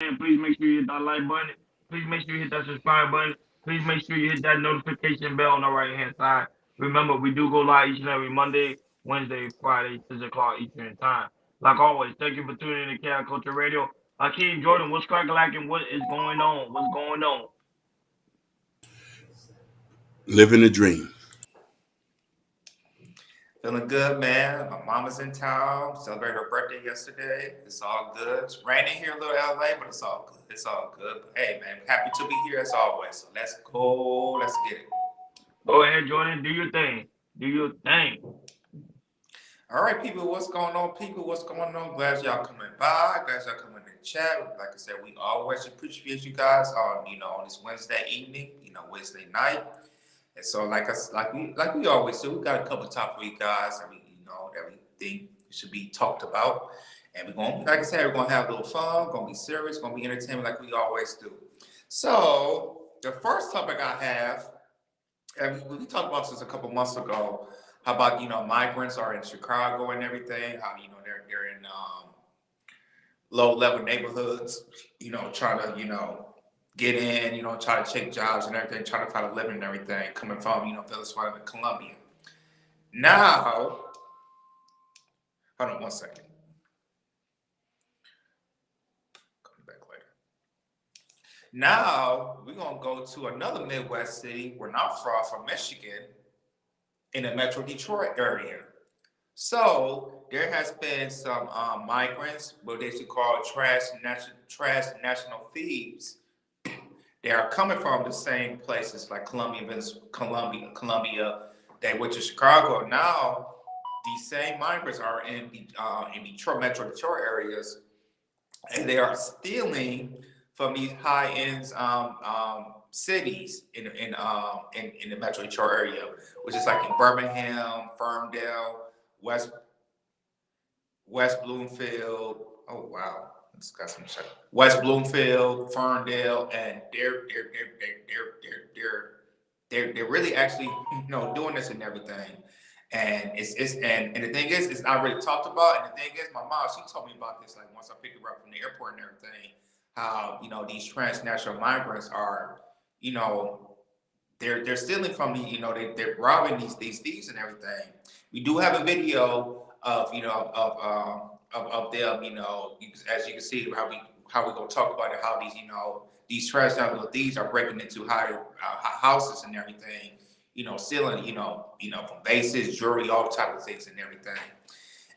And please make sure you hit that like button. Please make sure you hit that subscribe button. Please make sure you hit that notification bell on the right hand side. Remember, we do go live each and every Monday, Wednesday, Friday, 6 o'clock Eastern time. Like always, thank you for tuning in to Cat Culture Radio. Akeem Jordan, what's cracking like and what is going on? What's going on? Living a dream. Feeling good, man. My mama's in town. Celebrated her birthday yesterday. It's all good. It's raining here in little LA, but it's all good. It's all good. But hey, man, happy to be here as always. So let's go. Let's get it. Go ahead, Jordan. Do your thing. Do your thing. All right, people, what's going on? People, what's going on? Glad y'all coming by. Glad y'all coming to chat. Like I said, we always appreciate you guys on, on this Wednesday evening, Wednesday night. And so, like we always do, we got a couple of topics for you guys that we think should be talked about. And we're going, like I said, we're gonna have a little fun, gonna be serious, gonna be entertainment like we always do. So the first topic I have, and we talked about this a couple months ago, how about migrants are in Chicago and everything, how they're in low level neighborhoods, trying to get in, try to check jobs and everything, try to find a living and everything, coming from, Venezuela and Colombia. Now, hold on one second. Coming back later. Now, we're going to go to another Midwest city. We're not far from Michigan, in the Metro Detroit area. So, there has been some migrants, what they should call trash national thieves. They are coming from the same places like Colombia. They went to Chicago. Now, these same migrants are in Detroit, Metro Detroit areas, and they are stealing from these high-end cities in the Metro Detroit area, which is like in Birmingham, Ferndale, West Bloomfield. Oh wow. Got some shit. West Bloomfield, Ferndale, and they're really actually doing this and everything. And and the thing is, it's not really talked about. And the thing is, my mom, she told me about this like once I picked her up from the airport and everything. How these transnational migrants are, they're stealing from the they're robbing these thieves and everything. We do have a video of of them, as you can see, how we gonna talk about it, how these transnational thieves are breaking into houses and everything, stealing, from bases, jewelry, all type of things and everything.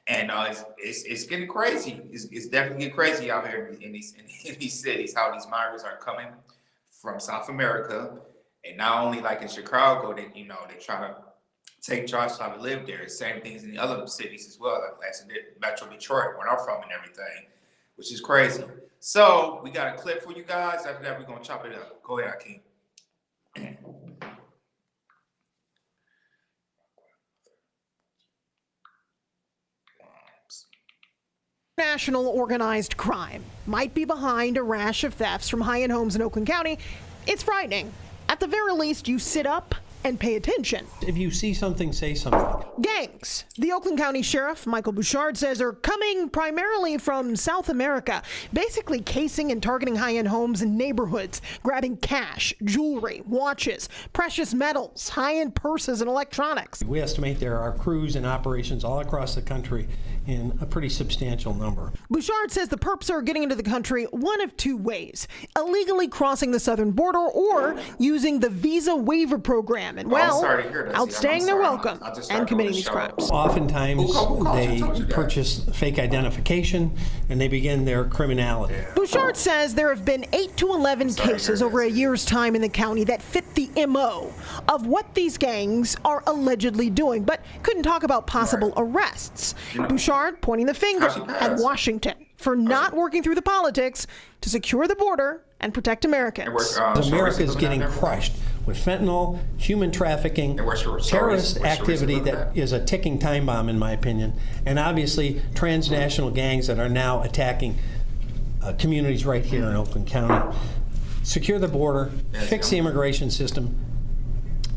And it's getting crazy. It's definitely getting crazy out here in these cities. How these migrants are coming from South America, and not only like in Chicago, they try to take jobs, try to live there. Same things in the other cities as well, like Metro Detroit, where I'm from and everything, which is crazy. So we got a clip for you guys. After that, we're gonna chop it up. Go ahead, Akeem. National organized crime might be behind a rash of thefts from high-end homes in Oakland County. It's frightening. At the very least, you sit up and pay attention. If you see something, say something. Gangs, the Oakland County Sheriff, Michael Bouchard, says are coming primarily from South America, basically casing and targeting high-end homes and neighborhoods, grabbing cash, jewelry, watches, precious metals, high-end purses, and electronics. We estimate there are crews and operations all across the country in a pretty substantial number. Bouchard says the perps are getting into the country one of two ways: illegally crossing the southern border or using the visa waiver program and, outstaying their welcome and committing these crimes. Oftentimes, they purchase fake identification and they begin their criminality. Bouchard says there have been 8 to 11 cases over a year's time in the county that fit the MO of what these gangs are allegedly doing, but couldn't talk about possible arrests. Bouchard pointing the finger at Washington for not working through the politics to secure the border and protect Americans. America is getting crushed with fentanyl, human trafficking, terrorist activity that is a ticking time bomb, in my opinion, and obviously transnational gangs that are now attacking communities right here in Oakland County. Secure the border, fix the immigration system,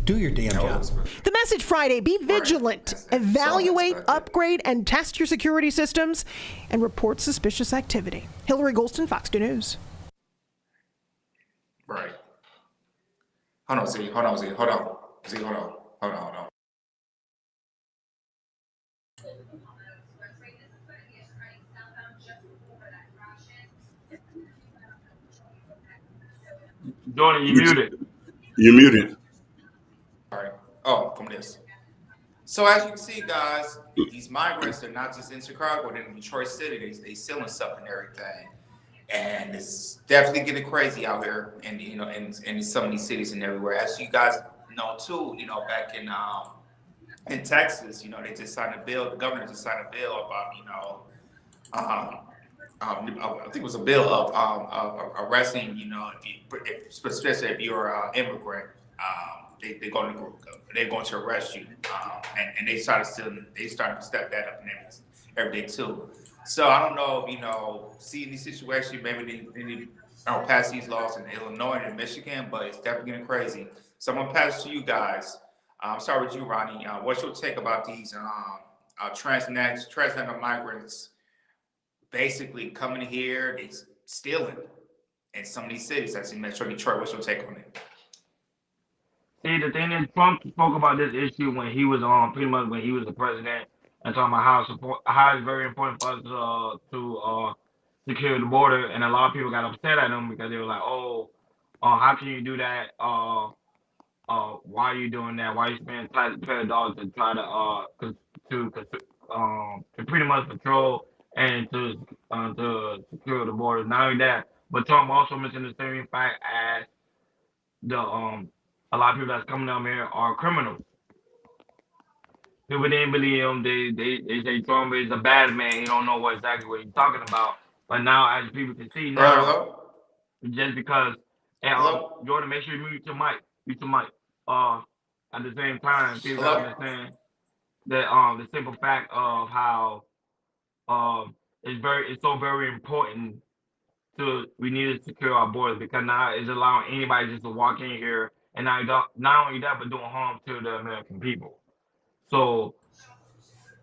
do your damn job. The message Friday: be vigilant, evaluate, upgrade, and test your security systems, and report suspicious activity. Hillary Golston, Fox 2 News. Hold on, Z. Hold on, Z. Hold on. Z, hold on. Hold on. Jordan, you You, muted. you're muted. Sorry. Oh, come this. So as you can see, guys, these migrants are not just in Chicago, they're in Detroit City. They selling stuff and everything, and it's definitely getting crazy out here, and in some of these cities and everywhere. As you guys know too, back in Texas, they just signed a bill. The governor just signed a bill about um, I think it was a bill of arresting, especially if you're an immigrant, they're going to arrest you, and they started to step that up and every day too. So I don't know, seeing these situations, maybe they need pass these laws in Illinois and Michigan, but it's definitely getting crazy. So I'm gonna pass it to you guys. I'm sorry with you, Ronnie. What's your take about these transnational migrants? Basically coming here, they stealing in some of these cities. That's in Metro Detroit. What's your take on it? See, the thing is, Trump spoke about this issue when he was pretty much when he was the president, and talking about how it's very important for us to secure the border, and a lot of people got upset at him because they were like, oh, how can you do that? Why are you doing that? Why are you spending taxpayer dollars to try to to pretty much patrol and to secure the border? Not only that, but Trump also mentioned the same fact as the a lot of people that's coming down here are criminals. People didn't believe him. They say Trump is a bad man. He don't know exactly what he's talking about. But now, as people can see now, Hello, just because, and hello, Jordan, make sure you mute your mic. Mute your mic. Uh, at the same time, people gotta hello. understand that the simple fact of how it's so very important to we need to secure our borders because now it's allowing anybody just to walk in here and not only that but doing harm to the American people. So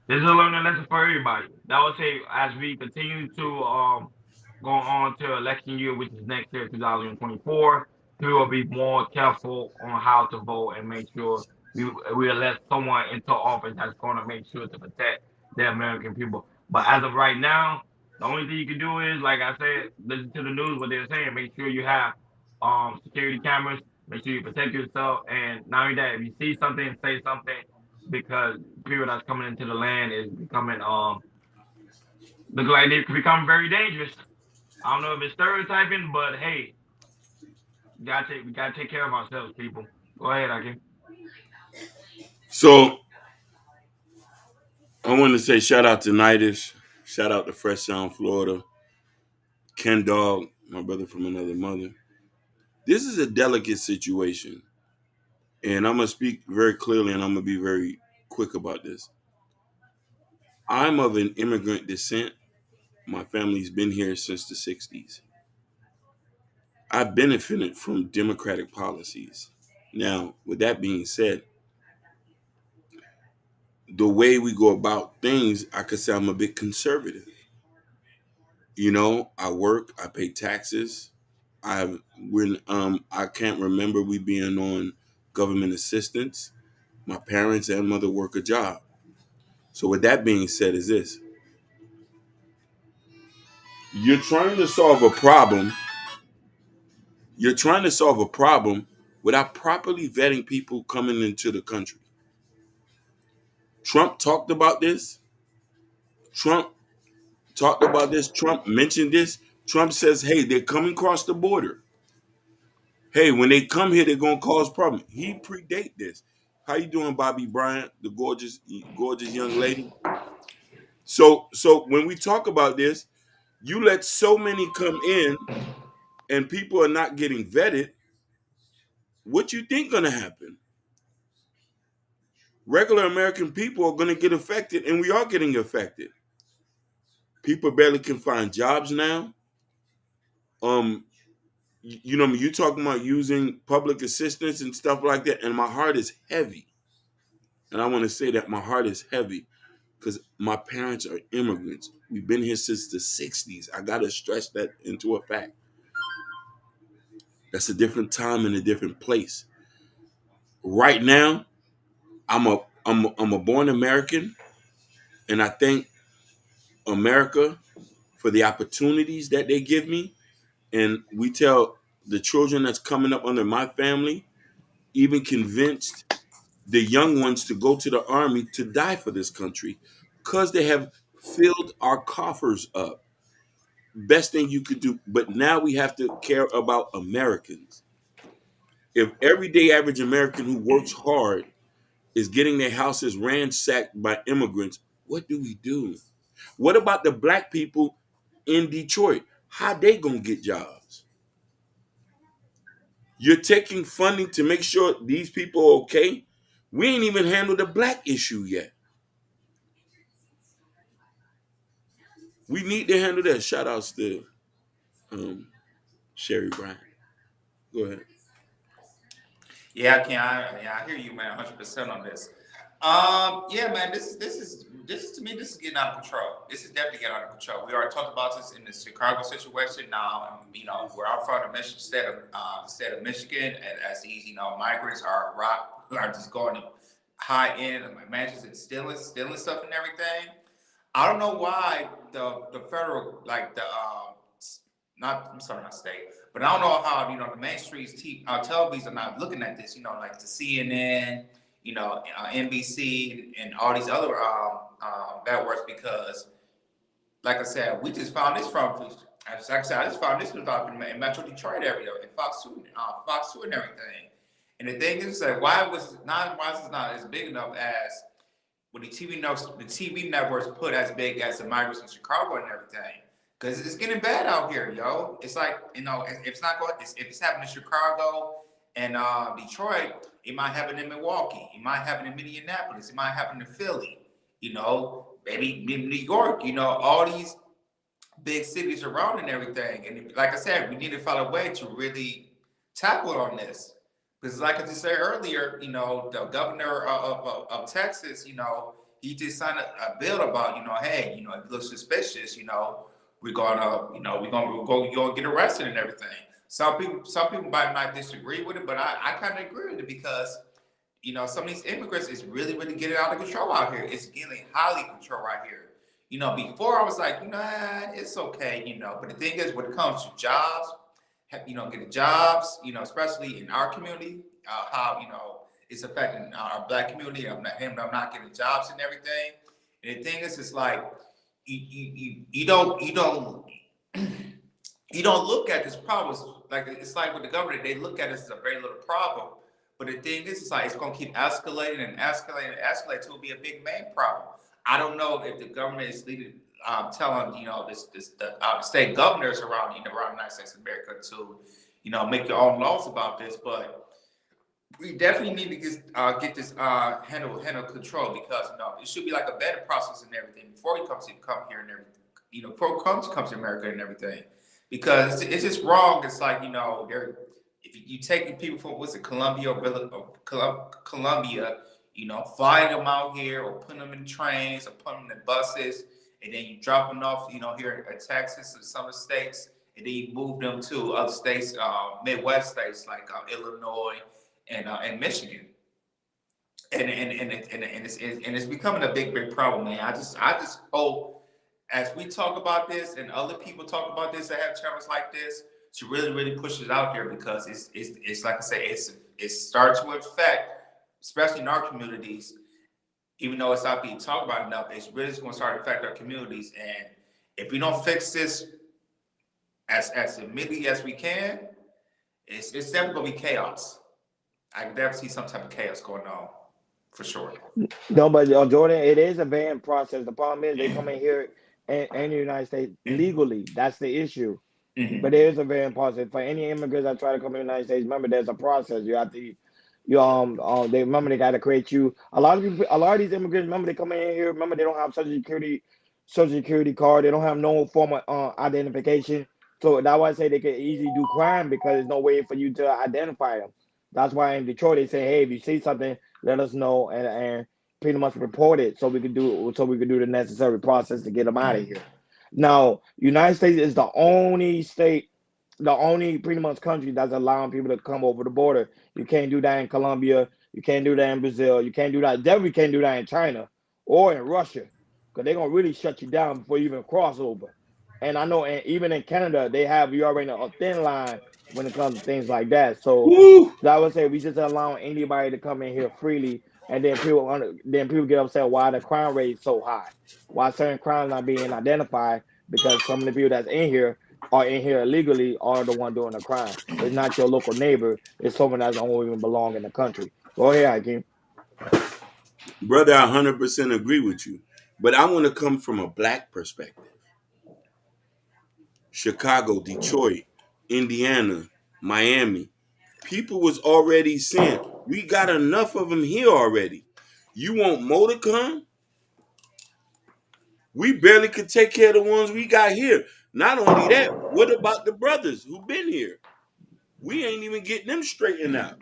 this is a learning lesson for everybody. That would say as we continue to go on to election year, which is next year, 2024, we will be more careful on how to vote and make sure we elect someone into office that's going to make sure to protect the American people. But as of right now, the only thing you can do is, like I said, listen to the news, what they're saying. Make sure you have security cameras. Make sure you protect yourself. And not only that, if you see something, say something because people that's coming into the land is becoming look like they could become very dangerous. I don't know if it's stereotyping, but hey, we gotta take care of ourselves, people. Go ahead, I can. So I want to say shout out to Nitish, shout out to Fresh Sound, Florida, Ken Dog, my brother from another mother. This is a delicate situation, and I'm gonna speak very clearly, and I'm gonna be very quick about this. I'm of an immigrant descent. My family's been here since the '60s. I benefited from democratic policies. Now, with that being said, the way we go about things, I could say I'm a bit conservative. I work, I pay taxes. I can't remember we being on government assistance. My parents and mother work a job. So with that being said, is this: you're trying to solve a problem. You're trying to solve a problem without properly vetting people coming into the country. Trump talked about this. Trump talked about this. Trump mentioned this. Trump says, "Hey, they're coming across the border. Hey, when they come here, they're gonna cause problems." He predate this. How you doing, Bobby Bryant, the gorgeous young lady? So when we talk about this, you let so many come in, and people are not getting vetted. What you think gonna happen? Regular American people are gonna get affected, and we are getting affected. People barely can find jobs now. Um, you talking about using public assistance and stuff like that, and my heart is heavy. And I want to say that my heart is heavy because my parents are immigrants. We've been here since the '60s. I gotta stress that into a fact. That's a different time and a different place. Right now, I'm a born American, and I thank America for the opportunities that they give me. And we tell the children that's coming up under my family, even convinced the young ones to go to the army to die for this country, because they have filled our coffers up. Best thing you could do. But now we have to care about Americans. If everyday average American who works hard is getting their houses ransacked by immigrants, what do we do? What about the black people in Detroit? How they gonna get jobs? You're taking funding to make sure these people are okay. We ain't even handled the black issue yet. We need to handle that. Shout outs to um, Sherry Bryant. Go ahead. Yeah, I hear you, man, 100% on this. Yeah, man, this is to me, this is getting out of control. This is definitely getting out of control. We already talked about this in the Chicago situation. Now, where I'm from, the Michigan state of Michigan, and as these, migrants are just going to high end mansions and stealing stuff and everything. I don't know why the federal, like the not, I'm sorry, not state, but I don't know how the mainstream television are not looking at this. Like the CNN, NBC, and all these other networks, because, like I said, we just found this as I said, I just found this in Metro Detroit area, in Fox 2 and everything. And the thing is that why is this not as big enough as what the TV networks put as big as the migrants in Chicago and everything? Because it's getting bad out here, yo. It's like, if it's not going, if it's happening in Chicago and Detroit, it might happen in Milwaukee, it might happen in Minneapolis, it might happen in Philly, maybe in New York, all these big cities around and everything. And like I said, we need to find a way to really tackle on this. Because like I just said earlier, the governor of Texas, he just signed a bill about, hey, if it looks suspicious, we're gonna get arrested and everything. Some people might not disagree with it, but I kind of agree with it, because some of these immigrants is really, really getting out of control out here. It's getting highly control right here. Before I was like, it's okay, but the thing is, when it comes to jobs, getting jobs, especially in our community, how, it's affecting our black community. I'm not getting jobs and everything. And the thing is, it's like, you don't you don't look at this problem like, it's like with the government, they look at it as a very little problem. But the thing is, it's like it's gonna keep escalating and escalating and escalate till it be a big main problem. I don't know if the government is leading, telling the state governors around around the United States of America to make your own laws about this, but we definitely need to get this handle control, because it should be like a better process and everything before he come here and everything. Before he comes to America and everything, because it's just wrong. It's like if you take people from Columbia Columbia, flying them out here or putting them in trains or putting them in buses, and then you drop them off, here in Texas and some of the states, and then you move them to other states, Midwest states like Illinois and Michigan, and it's becoming a big problem, man. I just hope, as we talk about this and other people talk about this that have channels like this, to really push it out there, because it's like I say, it starts to affect, especially in our communities, even though it's not being talked about enough. It's really going to start to affect our communities, and if we don't fix this as immediately as we can, it's definitely going to be chaos. I can definitely see some type of chaos going on, for sure. No, but Jordan, it is a ban process. The problem is they come in here and the United States legally. That's the issue. But there is a ban process for any immigrants that try to come to the United States. Remember, there's a process. You have to, they remember they got to create you. A lot of these immigrants, remember they come in here. Remember they don't have social security card. They don't have no form of identification. So that's why I say they can easily do crime, because there's no way for you to identify them. That's why in Detroit they say, hey, if you see something, let us know and pretty much report it, so we could do the necessary process to get them out of here. Now, United States is the only state, the only pretty much country that's allowing people to come over the border. You can't do that in Colombia. You can't do that in Brazil. You can't do that. Definitely can't do that in China or in Russia, because they're gonna really shut you down before you even cross over. And I know, and even in Canada, they have you already know a thin line when it comes to things like that. So Woo! I would say we just allowing anybody to come in here freely, and then people get upset why the crime rate is so high, why certain crimes not being identified, because some of the people that's in here are in here illegally are the one doing the crime. It's not your local neighbor. It's someone that don't even belong in the country. Go ahead, Hakeem. Brother, I 100% agree with you. But I want to come from a black perspective. Chicago, Detroit, Indiana, Miami. People was already saying, we got enough of them here already. You want more to come? We barely could take care of the ones we got here. Not only that, what about the brothers who been here? We ain't even getting them straightened out.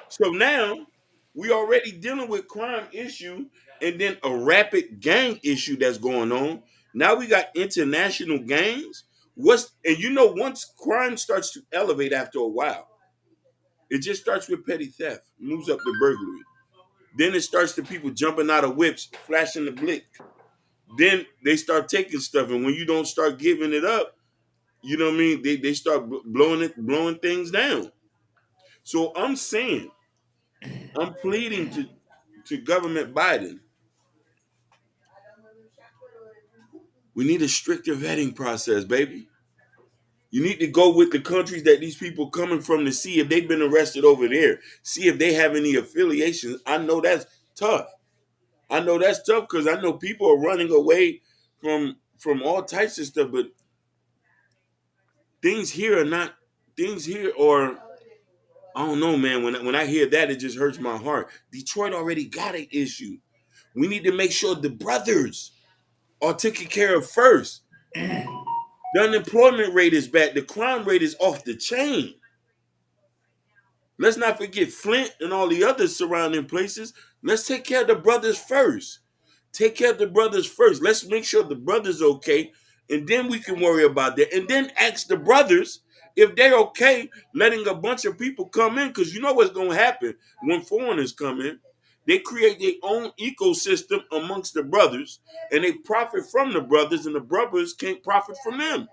So now we already dealing with crime issue and then a rapid gang issue that's going on. Now we got international gangs. Once crime starts to elevate after a while, it just starts with petty theft, moves up to burglary. Then it starts to people jumping out of whips, flashing the blick. Then they start taking stuff, and when you don't start giving it up, you know what I mean? They start blowing things down. So I'm pleading to government Biden. We need a stricter vetting process, baby. You need to go with the countries that these people coming from to see if they've been arrested over there. See if they have any affiliations. I know that's tough. I know that's tough because I know people are running away from all types of stuff, but things here are not things here or I don't know, man. When I hear that, it just hurts my heart. Detroit already got an issue. We need to make sure the brothers are taken care of first. The unemployment rate is bad. The crime rate is off the chain. Let's not forget Flint and all the other surrounding places. Let's take care of the brothers first. Take care of the brothers first. Let's make sure the brothers okay, and then we can worry about that. And then ask the brothers if they're okay letting a bunch of people come in, because you know what's going to happen when foreigners come in. They create their own ecosystem amongst the brothers, and they profit from the brothers, and the brothers can't profit from them.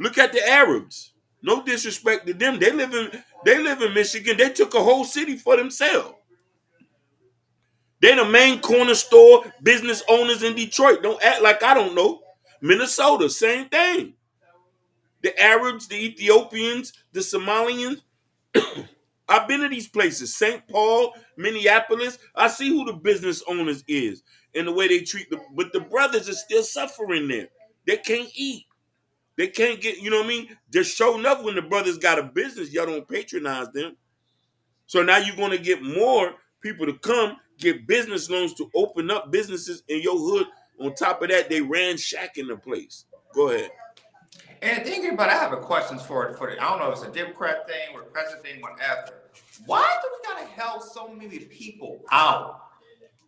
Look at the Arabs. No disrespect to them. They live in Michigan. They took a whole city for themselves. They the main corner store business owners in Detroit. Don't act like I don't know. Minnesota, same thing. The Arabs, the Ethiopians, the Somalians. I've been to these places. St. Paul, Minneapolis. I see who the business owners is and the way they treat them. But the brothers are still suffering there. They can't eat. They can't get, you know what I mean? Just showing up when the brothers got a business, y'all don't patronize them. So now you're going to get more people to come get business loans to open up businesses in your hood. On top of that, they ransacking the place. Go ahead. And thinking about, I have a question for the. I don't know if it's a Democrat thing or president thing, whatever. Why do we gotta help so many people out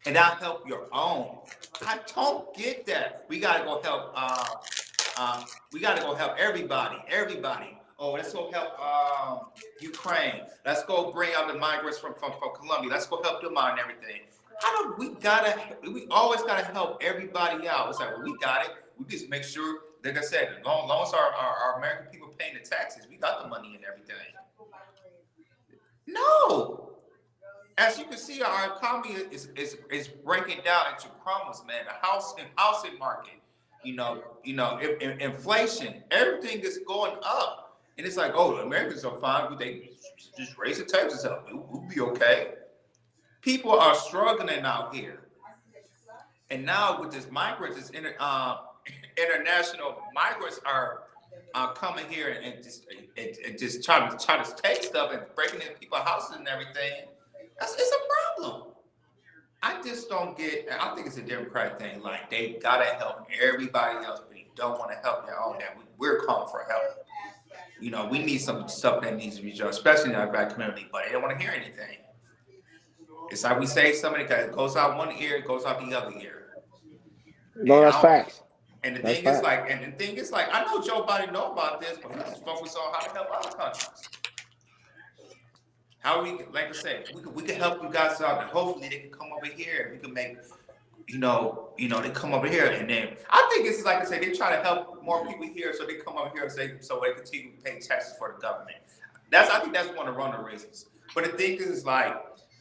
and not help your own? I don't get that. We gotta go help. We gotta go help everybody. Everybody. Oh, let's go help Ukraine. Let's go bring out the migrants from Colombia. Let's go help them out and everything. How do we gotta? We always gotta help everybody out. It's like, well, we got it. We just make sure, like I said, as long as our American people paying the taxes, we got the money and everything. No. As you can see, our economy is breaking down into crumbs, man. The housing market, inflation, everything is going up. And it's like, oh, the Americans are fine, but they just raise the taxes up. We'll be okay. People are struggling out here. And now with this migrants, international migrants are coming here and just trying to take stuff and breaking into people's houses and everything. It's a problem. I just don't get. I think it's a Democrat thing. Like, they gotta help everybody else, but they don't want to help their own. That we're calling for help. We need some stuff that needs to be done, especially in our black community. But they don't want to hear anything. It's like we say something that goes out one ear, it goes out the other ear. No, that's facts. And the thing is like, I know Joe Biden know about this, but he just focus on how to help other countries. how we like I said, we can help you guys out, and hopefully they can come over here and we can make they come over here, and then I think it's like I said, they try to help more people here, so they come over here so they continue to pay taxes for the government. I think that's one of the reasons. But the thing is like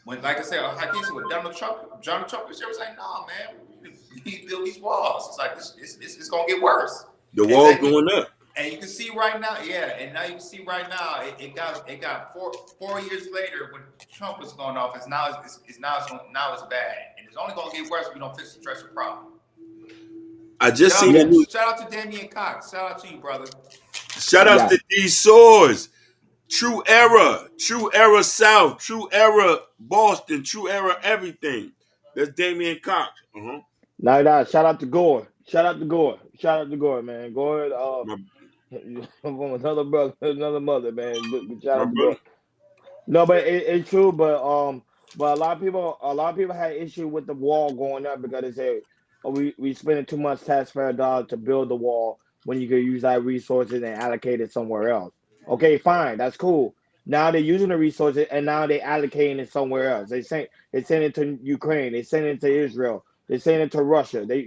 when, like I said, I guess with Donald Trump was like, no, man, we need to build these walls. It's like it's gonna get worse. The wall going up. And you can see right now, and now you can see right now, it got 4 years later when Trump was going off. Now it's bad, and it's only gonna get worse if we don't fix the treasure problem. I just seen the news. Shout out to Damian Cox. Shout out to you, brother. Shout out to D Swords. True Era South, True Era Boston, True Era everything. That's Damian Cox. Nah. Shout out to Gore. Shout out to Gore, man. Gore, from another brother, another mother, man. Shout out to Gore. No, but it's true. But a lot of people had issue with the wall going up because they say, oh, we spending too much taxpayer dollars to build the wall when you could use that resources and allocate it somewhere else. Okay, fine, that's cool. Now they're using the resources and now they're allocating it somewhere else. They send it to Ukraine, they send it to Israel, they send it to Russia. They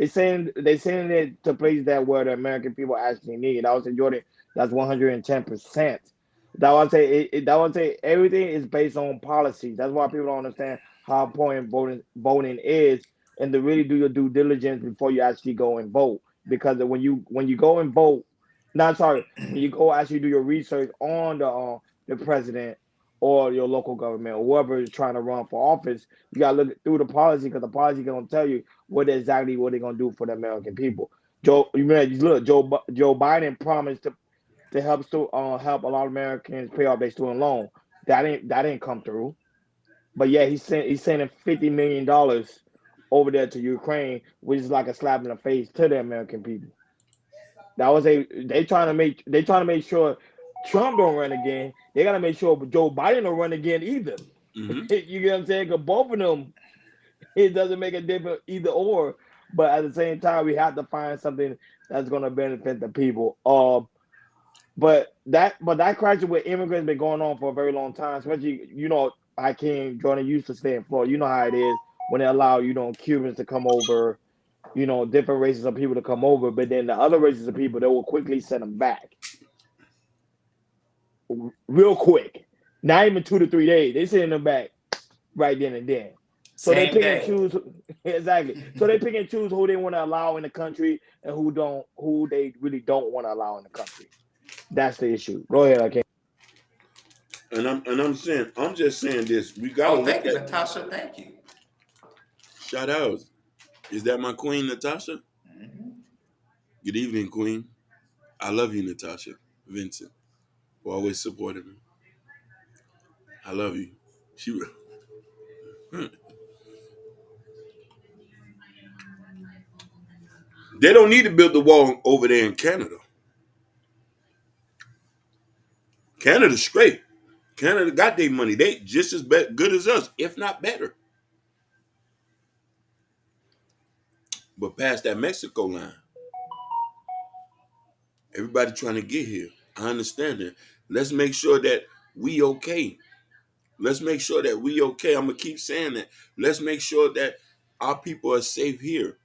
send it to places that where the American people actually need. I would say, Jordan, that's 110%. That would say everything is based on policies. That's why people don't understand how important voting is, and to really do your due diligence before you actually go and vote. Because when you go and vote, when you go actually do your research on the president or your local government or whoever is trying to run for office, you gotta look through the policy because the policy gonna tell you what they're gonna do for the American people. Joe Biden promised to help help a lot of Americans pay off their student loan. That didn't come through. But yeah, he's sending $50 million over there to Ukraine, which is like a slap in the face to the American people. They trying to make sure Trump don't run again. They gotta make sure Joe Biden don't run again either. You get what I'm saying? Because both of them, it doesn't make a difference either or. But at the same time, we have to find something that's gonna benefit the people. But that crisis with immigrants been going on for a very long time. Especially, Jordan used to stay in Florida. You know how it is when they allow Cubans to come over, different races of people to come over, but then the other races of people, they will quickly send them back, real quick. Not even 2 to 3 days. They send them back right then and then. So they pick and choose exactly. So they pick and choose who they want to allow in the country and who they really don't want to allow in the country. That's the issue. Go ahead, I can't. And I'm just saying this. We gotta thank you, Natasha. Thank you. Shout out. Is that my queen, Natasha? Good evening, queen. I love you, Natasha. Vincent, for always supporting me. I love you. They don't need to build the wall over there in Canada. Canada's straight. Canada got their money. They just as good as us, if not better. But past that Mexico line, everybody trying to get here. I understand that. Let's make sure that we okay. Let's make sure that we okay. I'm going to keep saying that. Let's make sure that our people are safe here.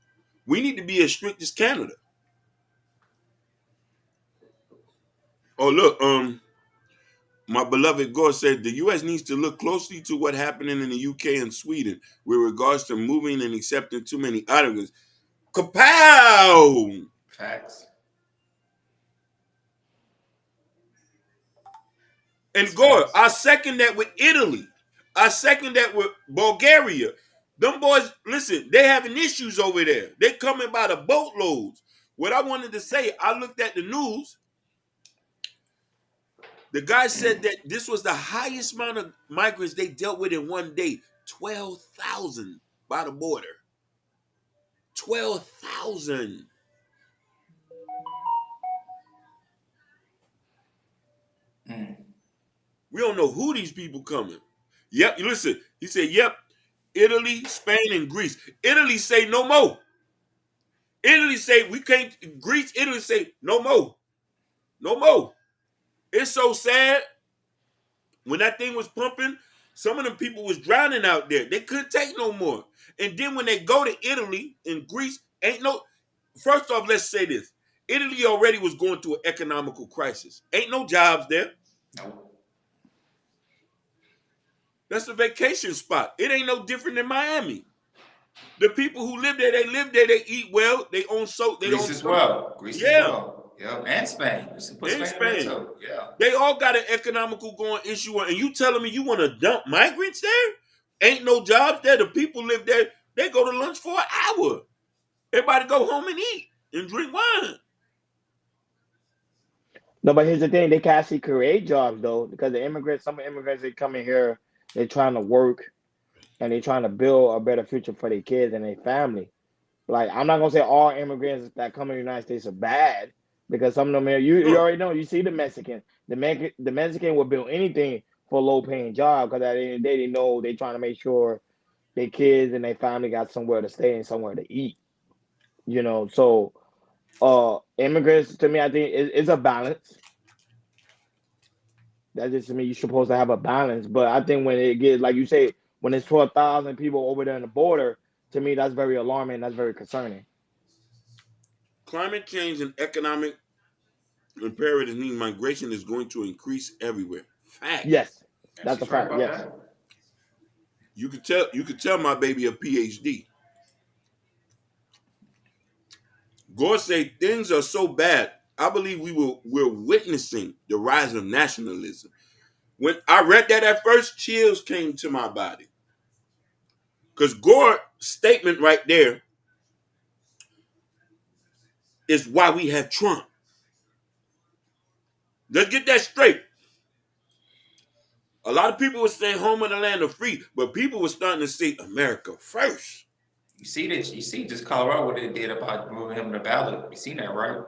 We need to be as strict as Canada. Oh, look, my beloved Gore said the U.S. needs to look closely to what happening in the U.K. and Sweden with regards to moving and accepting too many immigrants. Kapow! Facts. And Gore, I second that with Italy. I second that with Bulgaria. Them boys, listen, they having issues over there. They coming by the boatloads. What I wanted to say, I looked at the news. The guy said that this was the highest amount of migrants they dealt with in one day. 12,000 by the border. 12,000. We don't know who these people coming. Yep, listen. He said, yep, Italy, Spain, and Greece. Italy say no more. Italy say we can't. Greece, Italy say no more. No more. It's so sad. When that thing was pumping, some of them people was drowning out there. They couldn't take no more. And then when they go to Italy and Greece, ain't no. First off, let's say this: Italy already was going through an economical crisis. Ain't no jobs there. No. That's a vacation spot. It ain't no different than Miami. The people who live there, they live there. They eat well. They own soap. They Greece own as soap. well. Greece as Yeah, well. Yep. And Spain. You should put in Spain in there Spain, too. Yeah. they all got an economical going issue. And you telling me you want to dump migrants there? Ain't no jobs there. The people live there. They go to lunch for an hour. Everybody go home and eat and drink wine. No, but here's the thing: they can actually create jobs though, because the immigrants, some immigrants, they come in here, they're trying to work and they're trying to build a better future for their kids and their family. Like I'm not gonna say all immigrants that come in the United States are bad, because some of them are, you No, already know. You see the Mexican, the Mexican will build anything for a low paying job, because at the end of the day they know they trying to make sure their kids and their family got somewhere to stay and somewhere to eat. So immigrants to me, I think it's a balance. That just to me, you're supposed to have a balance. But I think when it gets, like you say, when it's 12,000 people over there on the border, to me that's very alarming. That's very concerning. climate change and economic imperatives mean migration is going to increase everywhere. Fact. Yes, And that's a she's right fact. about Yes. that. You could tell. You could tell my baby a PhD. Gore say things are so bad. I believe we're witnessing the rise of nationalism. When I read that at first, chills came to my body. Because Gore's statement right there is why we have Trump. Let's get that straight. A lot of people were saying home of the land of free, but people were starting to say America first. You see that? You see just Colorado what they did about moving him to the ballot. You seen that, right?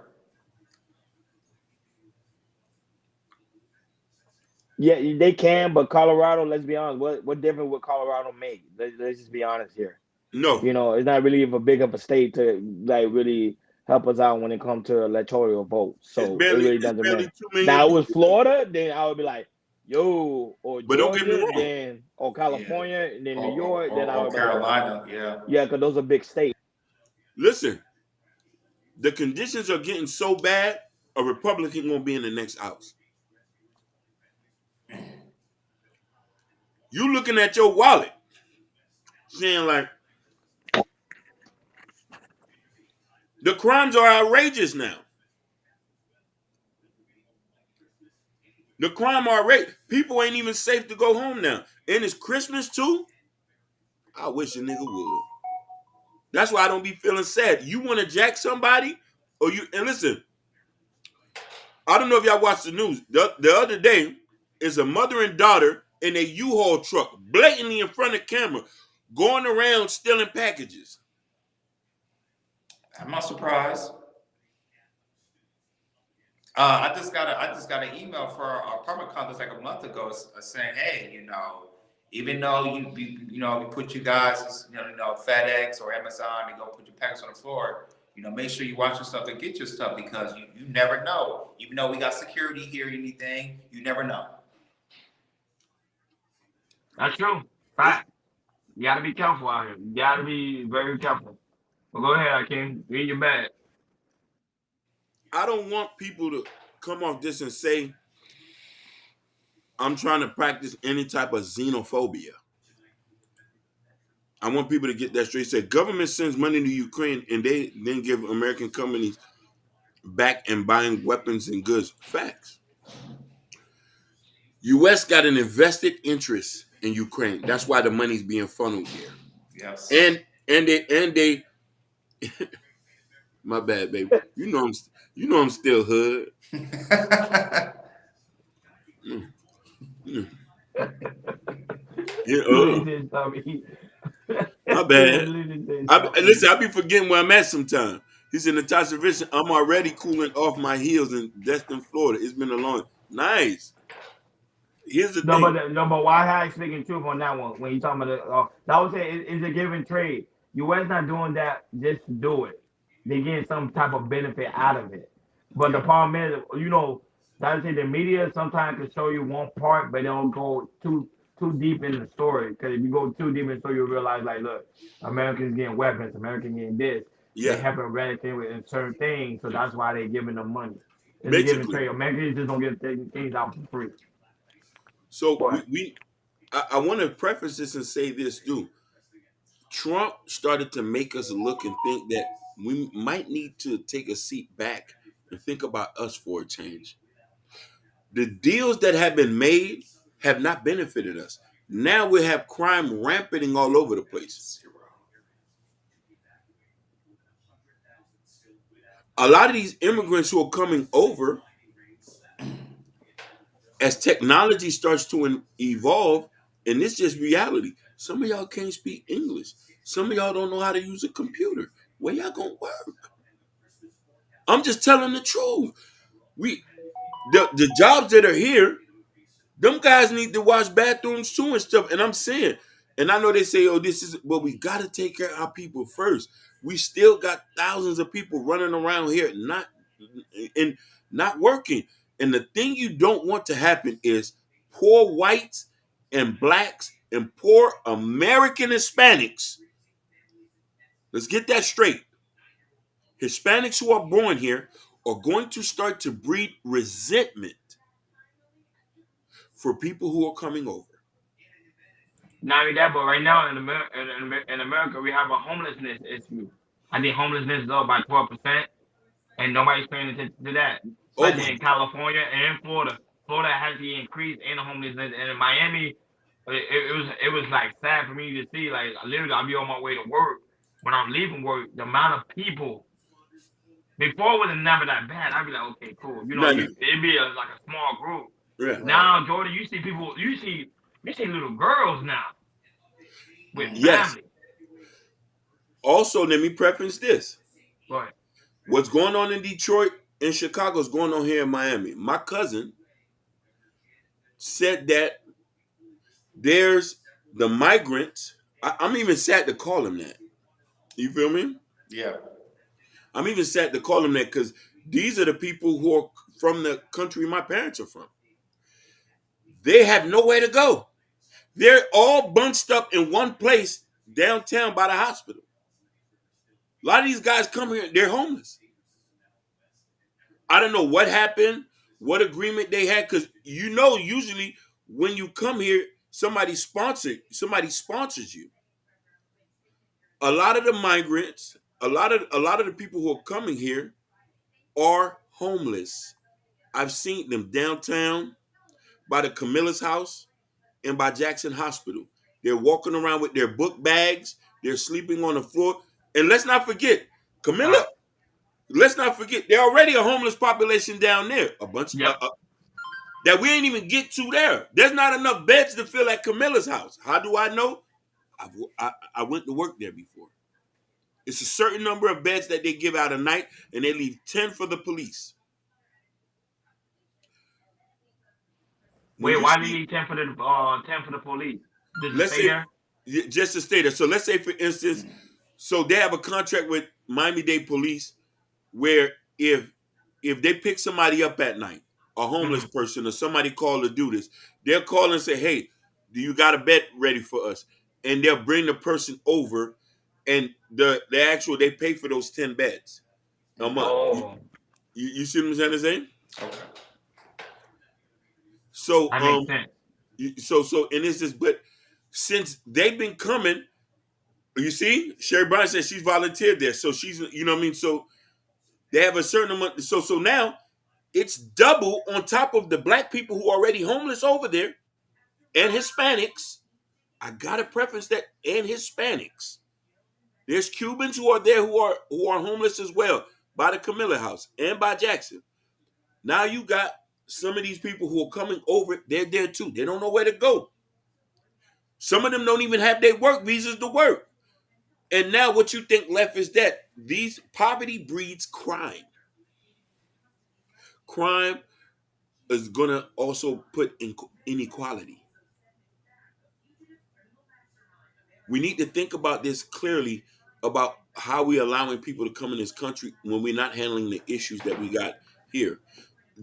Yeah, they can, but Colorado, let's be honest, what difference would Colorado make? Let's just be honest here. No, It's not really of a big of a state to like really help us out when it comes to electoral votes. it's So it barely really it's doesn't barely matter. 2 million Now it was people there. Florida, then I would be like, yo, or But don't get me Georgia, wrong. then or Yeah. California, and then Or, New or, York, or, then I or would be like, Carolina. Yeah. yeah, because those are big states. Listen, the conditions are getting so bad, a Republican won't be in the next house. You looking at your wallet, saying like the crimes are outrageous now. The crime rate, people ain't even safe to go home now. And it's Christmas too. I wish a nigga would. That's why I don't be feeling sad. You want to jack somebody, or you and listen. I don't know if y'all watched the news. The other day, is a mother and daughter in a U-Haul truck, blatantly in front of camera, going around stealing packages. I'm not surprised. I just got an email for our apartment complex like a month ago saying, hey, even though we put you guys, FedEx or Amazon, and go put your packets on the floor, make sure you watch your stuff and get your stuff because you never know. Even though we got security here, or anything, you never know. That's true. It's, Fact. You gotta be careful out here. You gotta be very careful. Well, go ahead, Akeem. Read your bag. I don't want people to come off this and say I'm trying to practice any type of xenophobia. I want people to get that straight. Say government sends money to Ukraine and they then give American companies back and buying weapons and goods. Facts. U.S. got an invested interest in Ukraine. That's why the money's being funneled there. Yes. And they my bad, baby. You know I'm still hood. Mm, mm. Yeah, Look at this, Tommy. my bad. Look at this, Tommy. Listen, I be forgetting where I'm at sometimes. He said, Natasha Richardson, I'm already cooling off my heels in Destin, Florida. It's been a long nice. Here's the No, thing. but why I speaking truth on that one when you talking about that was it's a give and trade. U.S. not doing that just to do it. They getting some type of benefit out of it. But the Yeah. problem is, That's it. The media sometimes can show you one part, but they don't go too deep in the story. Because if you go too deep into, you realize like, look, Americans getting weapons, Americans getting this. They Yeah, helping eradicate with certain things, so that's why they giving them money. It's a give and basically. trade. Americans just don't get things out for free. So But I want to preface this and say this too. Trump started to make us look and think that we might need to take a seat back and think about us for a change. The deals that have been made have not benefited us. Now we have crime rampanting all over the place. Zero. A lot of these immigrants who are coming over, as technology starts to evolve, and it's just reality. Some of y'all can't speak English. Some of y'all don't know how to use a computer. Where y'all gonna work? I'm just telling the truth. We the jobs that are here, them guys need to wash bathrooms too and stuff. And I'm saying, and I know they say, oh, this is, but we got to take care of our people first. We still got thousands of people running around here and not working. And the thing you don't want to happen is poor whites and blacks and poor American Hispanics. Let's get that straight. Hispanics who are born here are going to start to breed resentment for people who are coming over. not only that, but right now in America, we have a homelessness issue. I think homelessness is up by 12%. And nobody's paying attention to that, Oh especially my, in California and in Florida. Florida has the increase in homelessness, and in Miami, it was like sad for me to see. Like literally, I'll be on my way to work. When I'm leaving work, the amount of people before it was never that bad. I'd be like, okay, cool. no, no, It'd be like a small group. yeah, Right. Now, Jordan, you see people, you see little girls now with yes. families. Also, let me preface this: But what's going on in Detroit and Chicago is going on here in Miami. My cousin said that there's the migrants. I'm even sad to call them that. You feel me? Yeah. I'm even sad to call them that because these are the people who are from the country my parents are from. They have nowhere to go. They're all bunched up in one place downtown by the hospital. A lot of these guys come here, they're homeless. I don't know what happened, what agreement they had, because usually when you come here, somebody sponsors you. A lot of the migrants, a lot of the people who are coming here are homeless. I've seen them downtown by the Camilla's house and by Jackson Hospital. They're walking around with their book bags. They're sleeping on the floor. And let's not forget, Camilla. uh, Let's not forget, they're already a homeless population down there. A bunch yep. that we ain't even get to there. There's not enough beds to fill at Camilla's house. How do I know? I went to work there before. It's a certain number of beds that they give out a night, and they leave 10 for the police. When Wait, you why do you see, need 10 for the police? Just to let's stay say, there? just to stay there. So let's say, for instance, so they have a contract with Miami-Dade Police where if they pick somebody up at night, a homeless Mm-hmm. person or somebody called to do this, they'll call and say, "Hey, do you got a bed ready for us?" And they'll bring the person over, and they pay for those 10 beds a month. Oh, You see what I'm trying to say? Okay. So that makes sense. and it's just, but since they've been coming, you see, Sherry Brown said she's volunteered there, so she's, you know what I mean. So they have a certain amount. So now it's double on top of the black people who are already homeless over there and Hispanics. I gotta preface that, and Hispanics. There's Cubans who are there who are homeless as well by the Camilla House and by Jackson. Now you got some of these people who are coming over. They're there too. They don't know where to go. Some of them don't even have their work visas to work. And now what you think left is that these poverty breeds crime. Crime is gonna also put in inequality. We need to think about this clearly about how we allowing people to come in this country when we're not handling the issues that we got here.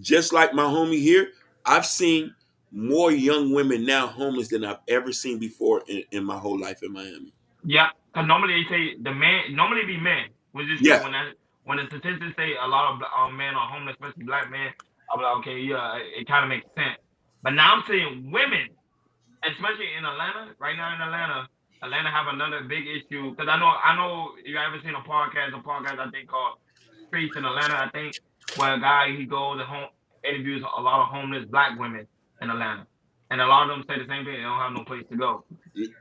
just like my homie here, I've seen more young women now homeless than I've ever seen before in my whole life in Miami. Yeah, because normally they say the man normally be men, which is true. Yeah. When the statistics say a lot of men are homeless, especially black men, I'm like, okay, yeah, it kind of makes sense. But now I'm seeing women, especially in Atlanta. Right now in Atlanta, Atlanta have another big issue because I know you ever seen a podcast I think called Streets in Atlanta. I think where a guy he goes and home interviews a lot of homeless black women in Atlanta, and a lot of them say the same thing. They don't have no place to go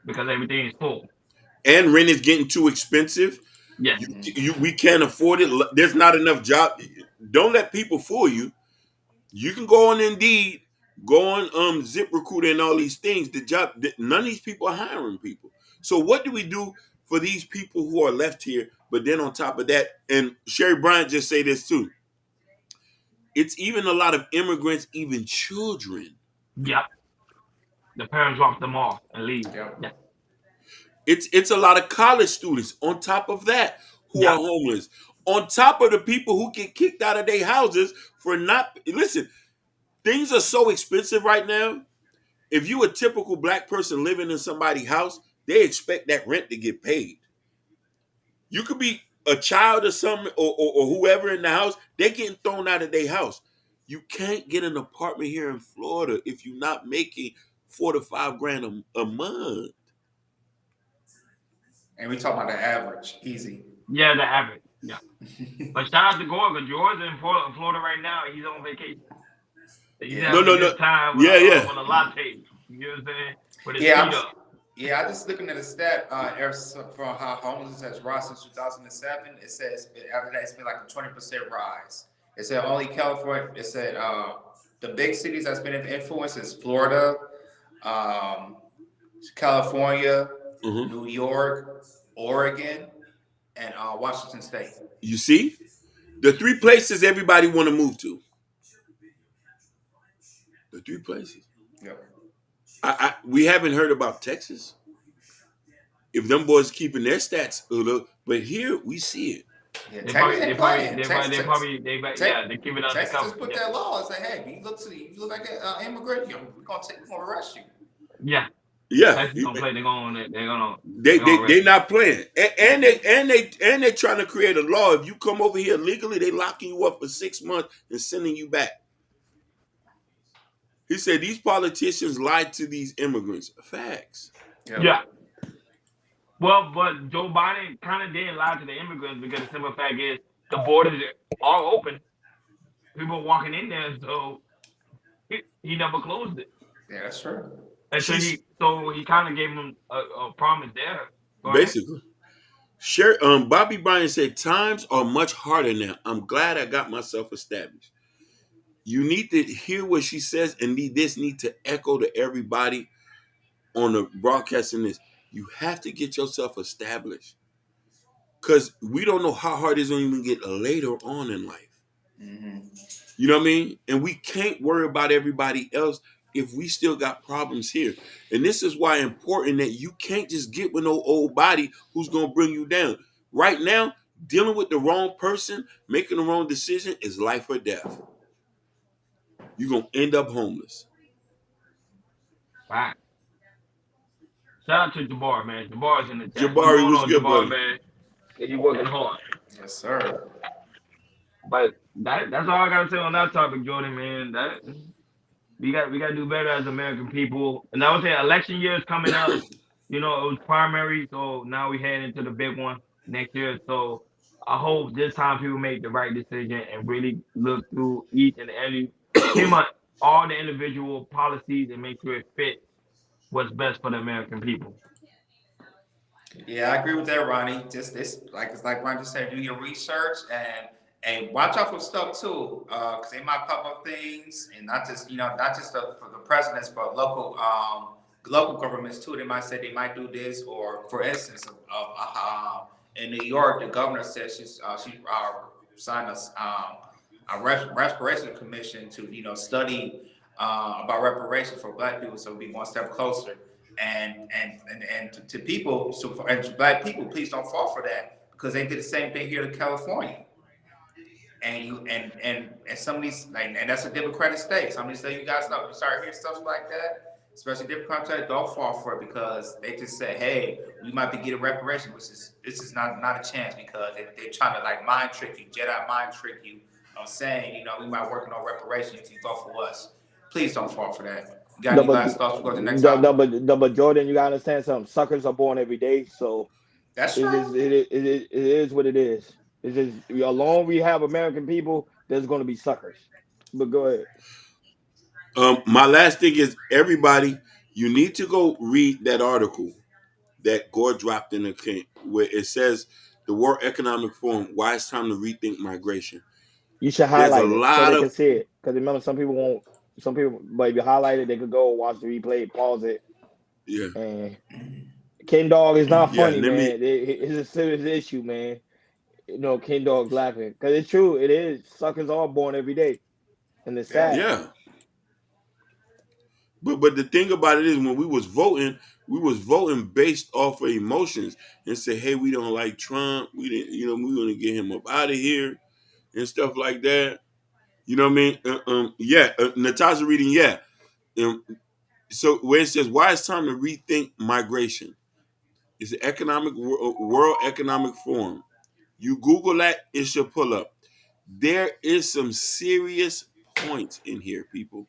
because everything is full. And rent is getting too expensive. Yes. We can't afford it. There's not enough job. Don't let people fool you. You can go on Indeed, go on ZipRecruiter and all these things. None of these people are hiring people. So what do we do for these people who are left here? But then on top of that, and Sherry Bryant just say this too. It's even a lot of immigrants, even children. Yep. The parents drop them off and leave. Yep. Yeah. It's a lot of college students on top of that who are Yeah. homeless. On top of the people who get kicked out of their houses for not listen. Things are so expensive right now. If you a typical black person living in somebody's house, they expect that rent to get paid. You could be a child or something, or whoever in the house, they're getting thrown out of their house. You can't get an apartment here in Florida if you're not making 4 to 5 grand a month. And we talk about the average, easy. Yeah, the average. Yeah. But shout out to Gorga. George in Florida right now. He's on vacation. He's Yeah. No, having a no, no. good time Yeah, yeah. with a latte. You know what I'm saying? With his Yeah, feet up. I just looking at a stat from how homelessness has risen since 2007. It says after that it's been like a 20% rise. It said only California. It said the big cities that's been influenced is Florida, um, California, Mhm. New York, Oregon, and Washington State. You see, the 3 places everybody want to move to. The 3 places. Yep. We haven't heard about Texas. If them boys keeping their stats, but here we see it. Yeah, They Texas probably, ain't they probably, playing. they probably, they probably, they, yeah, they keep it Texas undercover. just put Yeah. that law and say, hey, if you look like an immigrant, we're gonna arrest you. Yeah. Yeah, Texas gonna play. They're gonna they arrest you. not playing, and they trying to create a law. If you come over here legally, they locking you up for 6 months and sending you back. He said these politicians lied to these immigrants. Facts. Yep. Yeah. Well, but Joe Biden kind of did lie to the immigrants because the simple fact is the borders are open. People walking in there, so he never closed it. Yeah, that's true. And She's so he kind of gave him a promise there. Go ahead. basically. Bobby Bryant said times are much harder now. I'm glad I got myself established. You need to hear what she says, and this need to echo to everybody on the broadcasting this. You have to get yourself established. Because we don't know how hard it's going to even get later on in life. Mm-hmm. You know what I mean? And we can't worry about everybody else if we still got problems here. And this is why important that you can't just get with no old body who's going to bring you down. Right now, dealing with the wrong person, making the wrong decision is life or death. You're going to end up homeless. Right. Shout out to Jabbar, man. Jabbar's in the chat. What's Jabari going was on, good, Jabbar, buddy. man? You working hard. Yes, sir. But that's all I gotta say on that topic, Jordan, man. That we gotta do better as American people. And I would say election year is coming up. You know, it was primary, so now we head into the big one next year. So I hope this time people make the right decision and really look through each and every pretty much all the individual policies and make sure it fits what's best for the American people. Yeah, I agree with that, Ronnie. Just this, like it's like Ronnie just said, do your research and watch out for stuff too, because they might pop up things, and not just not just for the presidents, but local governments too. They might say they might do this, or for instance, in New York, the governor said she signed a reparation commission to study about reparations for Black people, so we'll be one step closer. And to people, and to Black people, please don't fall for that, because they did the same thing here in California. and some of these, like, and that's a Democratic state. Some of these states, you guys know, you start hearing stuff like that, especially Democratic states, don't fall for it because they just say, hey, we might be getting reparations, which is this is not a chance because they're trying to like mind trick you, Jedi mind trick you, saying, you know, we might working on reparations if you vote for us. Please don't fall for that. You got any last thoughts before the next topic? But Jordan, you gotta understand something. Suckers are born every day, so that's true. It is what it is. It's just alone we have American people, there's going to be suckers. But go ahead. My last thing is everybody, you need to go read that article that Gore dropped in the can where it says the World Economic Forum, why it's time to rethink migration. You should There's a highlight it so lot they of can see it. Because remember, some people won't. Some people, but if you highlight it, they could go watch the replay, pause it. yeah. And Ken Dog is not funny, let me man. It's a serious issue, man. You know, Ken Dog's laughing because it's true. It is. Suckers are born every day, and it's sad. yeah. But the thing about it is when we was voting based off of emotions and say, hey, we don't like Trump. We didn't, you know, we want to get him up out of here and stuff like that. You know what I mean? Natasha reading, yeah. So where it says, why it's time to rethink migration? It's the World Economic Forum. You Google that, it should pull up. There is some serious points in here, people,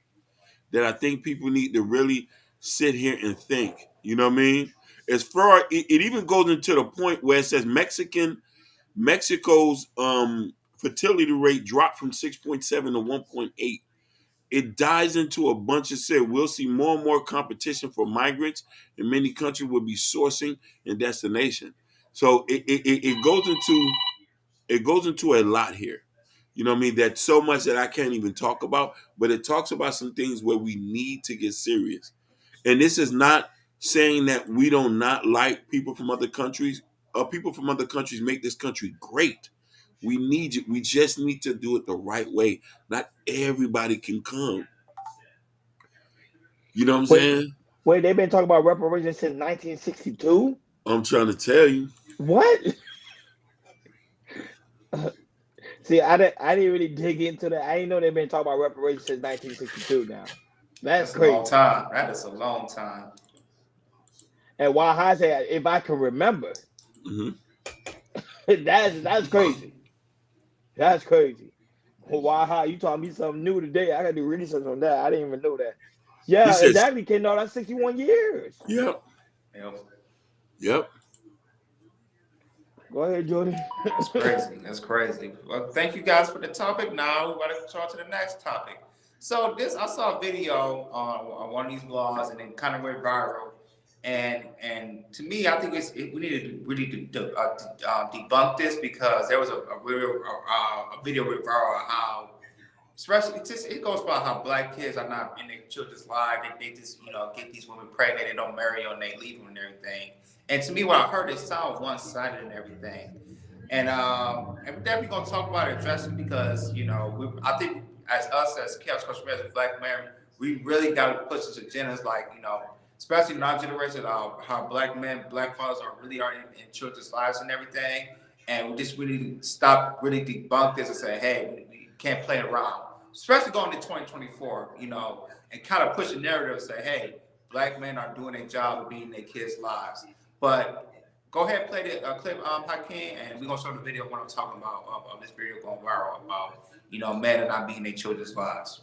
that I think people need to really sit here and think. You know what I mean? As far it even goes into the point where it says Mexico's fertility rate dropped from 6.7 to 1.8. It dives into a bunch of said we'll see more and more competition for migrants, and many countries will be sourcing and destination. So it goes into a lot here. You know what I mean? That's so much that I can't even talk about, but it talks about some things where we need to get serious. And this is not saying that we don't not like people from other countries. People from other countries make this country great. We need you. We just need to do it the right way. Not everybody can come. You know what I'm saying? Wait, they've been talking about reparations since 1962? I'm trying to tell you. What? See, I didn't really dig into that. I didn't know they've been talking about reparations since 1962 now. That's crazy. A long time. That is a long time. And while I say, if I can remember, that's crazy. That's crazy. Wow, you taught me something new today. I got to do research on that. I didn't even know that. Yeah, exactly, Ken. No, that's 61 years. Yep. Go ahead, Jordan. That's crazy. That's crazy. Well, thank you guys for the topic. Now we're going to talk to the next topic. So I saw a video on one of these blogs, and it kind of went viral. And to me, I think we need to really debunk this because there was a video with viral how, especially it goes about how black kids are not in their children's lives. They just get these women pregnant, they don't marry them, they leave them and everything. And to me, what I heard, it sounded one-sided and everything. And we're definitely gonna talk about it, address it because I think as chaos culture, as a black man, we really got to push this agendas like especially in our generation, how black fathers are in children's lives and everything. And we just really stop, really debunk this and say, hey, we can't play around. Especially going to 2024, and kind of push a narrative and say, hey, black men are doing their job of being in their kids' lives. But go ahead and play the clip, Hakeem, and we're going to show the video of what I'm talking about, of this video going viral about, men are not being in their children's lives.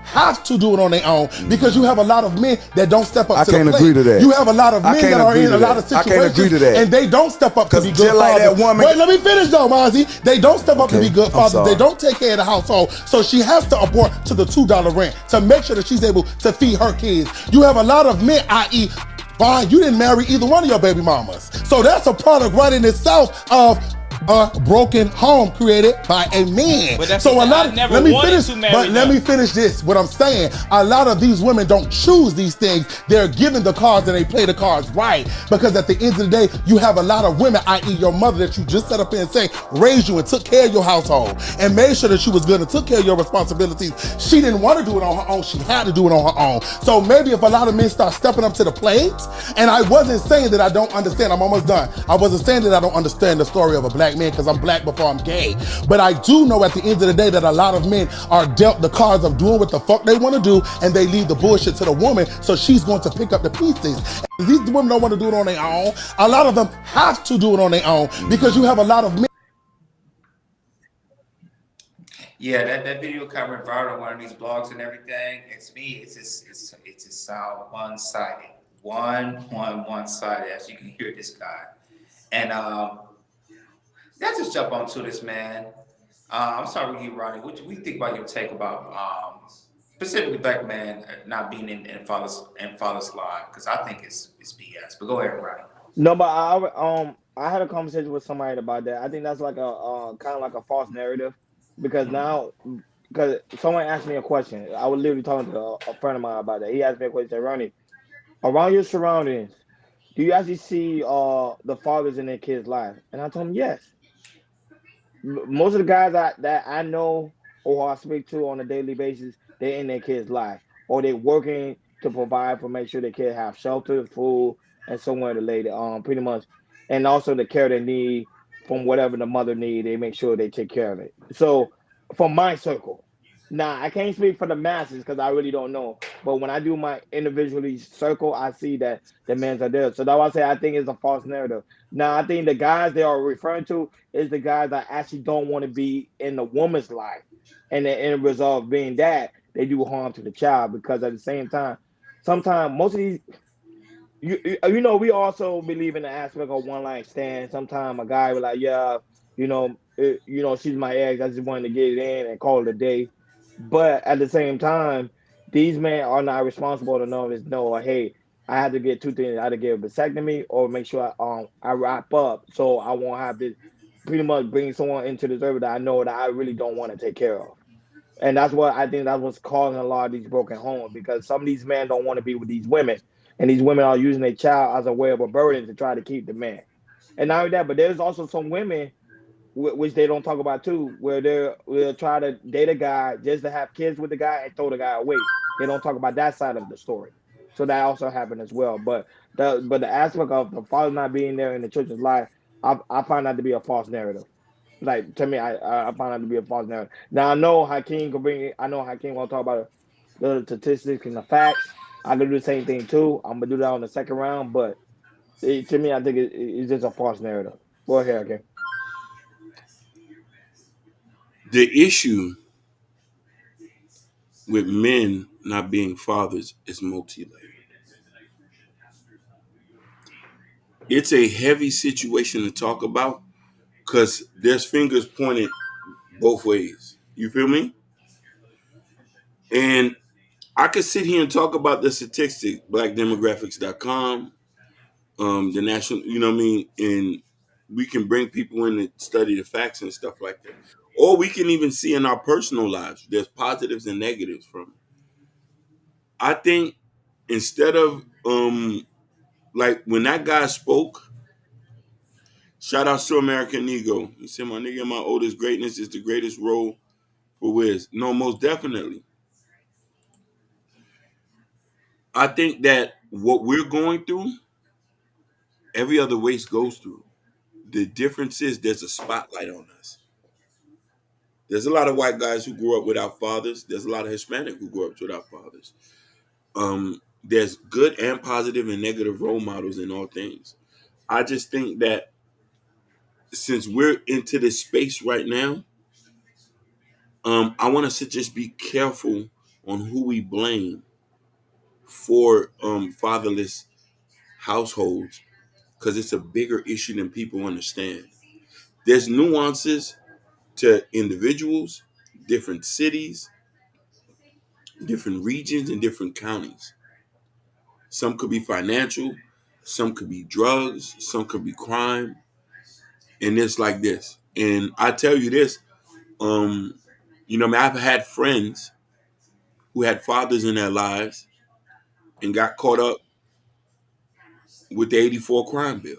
Have to do it on their own because you have a lot of men that don't step up to the plate. I can't agree to that. You have a lot of men that are in a lot of situations. I can't agree to that. And they don't step up to be good like fathers. that woman. Wait, let me finish though, Mozzie. They don't step up to be good fathers. They don't take care of the household. So she has to abort to the $2 rent to make sure that she's able to feed her kids. You have a lot of men, i.e., fine, you didn't marry either one of your baby mamas. So that's a product right in itself of a broken home created by a man. But that's So a lot I of, never let me wanted finish, to marry but let them. me finish this. What I'm saying, a lot of these women don't choose these things. They're given the cards and they play the cards right. Because at the end of the day, you have a lot of women, i.e. your mother that you just set up here and say, raised you and took care of your household and made sure that she was good and took care of your responsibilities. She didn't want to do it on her own. She had to do it on her own. So maybe if a lot of men start stepping up to the plate, and I wasn't saying that I don't understand, I'm almost done. I wasn't saying that I don't understand the story of a black man because I'm black before I'm gay. But I do know at the end of the day that a lot of men are dealt the cards of doing what the fuck they want to do, and they leave the bullshit to the woman, so she's going to pick up the pieces. These women don't want to do it on their own. A lot of them have to do it on their own because you have a lot of men. Yeah, that video kind of went viral on one of these blogs and everything. It's me. It's sound one-sided, one-sided. As you can hear this guy, and let's just jump onto this, man. I'm sorry with you, Ronnie. What do we think about your take about specifically black men not being in father's line? Because I think it's BS. But go ahead, Ronnie. No, but I had a conversation with somebody about that. I think that's like a kind of like a false narrative because now because someone asked me a question. I was literally talking to a friend of mine about that. He asked me a question, said, Ronnie, around your surroundings, do you actually see the fathers in their kids' life? And I told him yes. Most of the guys that I know or I speak to on a daily basis, they're in their kids' life or they're working to provide for make sure their kids have shelter, food, and somewhere to lay pretty much, and also the care they need from whatever the mother need, they make sure they take care of it. So from my circle. Now I can't speak for the masses because I really don't know. But when I do my individually circle, I see that the men's are there. So that's why I say I think it's a false narrative. Now I think the guys they are referring to is the guys that actually don't want to be in the woman's life. And the end result being that they do harm to the child because at the same time, sometimes most of these we also believe in the aspect of one night stand. Sometimes a guy will like, yeah, she's my ex. I just wanted to get it in and call it a day. But at the same time, these men are not responsible to know, hey, I had to get two things. I had to get a vasectomy or make sure I wrap up so I won't have this pretty much bring someone into this earth that I know that I really don't want to take care of. And that's what I think that's what's causing a lot of these broken homes because some of these men don't want to be with these women. And these women are using their child as a way of a burden to try to keep the man. And not only that, but there's also some women which they don't talk about too, where they'll try to date a guy just to have kids with the guy and throw the guy away. They don't talk about that side of the story. So that also happened as well. But the aspect of the father not being there in the children's life, I find that to be a false narrative. Like to me, I find that to be a false narrative. Now I know Hakeem can bring. I know Hakeem will talk about the statistics and the facts. I can do the same thing too. I'm gonna do that on the second round, but to me, I think it's just a false narrative. Go ahead, Hakeem. The issue with men not being fathers is multi-layered. It's a heavy situation to talk about because there's fingers pointed both ways. You feel me? And I could sit here and talk about the statistics, blackdemographics.com, the national, you know what I mean? And we can bring people in to study the facts and stuff like that. Or we can even see in our personal lives, there's positives and negatives from it. I think instead of, like when that guy spoke, shout out to American Ego. He said, my nigga, my oldest greatness is the greatest role for Wiz. No, most definitely. I think that what we're going through, every other race goes through. The difference is there's a spotlight on us. There's a lot of white guys who grew up without fathers. There's a lot of Hispanic who grew up without fathers. There's good and positive and negative role models in all things. I just think that since we're into this space right now, I want us to just be careful on who we blame for fatherless households because it's a bigger issue than people understand. There's nuances to individuals, different cities, different regions, and different counties. Some could be financial, some could be drugs, some could be crime. And it's like this. And I tell you this, I've had friends who had fathers in their lives and got caught up with the 84 crime bill.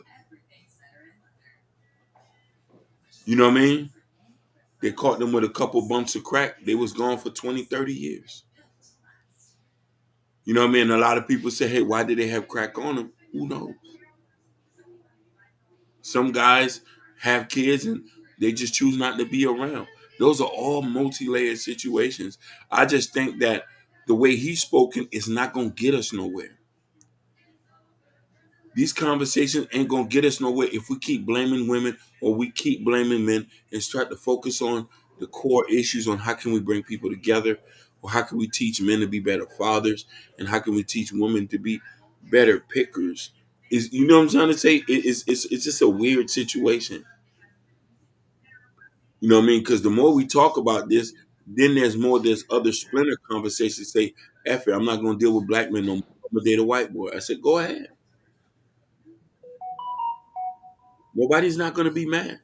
You know what I mean? They caught them with a couple bumps of crack. They was gone for 20, 30 years. You know what I mean? A lot of people say, hey, why did they have crack on them? Who knows? Some guys have kids and they just choose not to be around. Those are all multi-layered situations. I just think that the way he's spoken is not going to get us nowhere. These conversations ain't going to get us nowhere if we keep blaming women or we keep blaming men and start to focus on the core issues on how can we bring people together, or how can we teach men to be better fathers, and how can we teach women to be better pickers. Is, you know what I'm trying to say? It's just a weird situation. You know what I mean? Because the more we talk about this, then there's other splinter conversations say, F it, I'm not going to deal with black men no more. I'm going to date a white boy. I said, go ahead. Nobody's not going to be mad.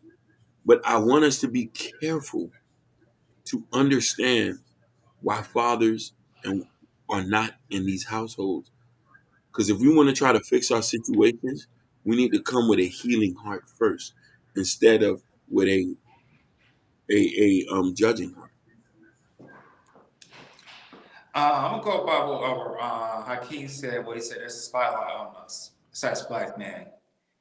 But I want us to be careful to understand why fathers are not in these households. Because if we want to try to fix our situations, we need to come with a healing heart first, instead of with a judging heart. I'm gonna go by what Hakeem said. What he said, there's a spotlight on us, besides black man.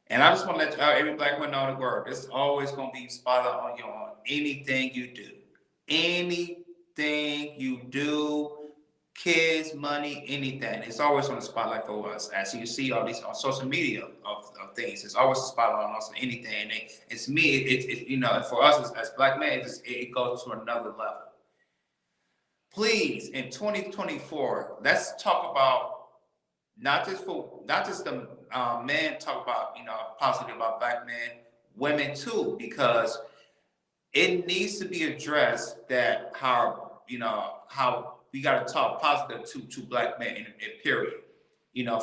And I just want to let every black man know the word. There's always gonna be spotlight on you on anything you do, anything you do, kids, money, anything. It's always on the spotlight for us. As you see all these on social media of things, it's always a spotlight on us on anything. And it's me. It's for us as black men, it goes to another level. Please, in 2024, let's talk about not just the men talk about positive about black men, women too, because it needs to be addressed that how we got to talk positive to black men in period,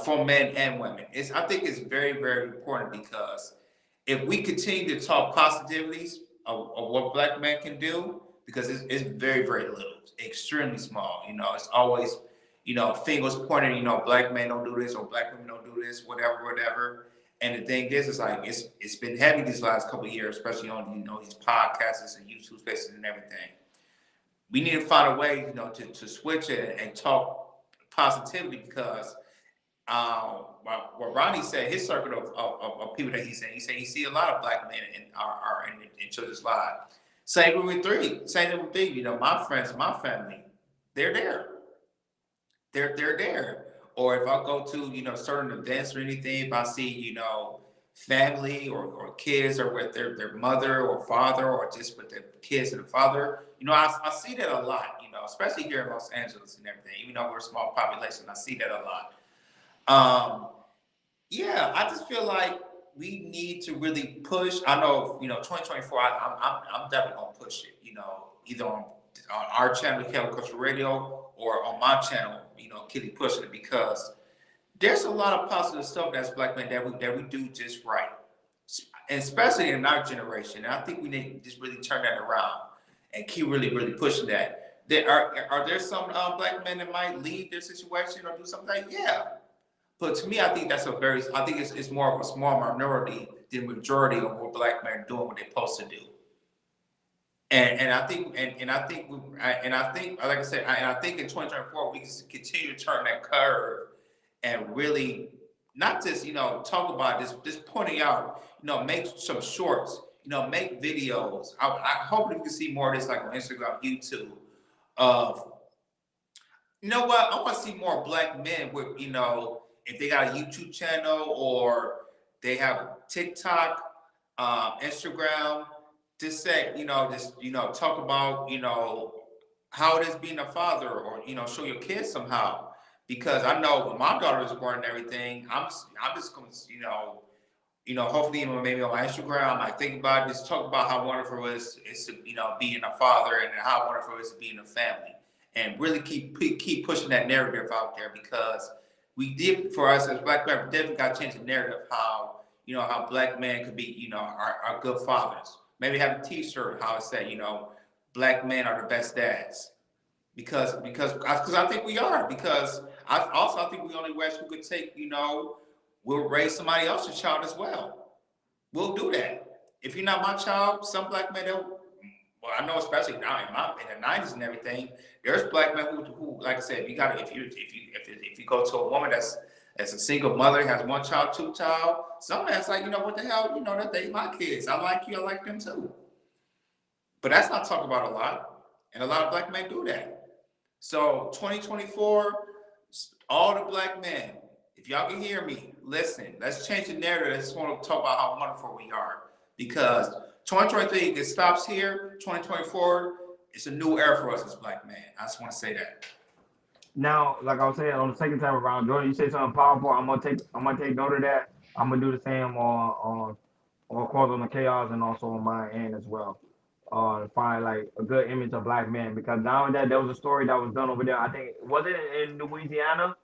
for men and women. I think it's very, very important, because if we continue to talk positivities of what black men can do, because it's very, very little, it's extremely small. It's always, fingers pointing, black men don't do this or black women don't do this, whatever. And the thing is, it's like it's been heavy these last couple of years, especially on these podcasts and YouTube spaces and everything. We need to find a way, to switch it and talk positivity, because what Ronnie said, his circle of people that he said he see a lot of black men in children's lives. Same with three. My friends, my family, they're there. They're there. Or if I go to certain events or anything, if I see family or kids or with their mother or father, or just with their kids and the father, I see that a lot. Especially here in Los Angeles and everything. Even though we're a small population, I see that a lot. Yeah, I just feel like we need to really push. I know, 2024. I'm definitely gonna push it. Either on our channel, Kelly Culture Radio, or on my channel, Kitty pushing it, because there's a lot of positive stuff that's black men that we do just right, and especially in our generation. And I think we need to just really turn that around and keep really, really pushing that. Are there some black men that might leave their situation or do something like that? Yeah. But to me, I think it's more of a small minority than majority of what black men are doing what they're supposed to do. And I think like I said, I think in 2024 we can continue to turn that curve and really not just talk about this pointing out, make some shorts, make videos. I hope we can see more of this, like on Instagram, YouTube. You know what? I want to see more black men with if they got a YouTube channel or they have TikTok, Instagram. Just say, talk about, how it is being a father, or, show your kids somehow. Because I know when my daughter was born and everything, I'm just going to, hopefully maybe on my Instagram, I might think about it, just talk about how wonderful it is to, being a father, and how wonderful it is to be in a family. And really keep pushing that narrative out there, because we did, for us as black men, definitely got to change the narrative how, how black men could be, are good fathers. Maybe have a T-shirt how it said, black men are the best dads. Because I think we are. Because I think we only ways we could take, we'll raise somebody else's child as well. We'll do that. If you're not my child, some black men, well, I know especially now in the '90s and everything, there's black men who like I said, if you go to a woman that's a single mother, has one child, two child, some man's like, what the hell, that they my kids. I like you, I like them too. But that's not talked about a lot, and a lot of black men do that. So 2024, all the black men, if y'all can hear me, listen. Let's change the narrative. I just want to talk about how wonderful we are, because 2023 it stops here. 2024, it's a new era for us as black men. I just want to say that. Now, like I was saying on the second time around, Jordan, you say something powerful. I'm gonna take note of that. I'm gonna do the same on cause on the chaos and also on my end as well. To find like a good image of black men, because now that there was a story that was done over there. I think was it in Louisiana.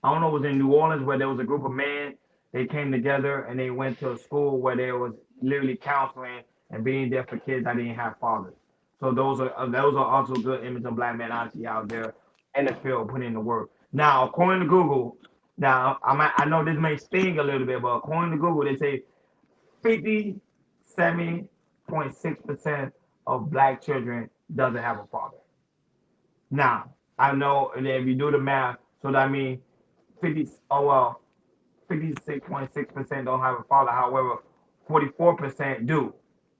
I don't know, it was in New Orleans where there was a group of men. They came together and they went to a school where there was literally counseling and being there for kids that didn't have fathers. So those are also good images of black men honestly out there in the field putting in the work. Now, according to Google, now I know this may sting a little bit, but according to Google, they say 57.6% of black children doesn't have a father. Now, I know, and if you do the math, so that means 50, oh well, 56.6% don't have a father. However, 44% do,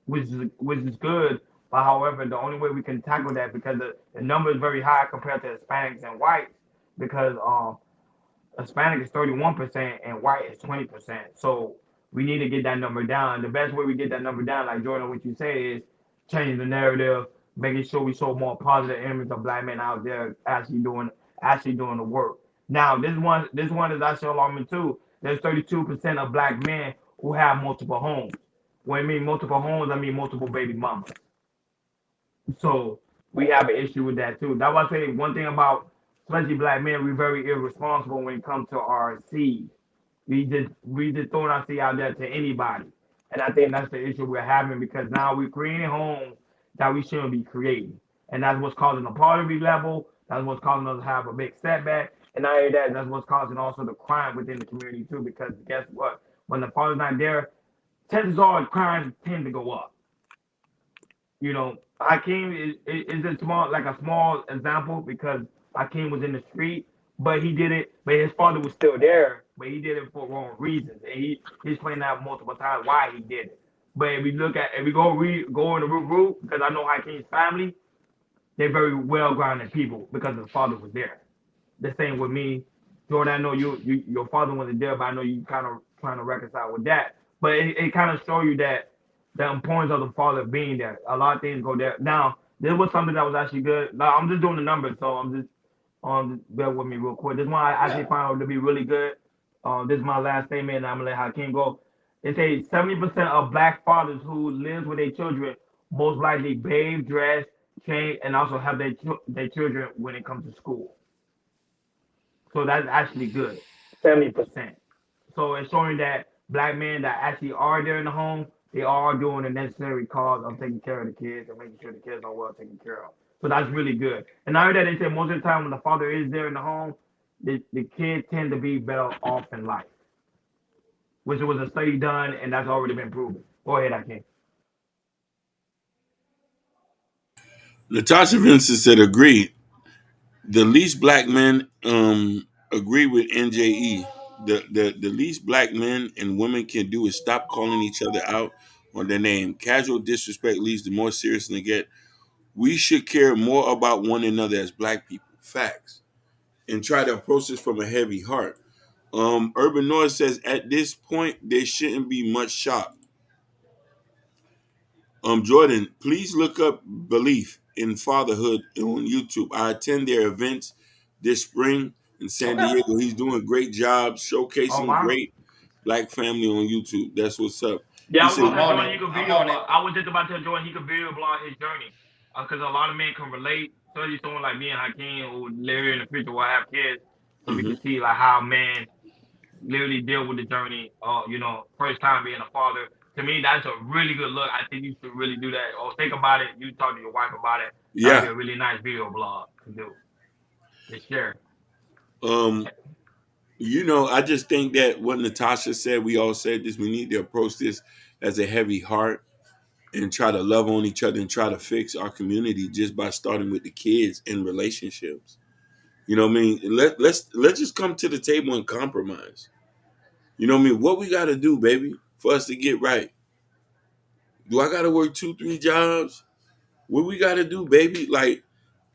which is good. But however, the only way we can tackle that, because the number is very high compared to Hispanics and whites, because Hispanic is 31% and white is 20%. So we need to get that number down. The best way we get that number down, like Jordan, what you say is changing the narrative, making sure we show more positive image of black men out there actually doing the work. Now this one is actually alarming too. There's 32% of black men who have multiple homes. When I mean multiple homes, I mean multiple baby mamas. So we have an issue with that too. That's why I say one thing about especially black men, we're very irresponsible when it comes to our seed. We just throwing our seed out there to anybody. And I think that's the issue we're having, because now we're creating homes that we shouldn't be creating. And that's what's causing the poverty level. That's what's causing us to have a big setback. And not only that, that's what's causing also the crime within the community too. Because guess what? When the father's not there, chances are crimes tend to go up. Hakeem is a small example, because Hakeem was in the street, but he did it, but his father was still there, but he did it for wrong reasons, and he explained out multiple times why he did it. But if we go in the root, because I know Hakeem's family, they're very well grounded people because his father was there. The same with me, Jordan. I know your father wasn't there, but I know you kind of trying to reconcile with that. But it kind of show you that the importance of the father being there. A lot of things go there. Now, this was something that was actually good. Now, I'm just doing the numbers, so I'm just bear with me real quick. This one I actually Yeah. found to be really good. This is my last statement, and I'm gonna let Hakeem go. It says 70% of black fathers who lives with their children most likely bathe, dress, change, and also have their children when it comes to school. So that's actually good. 70%. So it's showing that black men that actually are there in the home, they are doing the necessary cause of taking care of the kids and making sure the kids are well taken care of. So that's really good. And I heard that they say most of the time when the father is there in the home, the kids tend to be better off in life, which was a study done and that's already been proven. Go ahead, I can. Natasha Vincent said, agreed. The least black men agree with NJE. The least black men and women can do is stop calling each other out on their name. Casual disrespect leads to more serious neglect. We should care more about one another as black people. Facts. And try to approach this from a heavy heart. Urban Noise says at this point there shouldn't be much shock. Jordan, please look up Belief in Fatherhood on YouTube. I attend their events this spring in San Okay. Diego. He's doing a great job Oh showcasing wow. great black family on YouTube. That's what's up. Yeah, He I was said, gonna I'm tell on Jordan it. he could I'm video on it. blog. I was just about to tell Jordan he could video blog his journey, because a lot of men can relate. Especially someone like me and Hakeem who live here in the future will have kids, so we mhm. can see like how men literally deal with the journey. First time being a father. To me, that's a really good look. I think you should really do that. Or think about it. You talk to your wife about it. That'd be Yeah. a really nice video blog to do. To share. Um, I just think that what Natasha said, we all said this, we need to approach this as a heavy heart and try to love on each other and try to fix our community just by starting with the kids and relationships. You know what I mean? Let's just come to the table and compromise. You know what I mean? What we gotta do, baby, for us to get right. Do I gotta work 2, 3 jobs? What we gotta do, baby? Like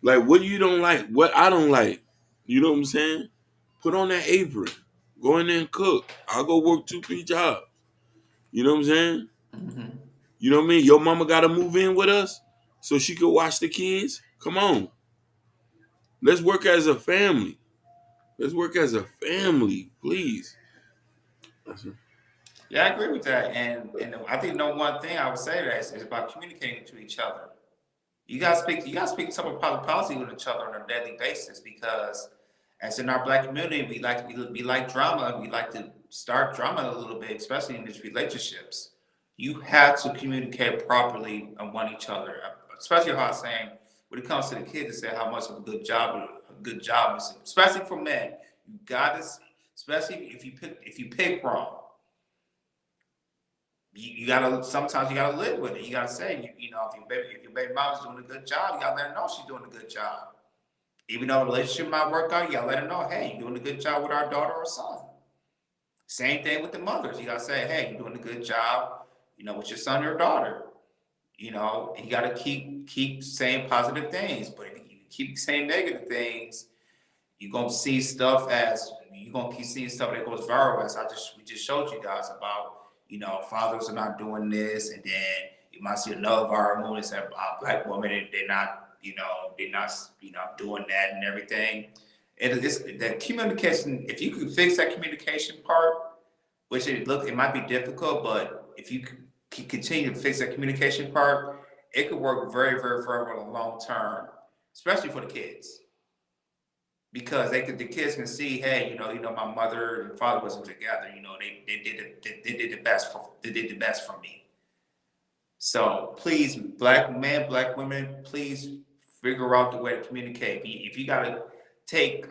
what you don't like, what I don't like. You know what I'm saying? Put on that apron. Go in there and cook. I'll go work 2, 3 jobs. You know what I'm saying? Mm-hmm. You know what I mean? Your mama gotta move in with us so she could watch the kids. Come on. Let's work as a family. Let's work as a family, please. Yeah, I agree with that. And I think one thing I would say to that is about communicating to each other. You gotta speak some public policy with each other on a daily basis because as in our black community, we like drama. We like to start drama a little bit, especially in these relationships. You have to communicate properly on each other, especially how I'm saying when it comes to the kids, to say how much of a good job is, especially for men. You gotta, especially if you pick wrong. You gotta sometimes you gotta live with it. You gotta say, if your baby mom's doing a good job, you gotta let her know she's doing a good job. Even though the relationship might work out, you gotta let her know, hey, you're doing a good job with our daughter or son. Same thing with the mothers. You gotta say, hey, you're doing a good job, with your son or daughter. And you gotta keep saying positive things. But if you keep saying negative things, you're gonna keep seeing stuff that goes viral as we just showed you guys about, fathers are not doing this, and then you might see another viral movie that said black women and they're not doing that and everything. It's the communication. If you can fix that communication part, which it might be difficult, but if you can continue to fix that communication part, it could work very, very, very well in the long term, especially for the kids. Because the kids can see, hey, my mother and father wasn't together. They did the best for me. So please, black men, black women, please figure out the way to communicate. If you got to take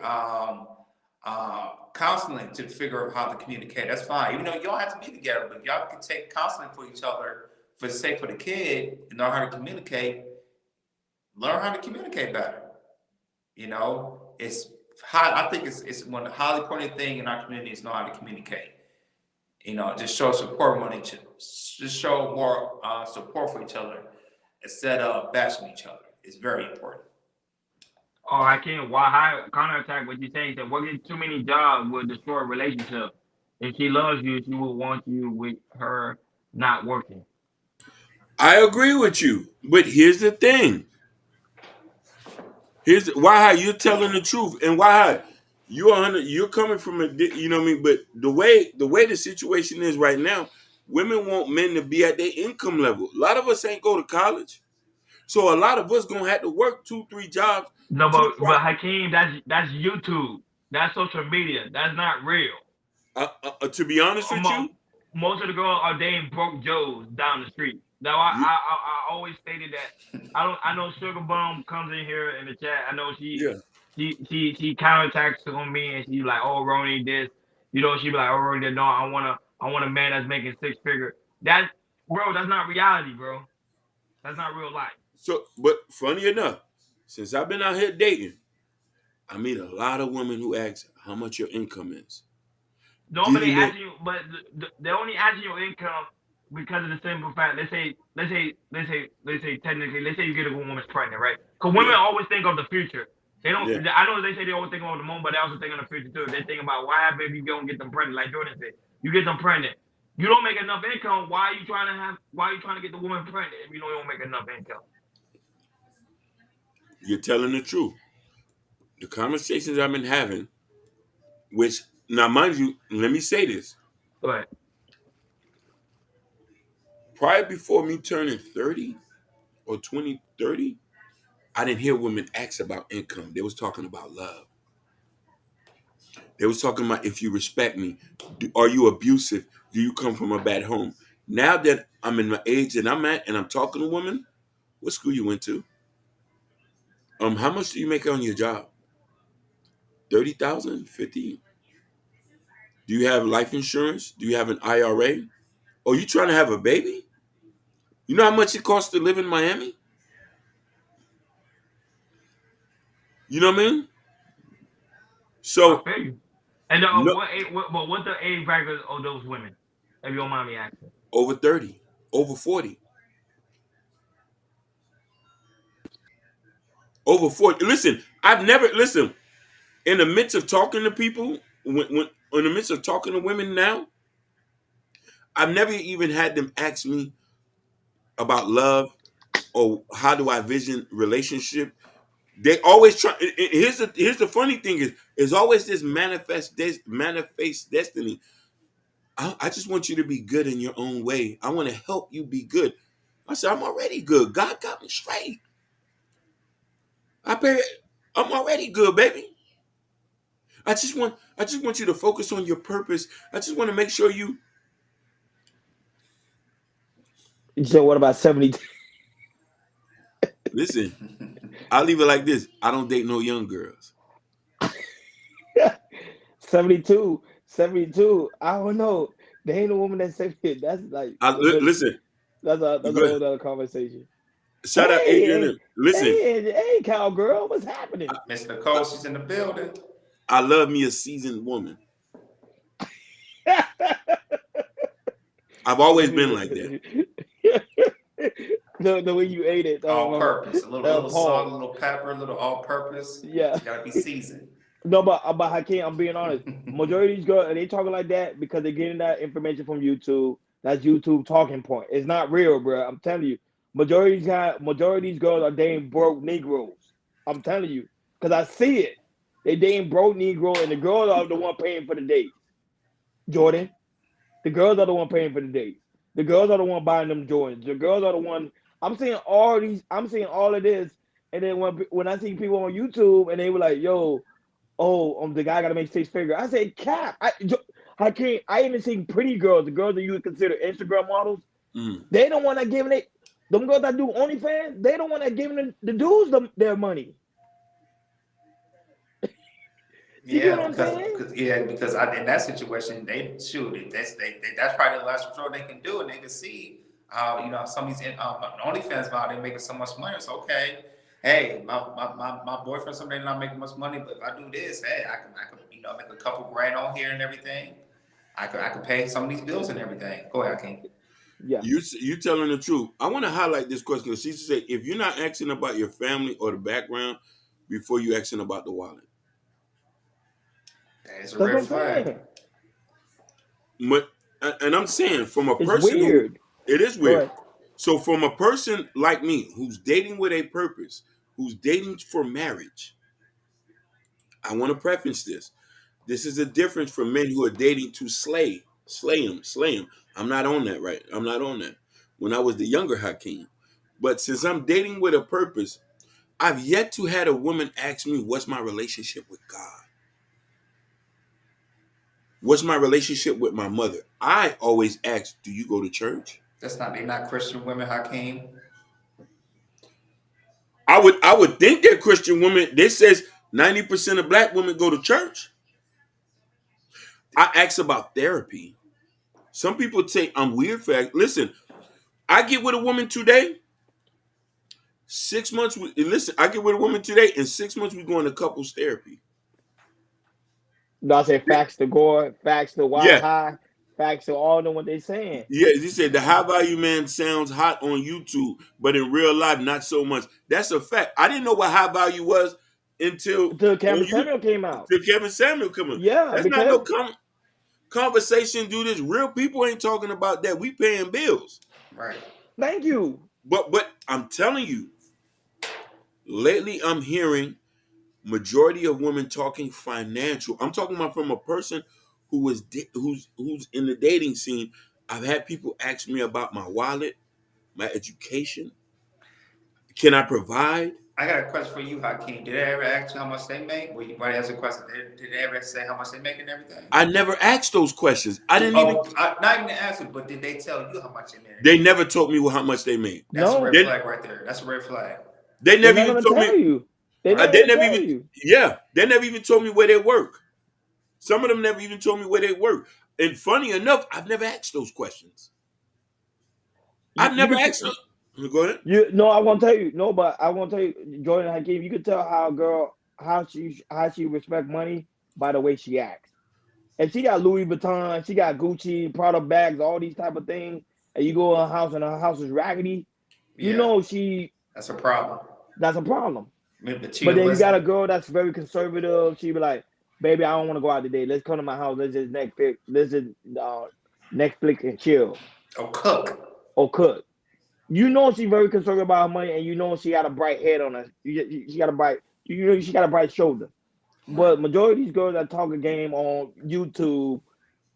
counseling to figure out how to communicate, that's fine. Even though you don't have to be together, but y'all can take counseling for each other for the sake of the kid and learn how to communicate. Learn how to communicate better. It's high. I think it's one of the highly important thing in our community is know how to communicate. Just show support on each other. Just show more support for each other instead of bashing each other. It's very important. Oh, I can't. Why high counterattack what you're saying? That working too many jobs will destroy a relationship. If she loves you, she will want you with her not working. I agree with you. But here's the thing. Here's why you're telling the truth, and why you're coming from you know what I mean. But the way the situation is right now, women want men to be at their income level. A lot of us ain't go to college, so a lot of us gonna have to work 2, 3 jobs No, to but Hakeem, that's YouTube. That's social media. That's not real. to be honest with you. Most of the girls are dating broke Joes down the street. Now I, You I I always stated that. I know Sugar Bum comes in here in the chat. I know yeah. she counterattacks on me and she like, oh Ronnie this, she be like, oh Ronnie no, I want a man that's making 6 figure. That bro, that's not reality, bro. That's not real life. So, but funny enough, since I've been out here dating, I meet a lot of women who ask how much your income is. Do Normally you know? asking you, but they only asking your income because of the simple fact. Technically, let's say you get a woman pregnant, right? Because women Yeah, always think of the future. They don't. yeah. I know they say they always think of the moment, but they also think of the future too. They think about what happens if you don't get them pregnant. Like Jordan said, you get them pregnant. You don't make enough income. Why are you trying to have? Why are you trying to get the woman pregnant if you don't make enough income? You're telling the truth. The conversations I've been having, which now mind you, let me say this. But Prior before me turning 30 or 20, 30, I didn't hear women ask about income. They was talking about love. They was talking about if you respect me, are you abusive? Do you come from a bad home? Now that I'm in the age that I'm at and I'm talking to women, what school you went to? How much do you make on your job? 30,000, 50. Do you have life insurance? Do you have an IRA? Oh, you trying to have a baby? You know how much it costs to live in Miami? You know what I mean? I So feel you. And no, what age, what the age bracket of those women? If you don't mind me asking. over 30, over 40, over 40. Listen, I've never listen. In the midst of talking to people, when in the midst of talking to women now, I've never even had them ask me about love or how do I vision relationship. They always try. Here's the funny thing is always this manifest destiny. I just want you to be good in your own way. I want to help you be good. I said I'm already good. God got me straight. I pay. I'm already good, baby. I just want you to focus on your purpose. I just want to make sure you So what about 70? listen. I'll leave it like this. I don't date no young girls. 72, 72. I don't know. There ain't a woman that's 70. That's like, but Listen. that's a Good. whole other conversation. Shout out Hey, Adrian. Listen. hey, cowgirl, what's happening? Miss Nicole, she's in the building. I love me a seasoned woman. I've always been like that. The way you ate it, All purpose. A little salt, a Paul. little pepper, a little all purpose. Yeah. It's gotta be seasoned. No, but Hakeem, I'm being honest. Majority of these girls, they talking like that because they're getting that information from YouTube. That's YouTube talking point. It's not real, bro. I'm telling you. Majority of these girls are dating broke Negroes. I'm telling you, because I see it. They dating broke Negro, and the girls are the one paying for the dates. Jordan, the girls are the one paying for the dates. The girls are the one buying them Jordans. The girls are the one. I'm seeing all these. I'm seeing all of this, and then when I see people on YouTube and they were like, "Yo, oh, the guy got to make 6 figures." I said, "Cap, I can't." I even seen pretty girls, the girls that you would consider Instagram models. Mm. They don't want to give it. Them girls that do OnlyFans, they don't want to give the dudes their money. You get what I'm saying? Because in that situation, that's probably the last resort they can do, and they can see some of these OnlyFans about they making so much money. It's okay. Hey, my boyfriend someday not making much money, but if I do this, hey, I can make a couple grand on here and everything. I could pay some of these bills and everything. Go ahead, King. Yeah. You telling the truth. I want to highlight this question because she said if you're not asking about your family or the background before you asking about the wallet. That is a That's what red I'm flag. saying. But and I'm saying from a It's person weird. it is Go weird. ahead. So from a person like me who's dating with a purpose, who's dating for marriage, I want to preface this. This is a difference from men who are dating to slay him. I'm not on that, right? I'm not on that. When I was the younger Hakeem. But since I'm dating with a purpose, I've yet to had a woman ask me, what's my relationship with God? What's my relationship with my mother? I always ask, do you go to church? They're not Christian women, Hakeem. I would think they're Christian women. This says 90% of black women go to church. I ask about therapy. Some people say I'm weird for that. Listen, I get with a woman today. 6 months. Listen, I get with a woman today. In 6 months, we go into couples therapy. No, I say facts to Gore, facts to Why Yeah, High, facts to all know what they saying. yeah. He said the high value man sounds hot on YouTube, but in real life, not so much. That's a fact. I didn't know what high value was until Until on Cameron you Samuel came out. until Kevin Samuel come on. Yeah, That's not no because conversation. Do this. Real people ain't talking about that. We paying bills. Right. thank you. But I'm telling you, lately I'm hearing majority of women talking financial. I'm talking about from a person who's in the dating scene. I've had people ask me about my wallet, my education. Can I provide? I got a question for you, Hakeem. Did they ever ask you how much they make? Well, you might ask a question. Did they ever say how much they make and everything? I never asked those questions. I didn't even. Oh, not even answer, but did they tell you how much they made? They never told me how much they made. That's a red No, They flag right there. That's a red flag. they they're never not even gonna told me. tell you. They're not They gonna never tell even. you. Yeah, they never even told me where they work. Some of them never even told me where they work. And funny enough, I've never asked those questions. You, I've you never could asked those. Go ahead. you no, I won't tell you. No, but I won't tell you, Jordan Hakeem. You could tell how a girl how she respect money by the way she acts. And she got Louis Vuitton, she got Gucci, Prada bags, all these type of things. And you go in her house and her house is raggedy. You Yeah, know she that's a problem. that's a problem. But then you got a Materialistic. girl that's very conservative. She be like, "Baby, I don't want to go out today. Let's come to my house. Let's just Netflix. Let's just Netflix and chill Oh, cook. or cook." You know she very conservative about her money, and you know she got a bright head on her. She got a bright, you know she got a bright shoulder. Right. But majority of these girls that talk a game on YouTube,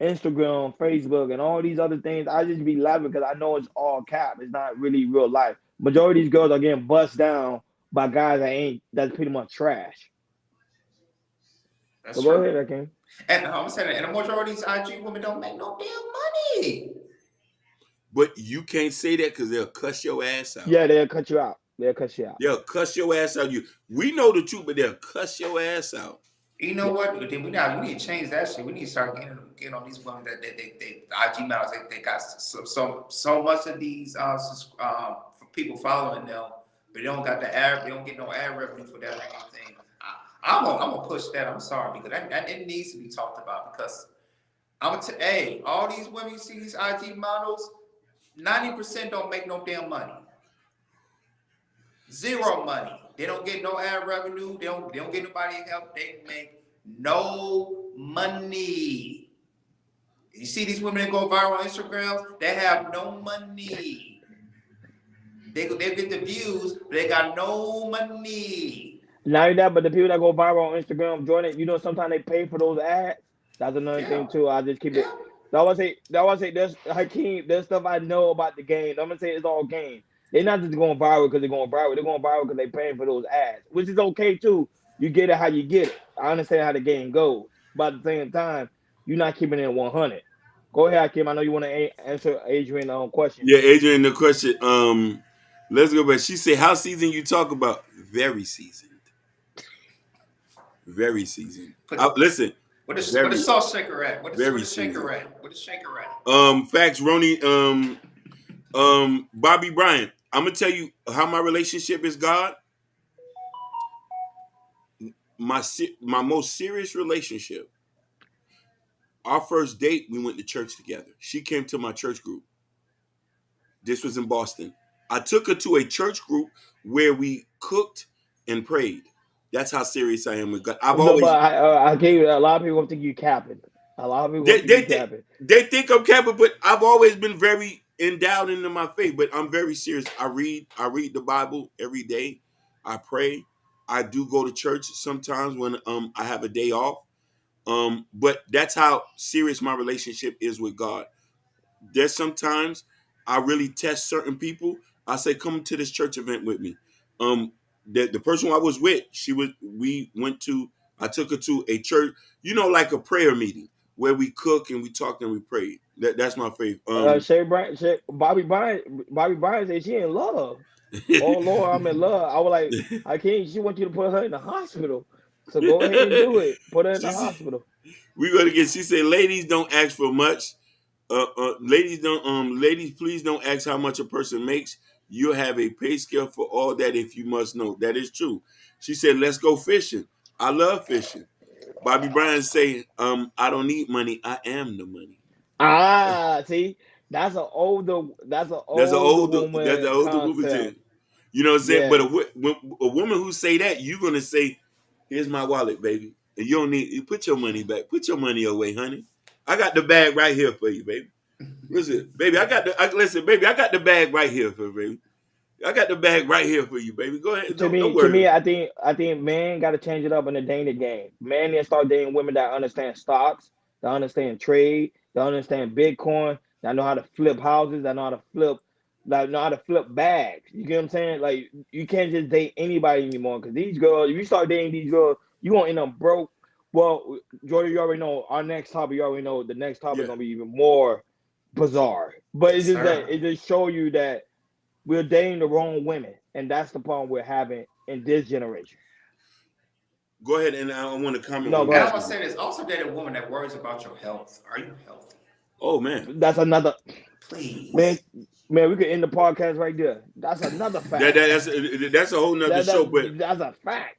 Instagram, Facebook, and all these other things, I just be laughing because I know it's all cap. It's not really real life. Majority of these girls are getting bust down by guys that's pretty much trash. That's So go true. ahead, Akeem. And I'm saying, that, and the majority of these IG women don't make no damn money. But you can't say that because they'll cuss your ass out. Yeah, they'll cut you out. They'll cut you out. They'll cuss your ass out. We know the truth, but they'll cuss your ass out. You know Yeah. what? Then we need to change that shit. We need to start getting on these women that they IG models. They got so much of these people following them, but they don't got the ad. They don't get no ad revenue for that or anything. I'm gonna push that. I'm sorry because it needs to be talked about because hey, all these women you see these IG models, 90% don't make no damn money. Zero money. They don't get no ad revenue. They don't get nobody help. They make no money. You see these women that go viral on Instagram, they have no money. They get the views, but they got no money. Not that, but the people that go viral on Instagram, Jordan, you know, sometimes they pay for those ads. That's another Yeah. thing too. I just keep it. Yeah. That was say there's Hakeem, there's stuff I know about the game. I'm gonna say it's all game. They're not just going viral because they're going viral. They're going viral because they're paying for those ads, which is okay too. You get it how you get it. I understand how the game goes, but at the same time, you're not keeping it 100. Go ahead, Hakeem. I know you want to answer Adrian's question. Yeah, Adrian, the question. Let's go back. She said, "How seasoned you talk about? Very seasoned. Very seasoned. Put Listen, what is very, salt shaker at? What very is shaker seasoned. at? What is shaker at? Facts, Roni. Bobby Bryant. I'm gonna tell you how my relationship is God. My most serious relationship. Our first date, we went to church together. She came to my church group. This was in Boston. I took her to a church group where we cooked and prayed. That's how serious I am with God. I've No, but always I gave you a lot of people think you capping. A lot of people they think they you think capping. they think I'm Catholic, but I've always been very endowed into my faith. But I'm very serious. I read the Bible every day. I pray. I do go to church sometimes when I have a day off. But that's how serious my relationship is with God. There's sometimes I really test certain people. I say, come to this church event with me. Um, the person I was with, we went to, I took her to a church, like a prayer meeting where we cook and we talk and we pray. That's my faith. Bobby Bryant said she in love. Oh Lord, I'm in love. I was like, I can't. She want you to put her in the hospital. So go ahead and do it. Put her in the She said, hospital. we go to get. She said, ladies don't ask for much. Ladies, please don't ask how much a person makes. You'll have a pay scale for all that if you must know. That is true. She said, let's go fishing. I love fishing. Bobby Bryant say, I don't need money. I am the money. See, that's an That's an woman older woman concept. thing. You know what I'm saying? But Yes. a woman who say that, you're gonna say, here's my wallet, baby. And you don't need, you put your money back. Put your money away, honey. I got the bag right here for you, baby. Listen, baby, listen, baby, I got the bag right here for you, baby. I got the bag right here for you, baby. Go ahead. Don't To worry. me, I think men got to change it up in the dating game. Men need to start dating women that understand stocks, that understand trade, that understand Bitcoin, that know how to flip houses, that know how to flip like know how to flip bags. You get what I'm saying? Like you can't just date anybody anymore because these girls, if you start dating these girls, you gonna end up broke. Well, Jordan, you already know our next topic. You already know the next topic is Yeah. gonna be even more bizarre. But Yes, it's just that sir. it just show you that we're dating the wrong women, and that's the problem we're having in this generation. Go ahead, and I want to comment No, on go And that I'm ahead. gonna too. say this: also date a woman that worries about your health. Are you healthy? Oh man, That's another man. Please. Man, we could end the podcast right there. That's another that, fact. that that's a whole nother That show. that But that's a fact.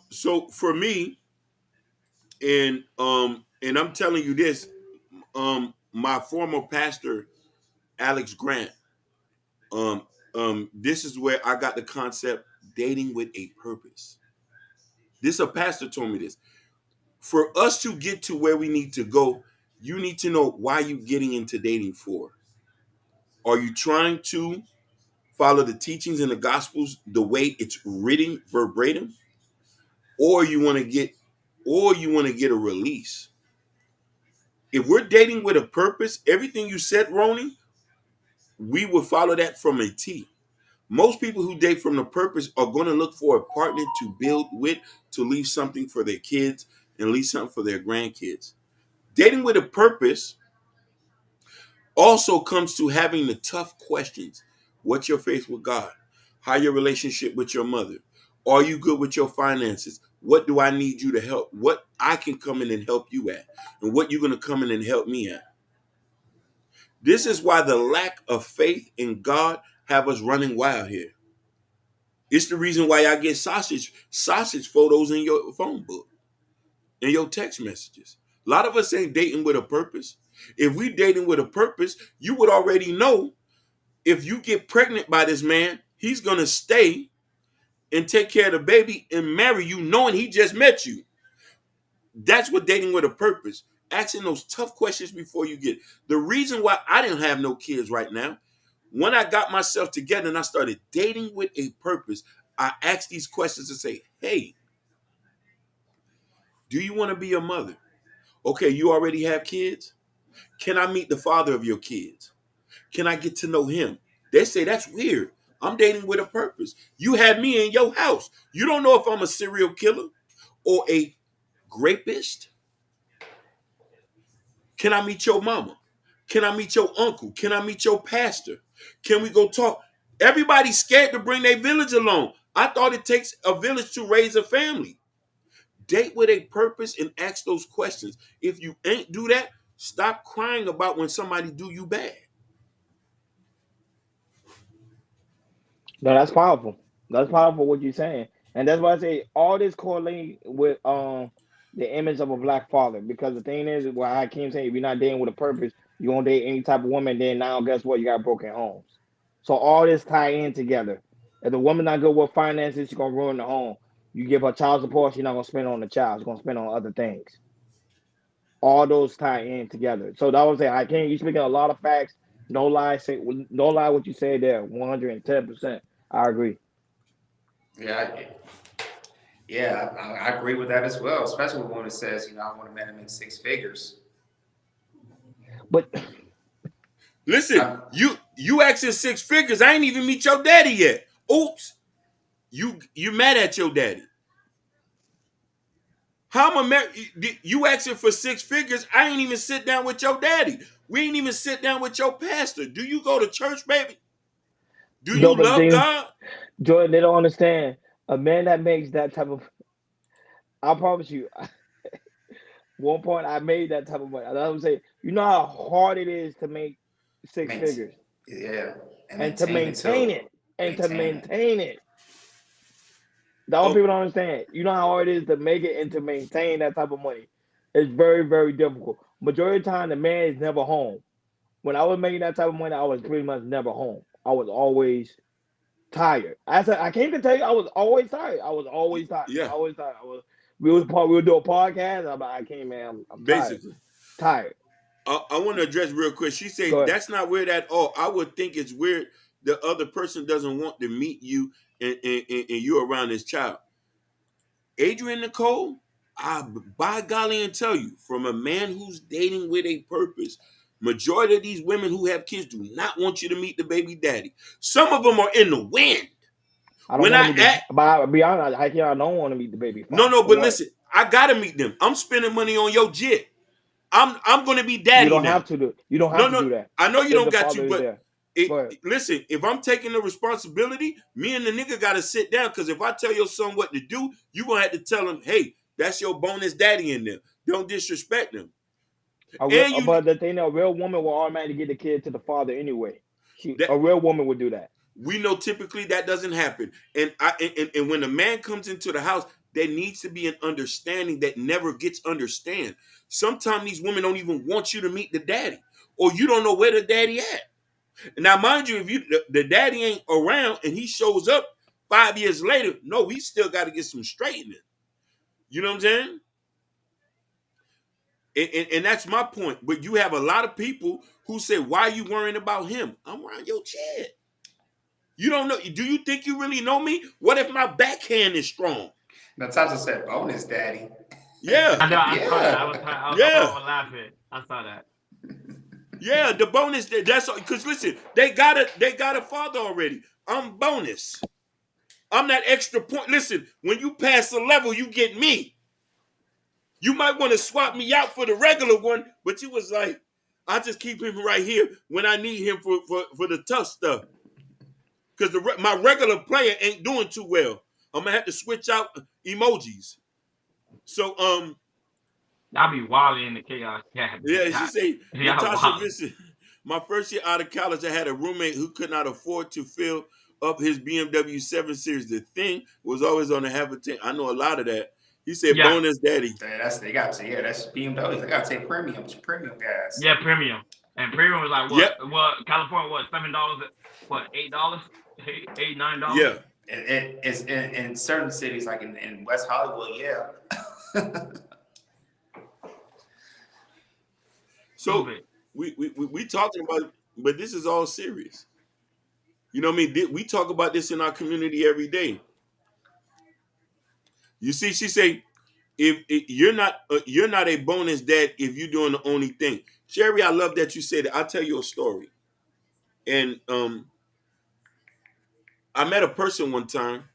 so for me, and I'm telling you this, my former pastor Alex Grant, um, this is where I got the concept dating with a purpose. This a pastor told me this. For us to get to where we need to go, you need to know why you getting into dating for. Are you trying to follow the teachings in the gospels the way it's written verbatim, or you want to get a release? If we're dating with a purpose, everything you said, Roni, we would follow that from a T. Most people who date from the purpose are going to look for a partner to build with, to leave something for their kids and leave something for their grandkids. Dating with a purpose also comes to having the tough questions. What's your faith with God? How your relationship with your mother? Are you good with your finances? What do I need you to help? What I can come in and help you at? And what you're going to come in and help me at? This is why the lack of faith in God have us running wild here. It's the reason why I get sausage photos in your phone book, in your text messages. A lot of us ain't dating with a purpose. If we dating with a purpose, you would already know if you get pregnant by this man, he's gonna stay and take care of the baby and marry you, knowing he just met you. That's what dating with a purpose. Asking those tough questions before you get. The reason why I didn't have no kids right now, when I got myself together and I started dating with a purpose, I asked these questions to say, hey, do you want to be a mother? Okay, you already have kids? Can I meet the father of your kids? Can I get to know him? They say that's weird. I'm dating with a purpose. You had me in your house. You don't know if I'm a serial killer or a rapist. Can I meet your mama? Can I meet your uncle? Can I meet your pastor? Can we go talk? Everybody's scared to bring their village along. I thought it takes a village to raise a family. Date with a purpose and ask those questions. If you ain't do that, stop crying about when somebody do you bad. No, that's powerful. That's powerful what you're saying, and that's why I say all this correlate with the image of a black father. Because the thing is, what Hakeem saying, if you're not dating with a purpose, you won't date any type of woman. Then now, guess what? You got broken homes. So all this tie in together. If the woman not good with finances, she's gonna ruin the home. You give her child support, she's not gonna spend on the child. She's gonna spend on other things. All those tie in together. So that was it. Hakeem, you speaking a lot of facts. No lie. Say no lie. What you said there, 110%. I agree. Yeah, I agree with that as well. Especially when it says, I want a man to make six figures. But Listen, I, you asking six figures. I ain't even meet your daddy yet. Oops. You mad at your daddy. How am I you asking for six figures? I ain't even sit down with your daddy. We ain't even sit down with your pastor. Do you go to church, baby? Do no, you but love they God? Jordan, they don't understand. A man that makes that type of, I promise you, one point I made that type of money. I was saying, you know how hard it is to make six maintain, figures yeah, and and to maintain it maintain too. it and to Maintain it. maintain it. The only Oh, people don't understand. You know how hard it is to make it and to maintain that type of money. It's very, very difficult. Majority of the time, the man is never home. When I was making that type of money, I was pretty much never home. I was always tired. I said I came to tell you I was always tired. I was always tired. yeah, Always tired. We would do a podcast. I'm like, I can't, man. I'm tired. basically. Tired. I want to address real quick. She Go said ahead. that's not weird at all. I would think it's weird the other person doesn't want to meet you and you around this child. Adrian Nicole, I by golly and tell you, from a man who's dating with a purpose, Majority of these women who have kids do not want you to meet the baby daddy. Some of them are in the wind. I don't When want I to meet act, the. But I'll be honest, I don't want to meet the baby father. no, For but what? listen, I gotta meet them. I'm spending money on your jit. I'm gonna be You daddy don't now. have to do. You don't have No, to no, do that I know you if don't the got father to, is but there. But listen, if I'm taking the responsibility, me and the nigga gotta sit down. Cause if I tell your son what to do, you gonna have to tell him, hey, that's your bonus daddy in there. Don't disrespect him. And you but the thing, a real woman will automatically get the kid to the father anyway. that A real woman would do that. we know typically that doesn't happen. And when a man comes into the house, there needs to be an understanding that never gets understand. Sometimes these women don't even want you to meet the daddy, or you don't know where the daddy at. Now, mind you, if the daddy ain't around and he shows up 5 years later, no, we still got to get some straightening. You know what I'm saying? And that's my point. But you have a lot of people who say, "Why are you worrying about him?" I'm around your chad. You don't know. Do you think you really know me? What if my backhand is strong? Natasha said, "Bonus, daddy." Yeah, I know. I saw that. Yeah. I yeah, was laughing. I saw that. yeah. The bonus. That's because listen, they got a father already. I'm bonus. I'm that extra point. Listen, when you pass the level, you get me. You might want to swap me out for the regular one, but you was like, I just keep him right here when I need him for the tough stuff. Because my regular player ain't doing too well. I'm gonna have to switch out emojis. So Y'all be wilding in the chaos chat. yeah, she say Y'all Natasha wild. Vincent. My first year out of college, I had a roommate who could not afford to fill up his BMW 7 Series. The thing was always on the half a tank. I know a lot of that. He said, Yeah. "Bonus, daddy." They got to. Yeah, that's BMW. They got to take premium gas. Yeah, premium. And premium was like Yep. what? What California? What $7? What $8? $8, $9? Yeah. It's in certain cities, like in West Hollywood. Yeah. So we talking about, but this is all serious. You know what I mean? We talk about this in our community every day. You see, she say, if you're not a bonus dad if you're doing the only thing. Sherry, I love that you said that. I'll tell you a story. And I met a person one time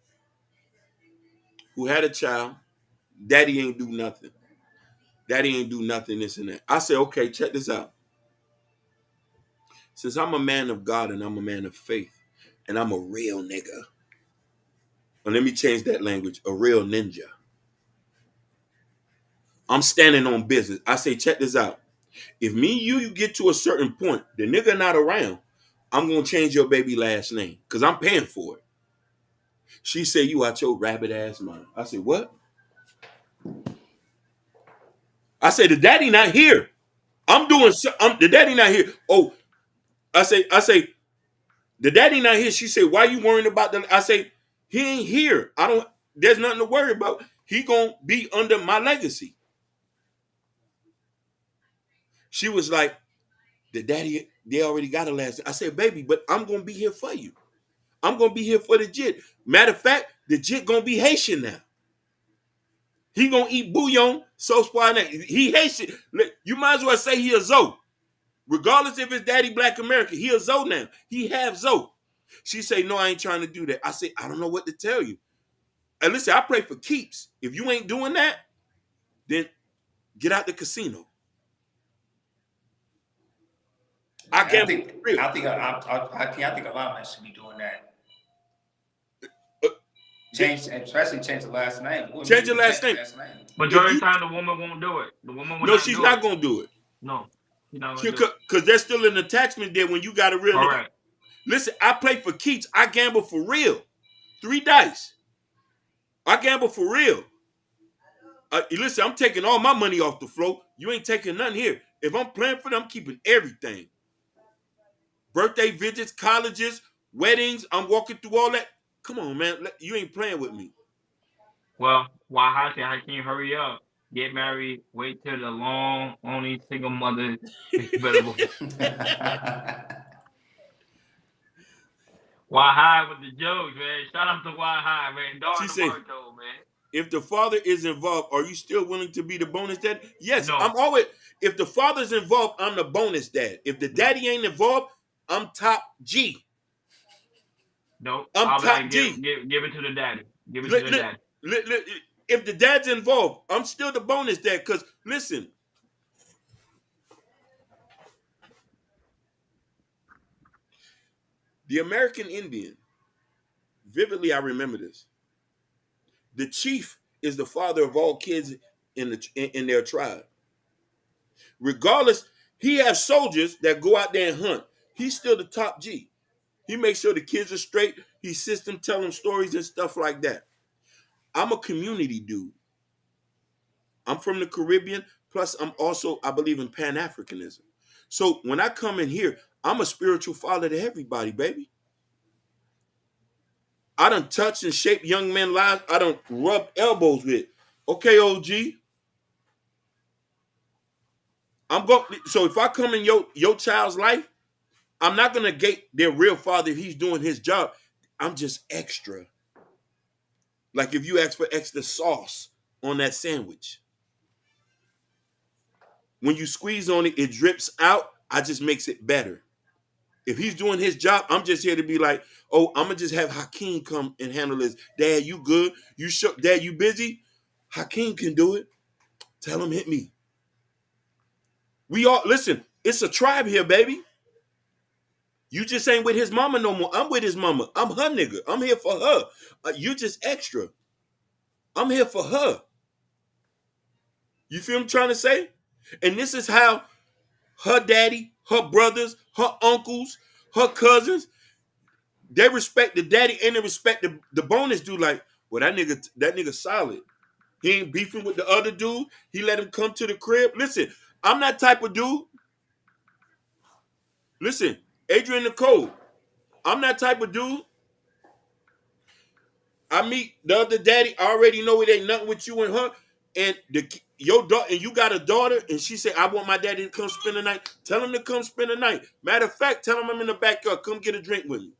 who had a child. Daddy ain't do nothing. Daddy ain't do nothing, this and that. I said, okay, check this out. Since I'm a man of God and I'm a man of faith, and I'm a real nigga. And let me change that language. A real ninja. I'm standing on business. I say, check this out. If me and you get to a certain point, the nigga not around, I'm gonna change your baby last name because I'm paying for it. She said, you out your rabbit ass mind. I said, what? I said, the daddy not here. The daddy not here. Oh, I say, the daddy not here. She said, why you worrying about the? I say, he ain't here. There's nothing to worry about. He gonna be under my legacy. She was like, the daddy, they already got a last name. I said, baby, but I'm gonna be here for you. I'm gonna be here for the jit. Matter of fact, the jit gonna be Haitian now. He gonna eat bouillon, so spoiled. He Haitian. You might as well say he a Zoe. Regardless if it's daddy black American, he a Zoe now. He have Zoe. She say, no, I ain't trying to do that. I say, I don't know what to tell you. And listen, I play for keeps. If you ain't doing that, then get out the casino. I gamble for real. I think a lot of men should be doing that. Especially change the last name. Change your last name. Majority of the time, the woman won't do it. The woman will No, not she's do not it. gonna do it. No, she's not gonna do it. Because there's still an attachment there when you got a real nigga. Correct. Listen, I play for keeps. I gamble for real. 3 dice. I gamble for real. Listen, I'm taking all my money off the floor. You ain't taking nothing here. If I'm playing for them, I'm keeping everything. Birthday visits, colleges, weddings. I'm walking through all that. Come on, man. You ain't playing with me. Well, why I can you hurry up? Get married. Wait till the long only single mother is available. Why high with the jokes, man? Shout out to Why High, man. Darn She the say, Marco, man. if the father is involved, are you still willing to be the bonus dad? Yes, No. I'm always. If the father's involved, I'm the bonus dad. If the daddy ain't involved, I'm top G. Nope. I'm I'll be top like, G. give it to the daddy. Give it to Li- the li- daddy. if the dad's involved, I'm still the bonus dad. Because listen, the American Indian, vividly I remember this. The chief is the father of all kids in their tribe. Regardless, he has soldiers that go out there and hunt. He's still the top G. He makes sure the kids are straight. He sits them, tell them stories and stuff like that. I'm a community dude. I'm from the Caribbean. Plus, I'm also, I believe in Pan-Africanism. So when I come in here, I'm a spiritual father to everybody, baby. I done touched and shaped young men's lives. I done rubbed elbows with. Okay, OG. I'm going. So if I come in your child's life, I'm not gonna gate their real father if he's doing his job. I'm just extra. Like if you ask for extra sauce on that sandwich, when you squeeze on it, it drips out. I just makes it better. If he's doing his job, I'm just here to be like, oh, I'm gonna just have Hakeem come and handle this. Dad, you good? You sure? Dad, you busy? Hakeem can do it. Tell him hit me. We all listen. It's a tribe here, baby. You just ain't with his mama no more. I'm with his mama. I'm her nigga. I'm here for her. You just extra. I'm here for her. You feel what I'm trying to say? And this is how her daddy, her brothers, her uncles, her cousins, they respect the daddy and they respect the bonus dude. Like, well, that nigga solid. He ain't beefing with the other dude. He let him come to the crib. Listen, I'm that type of dude. Listen, Adrian Nicole, I'm that type of dude. I meet the other daddy. I already know it ain't nothing with you and her. And your daughter, and you got a daughter, and she said, I want my daddy to come spend the night. Tell him to come spend the night. Matter of fact, tell him I'm in the backyard. Come get a drink with me.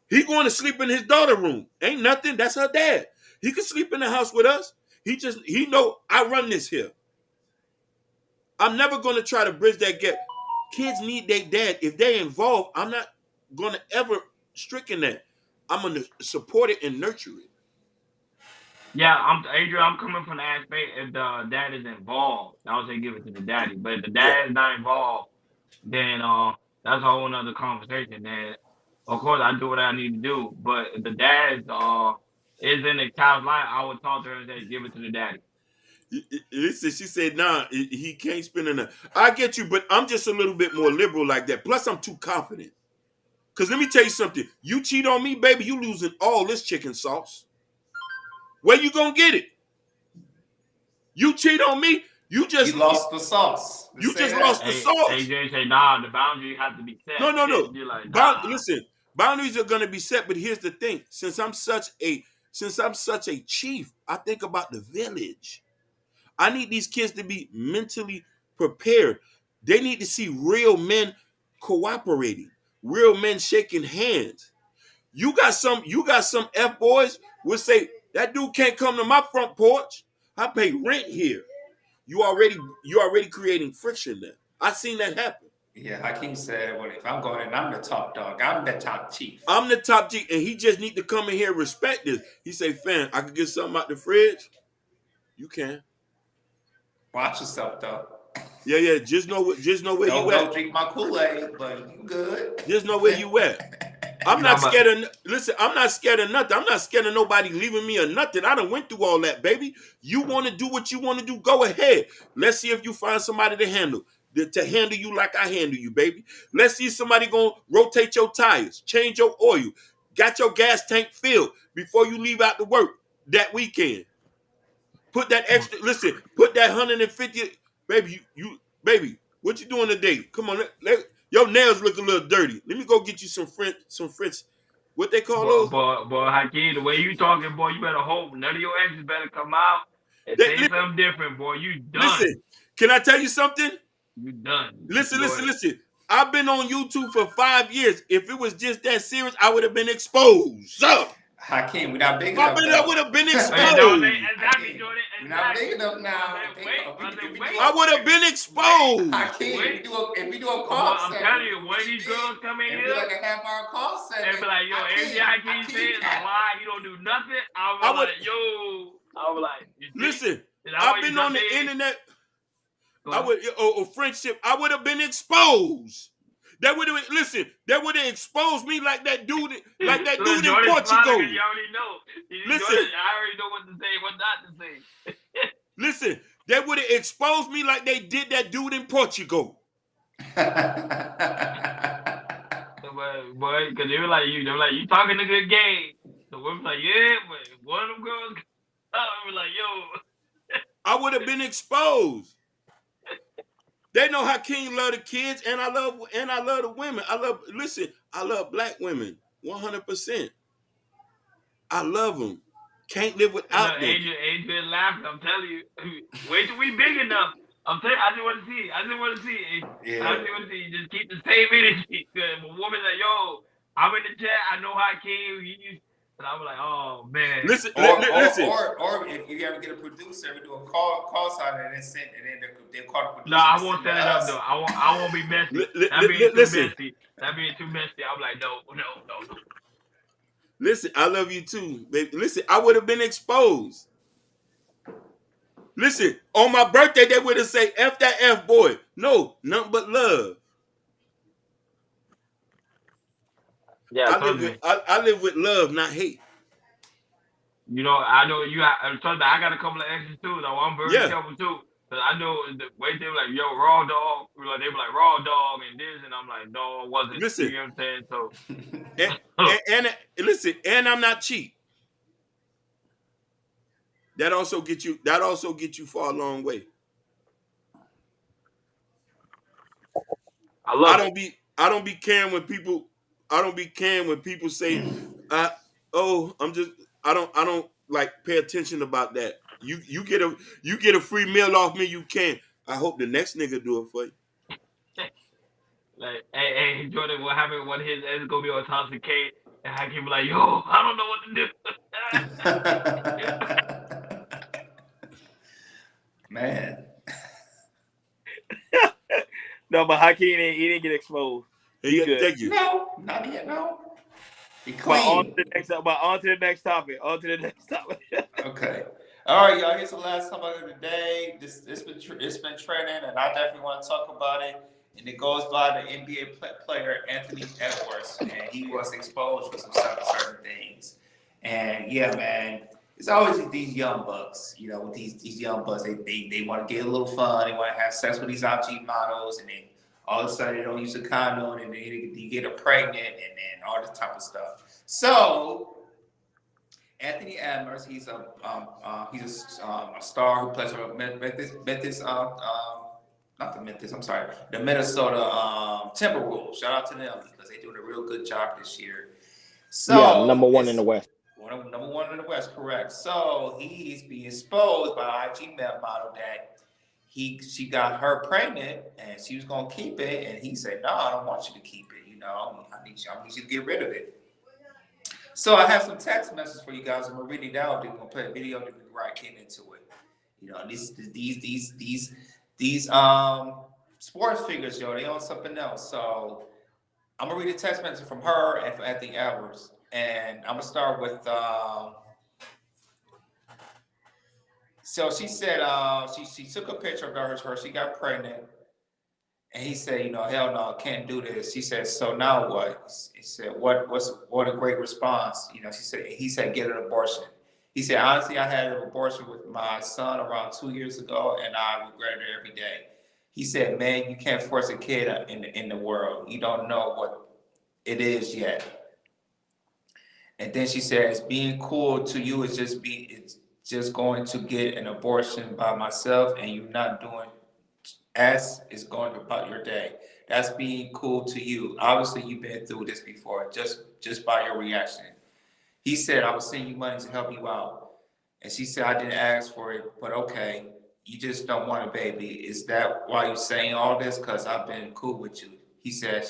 He going to sleep in his daughter room. Ain't nothing. That's her dad. He can sleep in the house with us. He know I run this here. I'm never going to try to bridge that gap. Kids need their dad. If they involved, I'm not going to ever stricken that. I'm going to support it and nurture it. Yeah, Adrian. I'm coming from the aspect if the dad is involved, I would say give it to the daddy. But if the Yeah. dad is not involved, then that's a whole nother conversation. Then of course I do what I need to do. But if the dad is in the child's life, I would talk to her and say give it to the daddy. Listen, she said, nah, he can't spend enough. I get you, but I'm just a little bit more liberal like that. Plus, I'm too confident. Because let me tell you something. You cheat on me, baby, you losing all this chicken sauce. Where you gonna get it? You cheat on me, you lost the sauce. You just lost the sauce. AJ say, nah, the boundary has to be set. No. You're like, nah. Listen, boundaries are gonna be set, but here's the thing. Since I'm such a chief, I think about the village. I need these kids to be mentally prepared. They need to see real men cooperating, real men shaking hands. You got some F boys will say that dude can't come to my front porch. I pay rent here. You already creating friction there. I seen that happen. Yeah, Hakeem said, well, if I'm going in, I'm the top dog. I'm the top chief. I'm the top G, and he just need to come in here and respect this. He say, fam, I could get something out the fridge. You can. Watch yourself, though. Yeah. Just know where you at. Don't drink my Kool-Aid, but you good. Just know where you at. I'm not scared of. Listen, I'm not scared of nothing. I'm not scared of nobody leaving me or nothing. I done went through all that, baby. You want to do what you want to do? Go ahead. Let's see if you find somebody to handle you like I handle you, baby. Let's see if somebody gonna rotate your tires, change your oil, got your gas tank filled before you leave out to work that weekend. Put that extra. Listen, put that 150, baby. Baby, what you doing today? Come on, your nails look a little dirty. Let me go get you some French. What they call those? Boy, Hakeem, the way you talking, boy, you better hope none of your exes better come out and say something different, boy. You done. Listen, can I tell you something? You done. Listen. I've been on YouTube for 5 years. If it was just that serious, I would have been exposed. So, Hakeem, we're not big I enough bet I though. would have been Hey, exposed. exactly, Jordan. We're not Exactly. big enough now. Wait. I would have been exposed. Hakeem, Wait. if we do a But call I'm set, telling you, one of these girls come in it'd be here like a half-hour call set. and be like, yo, everything I keep saying is a lie. You don't do nothing. I was like, yo. I was like, you see? Listen, Is that I've what you been on the saying? internet. I would friendship. I would have been exposed. That would have That would have exposed me like that dude in Jordan Portugal. You already know. Listen, Jordan, I already know what to say, what not to say. Listen, they would have exposed me like they did that dude in Portugal. Boy, because they were like, you talking a good game. The women's like, yeah, but one of them girls, I was like, yo. I would have been exposed. They know how King love the kids, and I love the women. I love black women 100%. I love them. Can't live without them. Adrian laughing. I'm telling you, wait till we big enough. I'm telling you, I just want to see. I just want to see. Yeah. I just want to see. Just keep the same energy. A woman like, yo, I'm in the chat. I know how King. And I was like, oh man. Listen. Or if you ever get a producer, we do a call sign and then send, and then they call the producer. No, I won't set it up though. I won't be messy. That being too messy. I'm like, no. Listen, I love you too, baby. Listen, I would have been exposed. Listen, on my birthday, they would have said, F that F boy. No, nothing but love. Yeah, I live with love, not hate. You know, I know you. I got a couple of exes too. Though I'm very careful too, because I know the way they were like, "Yo, raw dog." They were like raw dog and this, and I'm like, no, it wasn't. Listen, you know what I'm saying? So, listen, and I'm not cheap. That also get you far a long way. I don't be caring when people. I don't be caring when people say, I don't like pay attention about that. You get a free meal off me, you can. I hope the next nigga do it for you. Like, hey, Jordan, what happened when his ex gonna be on Thompson K and I can be like, yo, I don't know what to do. Man. No, but Hakeem he didn't get exposed. Thank you. No, not yet. No. He But clean. on to the next topic. Okay. All right, y'all. Here's the last topic of the day. It's been trending, and I definitely want to talk about it. And it goes by the NBA player Anthony Edwards, and he was exposed for some certain things. And yeah, man, it's always these young bucks. You know, with these young bucks, they want to get a little fun. They want to have sex with these IG models, and then all of a sudden they don't use a condom, and then you get pregnant, and then all this type of stuff. So Anthony Edwards, he's a star who plays for the Minnesota Timberwolves. Shout out to them because they're doing a real good job this year. So yeah, number one in the West. Number one in the West, correct. So he's being exposed by an IG model that she got her pregnant and she was gonna keep it, and he said, "No, I don't want you to keep it. You know, I need you to get rid of it." So I have some text messages for you guys. I'm gonna read it out. They're gonna play a video. They're gonna right get into it. You know, these sports figures, yo, they on something else. So I'm gonna read a text message from her and from Anthony Edwards, and I'm gonna start with. So she said she took a picture of her. She got pregnant, and he said, you know, hell no, can't do this. She said, so now what? He said, what a great response. You know, he said, get an abortion. He said, honestly, I had an abortion with my son around 2 years ago, and I regret it every day. He said, man, you can't force a kid in the world. You don't know what it is yet. And then she says, being cool to you is just going to get an abortion by myself, and you're not doing as is going about your day. That's being cool to you. Obviously, you've been through this before, just by your reaction. He said, I was sending you money to help you out. And she said, I didn't ask for it, but okay, you just don't want a baby. Is that why you're saying all this? Because I've been cool with you. He said,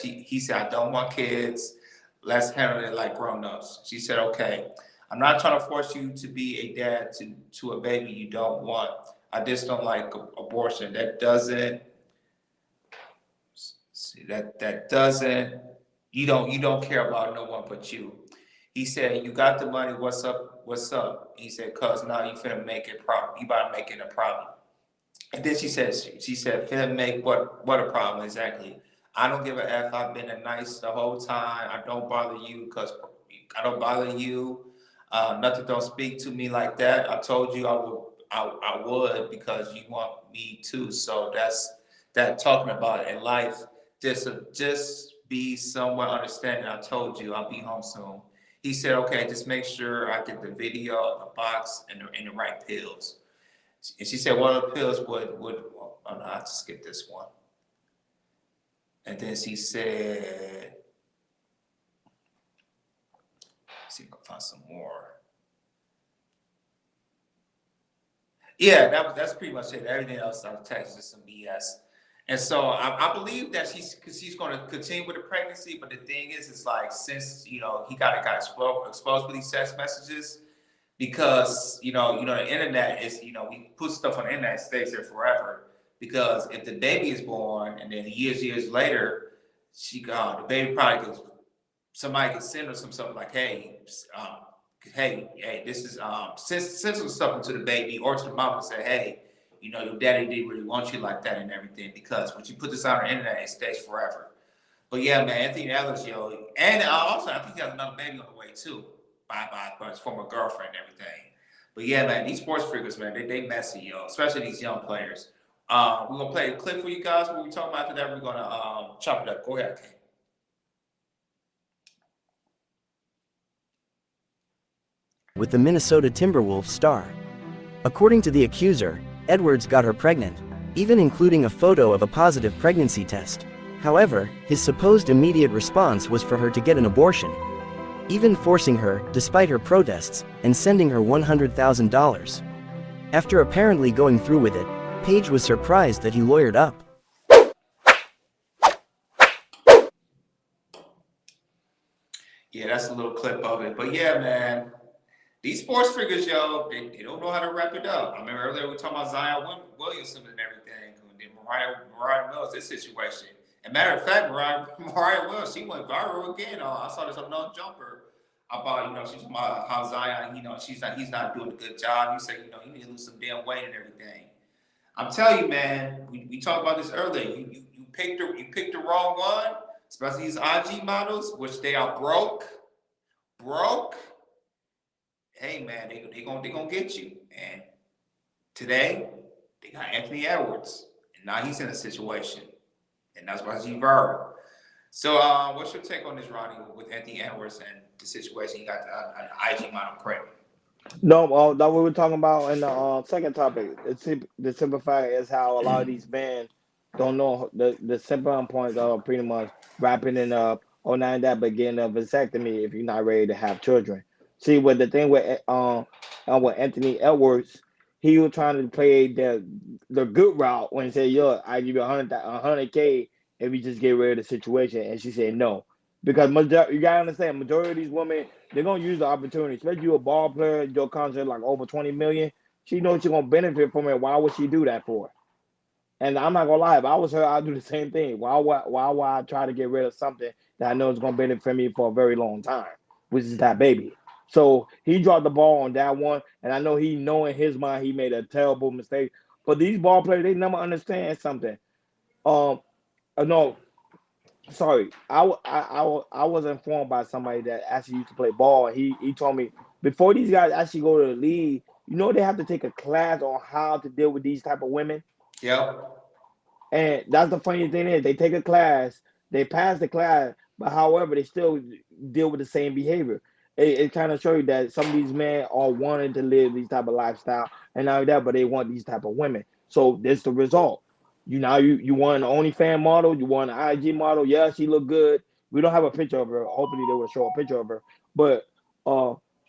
I don't want kids. Let's handle it like grown-ups. She said, okay. I'm not trying to force you to be a dad to a baby you don't want. I just don't like abortion. That doesn't see that doesn't you don't care about no one but you. He said, you got the money, what's up? What's up? He said, cuz now you finna make it problem. You about to make it a problem. And then she said, finna make what a problem exactly. I don't give a F. I've been a nice the whole time. I don't bother you because I don't bother you. Nothing don't speak to me like that. I told you I would because you want me to. So that's that talking about it in life. Just be somewhat understanding. I told you I'll be home soon. He said, okay, just make sure I get the video of the box and the right pills. And she said, well, the pills would oh no, I have to skip this one. And then she said, let's see if I can find some more. Yeah, that's pretty much it. Everything else on the text is some BS. And so I believe that she's going to continue with the pregnancy. But the thing is, it's like, since, he got exposed with these text messages, because the internet is, we put stuff on the internet, it stays there forever. Because if the baby is born and then years later, the baby probably goes, somebody could send her some stuff like, hey, this is send some stuff to the baby or to the mom and say, hey, your daddy didn't really want you like that and everything, because when you put this on the internet, it stays forever. But yeah, man, Anthony Ellis, and also I think he has another baby on the way too, by his former girlfriend and everything. But yeah, man, these sports figures, man, they messy, especially these young players. We're gonna play a clip for you guys. What we talking about after that, we're gonna chop it up. Go ahead, King. With the Minnesota Timberwolves star. According to the accuser, Edwards got her pregnant, even including a photo of a positive pregnancy test. However, his supposed immediate response was for her to get an abortion, even forcing her, despite her protests, and sending her $100,000. After apparently going through with it, Paige was surprised that he lawyered up. Yeah, that's a little clip of it. But yeah, man, these sports figures, they don't know how to wrap it up. I remember earlier we were talking about Zion Williamson and everything, and then Mariah Mills, this situation. And matter of fact, Mariah Mills, she went viral again. I saw this on No Jumper about, she's talking about how Zion, he's not doing a good job. You say, you need to lose some damn weight and everything. I'm telling you, man, we talked about this earlier. You picked the wrong one, especially these IG models, which they are broke. Hey man, they gonna get you. And today they got Anthony Edwards, and now he's in a situation, and that's why he's viral. So, what's your take on this, Ronnie, with Anthony Edwards and the situation? You got an IG model pregnant. No, that we were talking about in the second topic. The simple fact is how a lot of these men don't know the simple points of pretty much wrapping it up or not that, but getting a vasectomy if you're not ready to have children. See, with the thing with Anthony Edwards, he was trying to play the good route when he said, "Yo, I give you 100K if you just get rid of the situation," and she said no, because you gotta understand, majority of these women, they're gonna use the opportunity, especially you a ball player, your contract like over 20 million. She knows she's gonna benefit from it. Why would she do that for? And I'm not gonna lie, if I was her, I'd do the same thing. Why would I try to get rid of something that I know is gonna benefit me for a very long time, which is that baby? So he dropped the ball on that one, and I know he know in his mind he made a terrible mistake. But these ball players, they never understand something. No, sorry, I was informed by somebody that actually used to play ball. He told me before these guys actually go to the league, they have to take a class on how to deal with these type of women. Yep. And that's the funny thing is they take a class, they pass the class, but however they still deal with the same behavior. It kind of shows you that some of these men are wanting to live these type of lifestyle and not that, but they want these type of women. So this the result. You want an OnlyFans model, you want an IG model. Yeah, she look good. We don't have a picture of her. Hopefully they will show a picture of her. But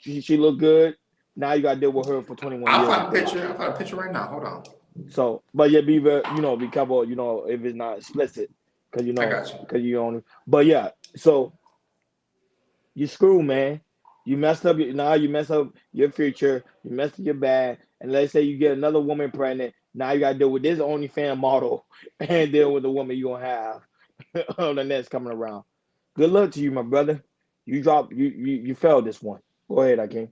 she look good. Now you got to deal with her for 21 years. I'll find a picture right now. Hold on. So, but yeah, be careful, if it's not explicit, because I got you. because you only. But yeah, so you screw, man. You messed up now. You mess up your future. You messed up your bad. And let's say you get another woman pregnant. Now you got to deal with this OnlyFans model and deal with the woman you gonna have on the next coming around. Good luck to you, my brother. You dropped. You failed this one. Go ahead, Akeem.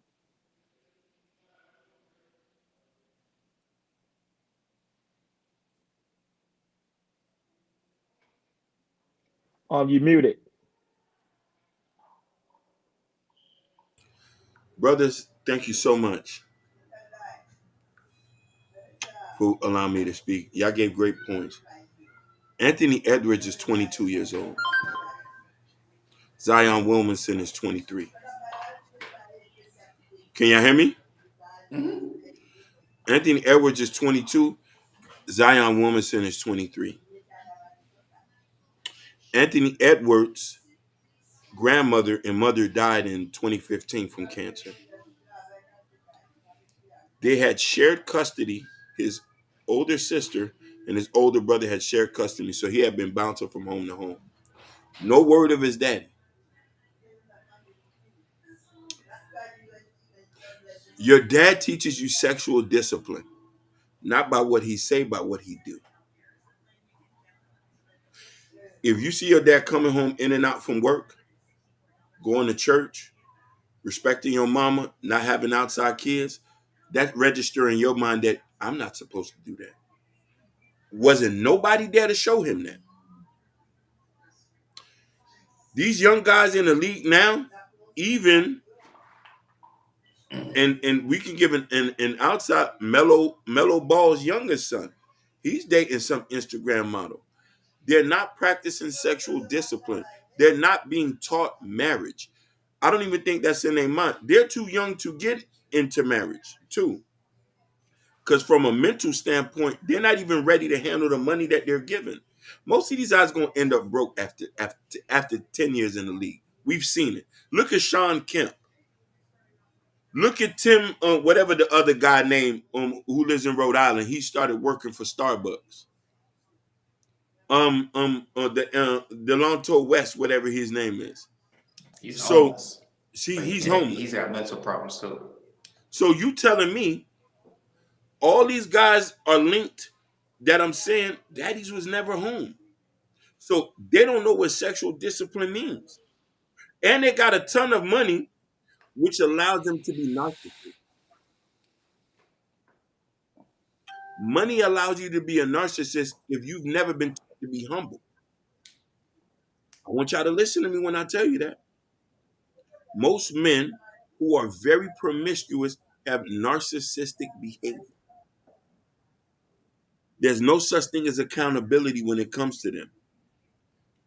You muted. Brothers, thank you so much for allowing me to speak. Y'all gave great points. Anthony Edwards is 22 years old. Zion Williamson is 23. Can y'all hear me? Mm-hmm. Anthony Edwards is 22. Zion Williamson is 23. Anthony Edwards' grandmother and mother died in 2015 from cancer. They had shared custody. His older sister and his older brother had shared custody, so he had been bouncing from home to home. No word of his daddy. Your dad teaches you sexual discipline, not by what he say, by what he do. If you see your dad coming home in and out from work, going to church, respecting your mama, not having outside kids, that register in your mind that I'm not supposed to do that. Wasn't nobody there to show him that. These young guys in the league now, even and we can give an outside mellow Ball's youngest son. He's dating some Instagram model. They're not practicing sexual discipline. They're not being taught marriage. I don't even think that's in their mind. They're too young to get into marriage, too. Because from a mental standpoint, they're not even ready to handle the money that they're given. Most of these guys going to end up broke after 10 years in the league. We've seen it. Look at Sean Kemp. Look at Tim, whatever the other guy named, who lives in Rhode Island. He started working for Starbucks. The Delonto West, whatever his name is. He's So, homeless. see, But he's he's homeless. got mental problems too. So you telling me all these guys are linked that I'm saying daddies was never home. So they don't know what sexual discipline means. And they got a ton of money, which allows them to be narcissists. Money allows you to be a narcissist if you've never been taught to be humble. I want y'all to listen to me when I tell you that. Most men who are very promiscuous have narcissistic behavior. There's no such thing as accountability when it comes to them.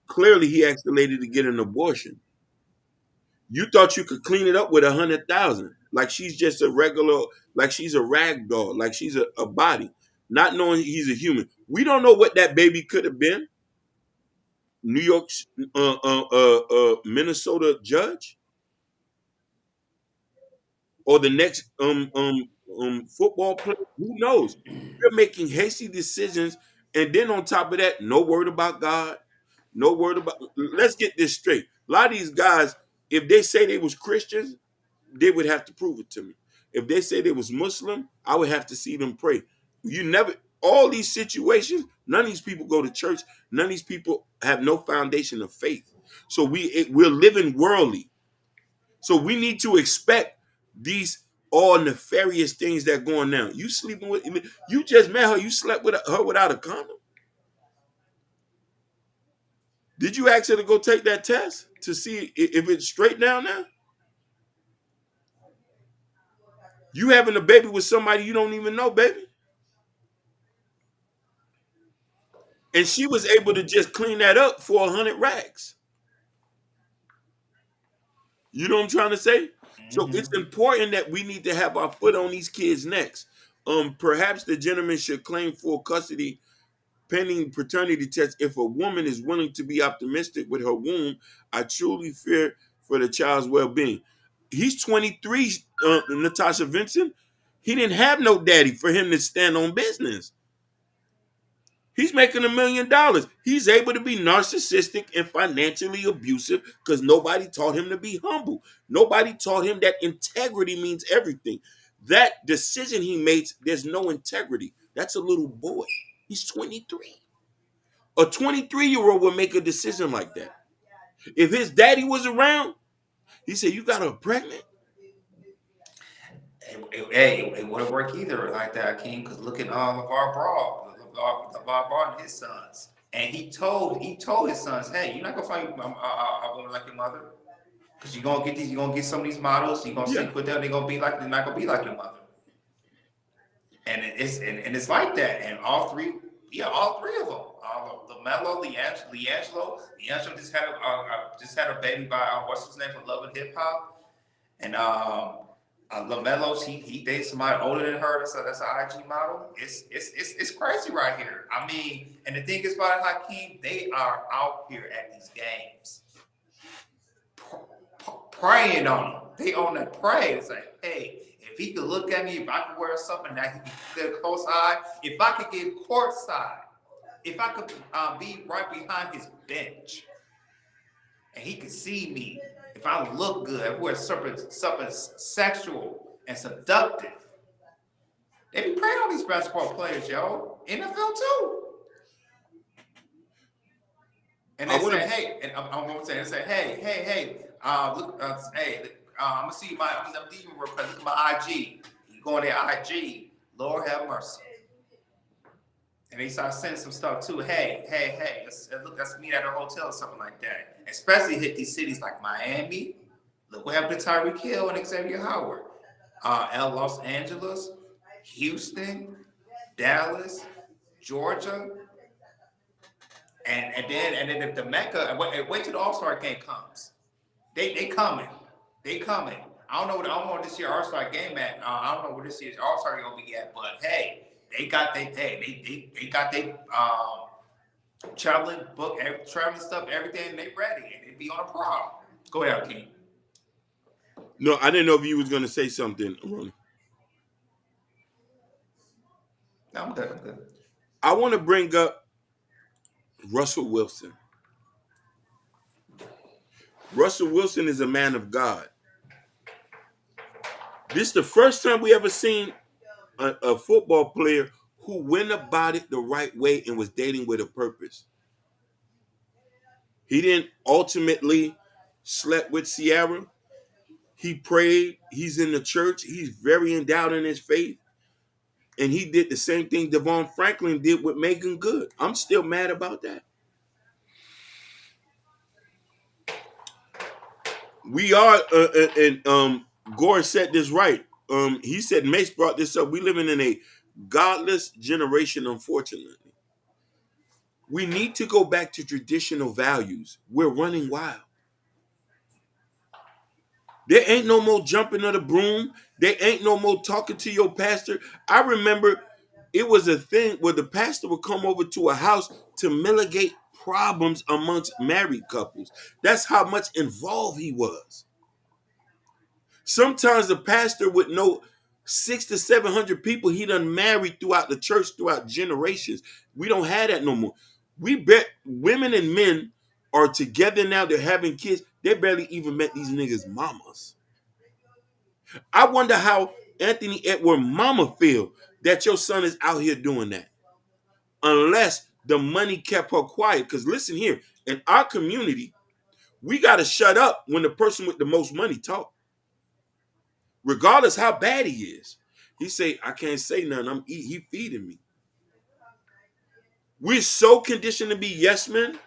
Clearly, he asked the lady to get an abortion. You thought you could clean it up with 100,000, like she's just a regular, like she's a rag doll, like she's a body, not knowing he's a human. We don't know what that baby could have been. New York, Minnesota judge, or the next football player. Who knows? You're making hasty decisions, and then on top of that, no word about God, no word about. Let's get this straight. A lot of these guys, if they say they was Christians, they would have to prove it to me. If they say they was Muslim, I would have to see them pray. You never. All these situations, none of these people go to church. None of these people have no foundation of faith. So we're living worldly. So we need to expect these all nefarious things that going down. You sleeping with, you just met her. You slept with her without a condom. Did you ask her to go take that test to see if it's straight down now? You having a baby with somebody you don't even know, baby. And she was able to just clean that up for 100 racks. You know what I'm trying to say? So it's Mm-hmm. important that we need to have our foot on these kids' necks. Perhaps the gentleman should claim full custody pending paternity test if a woman is willing to be optimistic with her womb. I truly fear for the child's well-being. He's 23, Natasha Vincent. He didn't have no daddy for him to stand on business. He's making $1 million. He's able to be narcissistic and financially abusive because nobody taught him to be humble. Nobody taught him that integrity means everything. That decision he made, there's no integrity. That's a little boy. He's 23. A 23-year-old would make a decision like that. If his daddy was around, he said, "You got her pregnant?" It wouldn't work either like that, King. Because look at LeVar Ball and his sons, and he told his sons, "Hey, you're not gonna find a woman like your mother, because you're gonna get some of these models. You're gonna sleep with them. They're not gonna be like your mother." And it's like that, and all three of them. LaMelo, Leangelo just had a baby by what's his name from Love and Hip Hop, and LaMelo, he dates somebody older than her. That's an IG model. It's crazy right here. I mean, and the thing is about it, Hakeem, they are out here at these games praying on them. They on that pray. It's like, hey, if he could look at me, if I could wear something that he could get a close eye, if I could get courtside, if I could be right behind his bench, and he could see me, if I look good, if we're something sexual and seductive, they be preying on these basketball players, yo. NFL too. And they say, hey, and I'm gonna say, hey, look, hey, I'm gonna see I'm leaving real quick. Look at my IG. You go on their IG, Lord have mercy. And they start sending some stuff too. Hey, let's meet at a hotel or something like that. Especially hit these cities like Miami. Look what happened to Tyreek Hill and Xavier Howard. Los Angeles, Houston, Dallas, Georgia, and then if the Mecca, wait till the All-Star game comes. They coming. I don't know what this year's All-Star game at. I don't know where this year's All-Star gonna be at, but hey, they got they got their traveling stuff, everything. They ready, and they be on a prom. Go ahead, King. No, I didn't know if you was gonna say something, Ronnie. No, I'm good. I want to bring up Russell Wilson. Russell Wilson is a man of God. This is the first time we ever seen a football player who went about it the right way and was dating with a purpose. He didn't ultimately slept with Ciara. He prayed. He's in the church. He's very endowed in his faith. And he did the same thing Devon Franklin did with Megan Good. I'm still mad about that. We are, and Gore said this right. He said, Mace brought this up. We living in a godless generation, unfortunately. We need to go back to traditional values. We're running wild. There ain't no more jumping of the broom. There ain't no more talking to your pastor. I remember it was a thing where the pastor would come over to a house to mitigate problems amongst married couples. That's how much involved he was. Sometimes the pastor would know 600 to 700 people he done married throughout the church, throughout generations. We don't have that no more. We bet women and men are together now. They're having kids. They barely even met these niggas' mamas. I wonder how Anthony Edward mama feel that your son is out here doing that. Unless the money kept her quiet. Because listen here, in our community, we got to shut up when the person with the most money talk. Regardless how bad he is. He say, I can't say nothing. He feeding me. We're so conditioned to be yes men.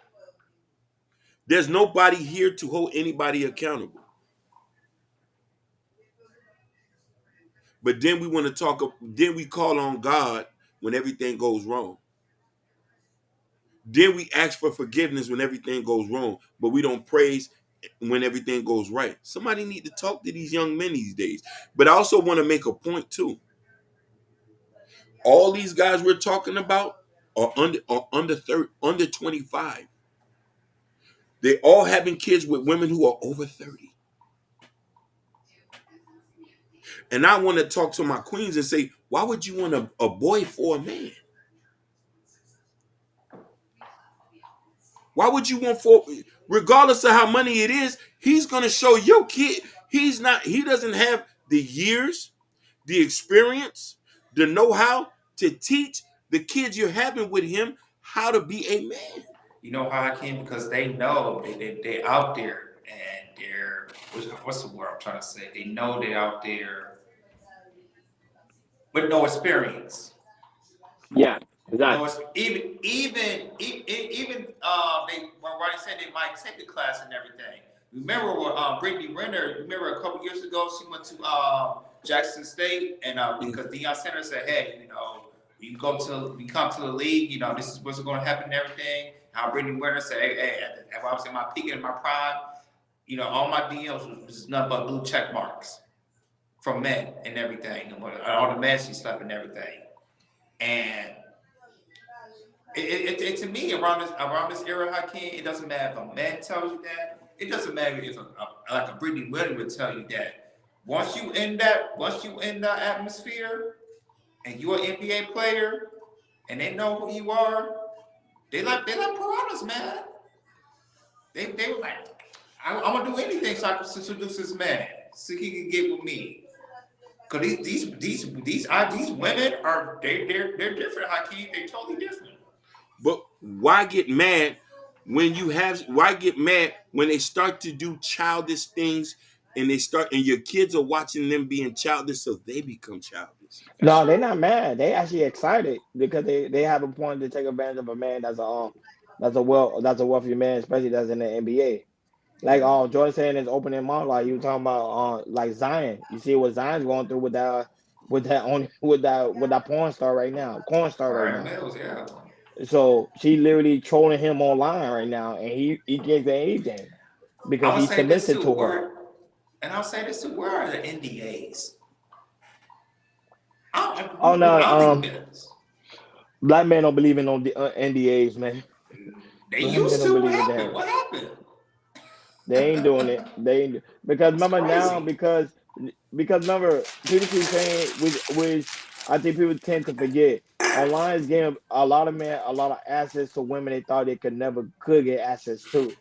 There's nobody here to hold anybody accountable. But then we want to then we call on God when everything goes wrong. Then we ask for forgiveness when everything goes wrong, but we don't praise when everything goes right. Somebody need to talk to these young men these days. But I also want to make a point too. All these guys we're talking about are under 25. They all having kids with women who are over 30. And I want to talk to my queens and say, why would you want a boy for a man? Why would you want for, regardless of how money it is, he's gonna show your kid. He doesn't have the years, the experience, the know-how to teach the kids you're having with him how to be a man. You know how I can? Because they know they're out there and they're, what's the word I'm trying to say? They know they're out there with no experience. Yeah, No, exactly. it's even they when Ronnie said they might take the class and everything. Remember what Brittany Renner? Remember a couple years ago she went to Jackson State and because Deion Sanders said, hey, we come to the league, this is what's going to happen and everything. How Brittany Renner said, hey, when I was in my peak and in my prime, all my DMs was nothing but blue check marks from men and everything, and all the men she slept and everything, and. To me, around this era, Hakeem, it doesn't matter if a man tells you that. It doesn't matter if like a Brittany Williams would tell you that. Once you in that atmosphere, and you're an NBA player, and they know who you are, they like piranhas, man. They were like, I'm gonna do anything so I can seduce this man, so he can get with me. Cause these women are they're different, Hakeem. They're totally different. But why get mad why get mad when they start to do childish things and your kids are watching them being childish so they become childish? That's No, they're true. not mad. They actually excited because they have a point to take advantage of a man that's a wealthy man, especially that's in the NBA. Like Yeah. Jordan saying his opening monologue, you talking about like Zion. You see what Zion's going through with that porn star right Ryan now. Mills, yeah. So she literally trolling him online right now, and he can't say anything I because would he's say this submissive too. to her. I'll say this too. Where are the NDAs? Oh no, I don't think this. black men don't believe in no NDAs, man. They Black men used don't to. What believe in happened? that. What happened? They ain't doing it. They ain't, because That's remember now crazy. because remember people keep saying which I think people tend to forget. Online is getting a lot of men a lot of access to women they thought they could get access to.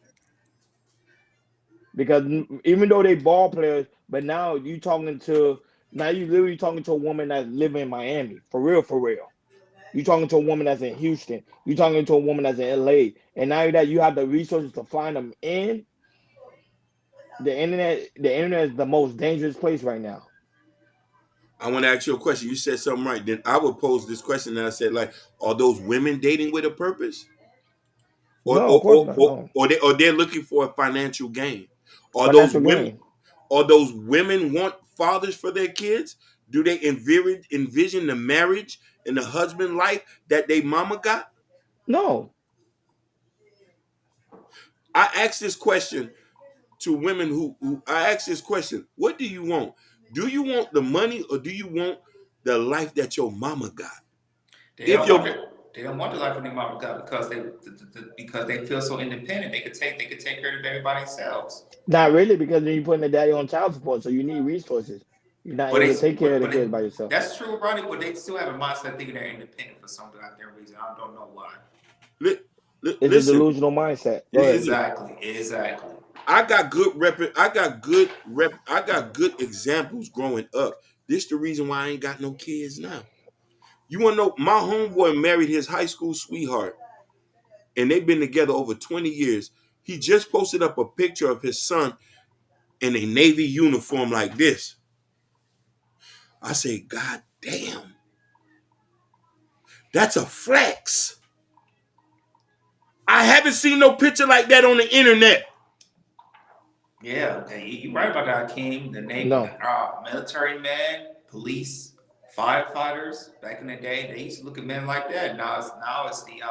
Because even though they ball players, but now you literally talking to a woman that's living in Miami for real, for real. You talking to a woman that's in Houston. You talking to a woman that's in LA, and now that you have the resources to find them in the internet. The internet is the most dangerous place right now. I want to ask you a question. You said something right. Then I would pose this question and I said, like, are those women dating with a purpose? Or No, of or course or, not. or, No or they're looking for a financial gain? Are those financial women gain. are those women want fathers for their kids? Do they envision the marriage and the husband life that they mama got? No, I ask this question to women who I ask this question: what do you want? Do you want the money or do you want the life that your mama got? They If don't your want it. They don't want the life of their mama God because because they feel so independent. They could take care of everybody by themselves. not really, because then you're putting the daddy on child support, so you need resources. You're not But able to take care of the but kids by yourself. that's true, Ronnie. But they still have a mindset thinking they're independent for some goddamn reason. I don't know why. li, It's a listen, delusional mindset. Go ahead. listen, Exactly. I got I got good examples growing up. This the reason why I ain't got no kids now. You wanna know my homeboy married his high school sweetheart and they've been together over 20 years. He just posted up a picture of his son in a Navy uniform like this. I say, God damn, that's a flex. I haven't seen no picture like that on the internet. Yeah, you right about that, King. The name, No. military men, police, firefighters. Back in the day, they used to look at men like that. Now it's the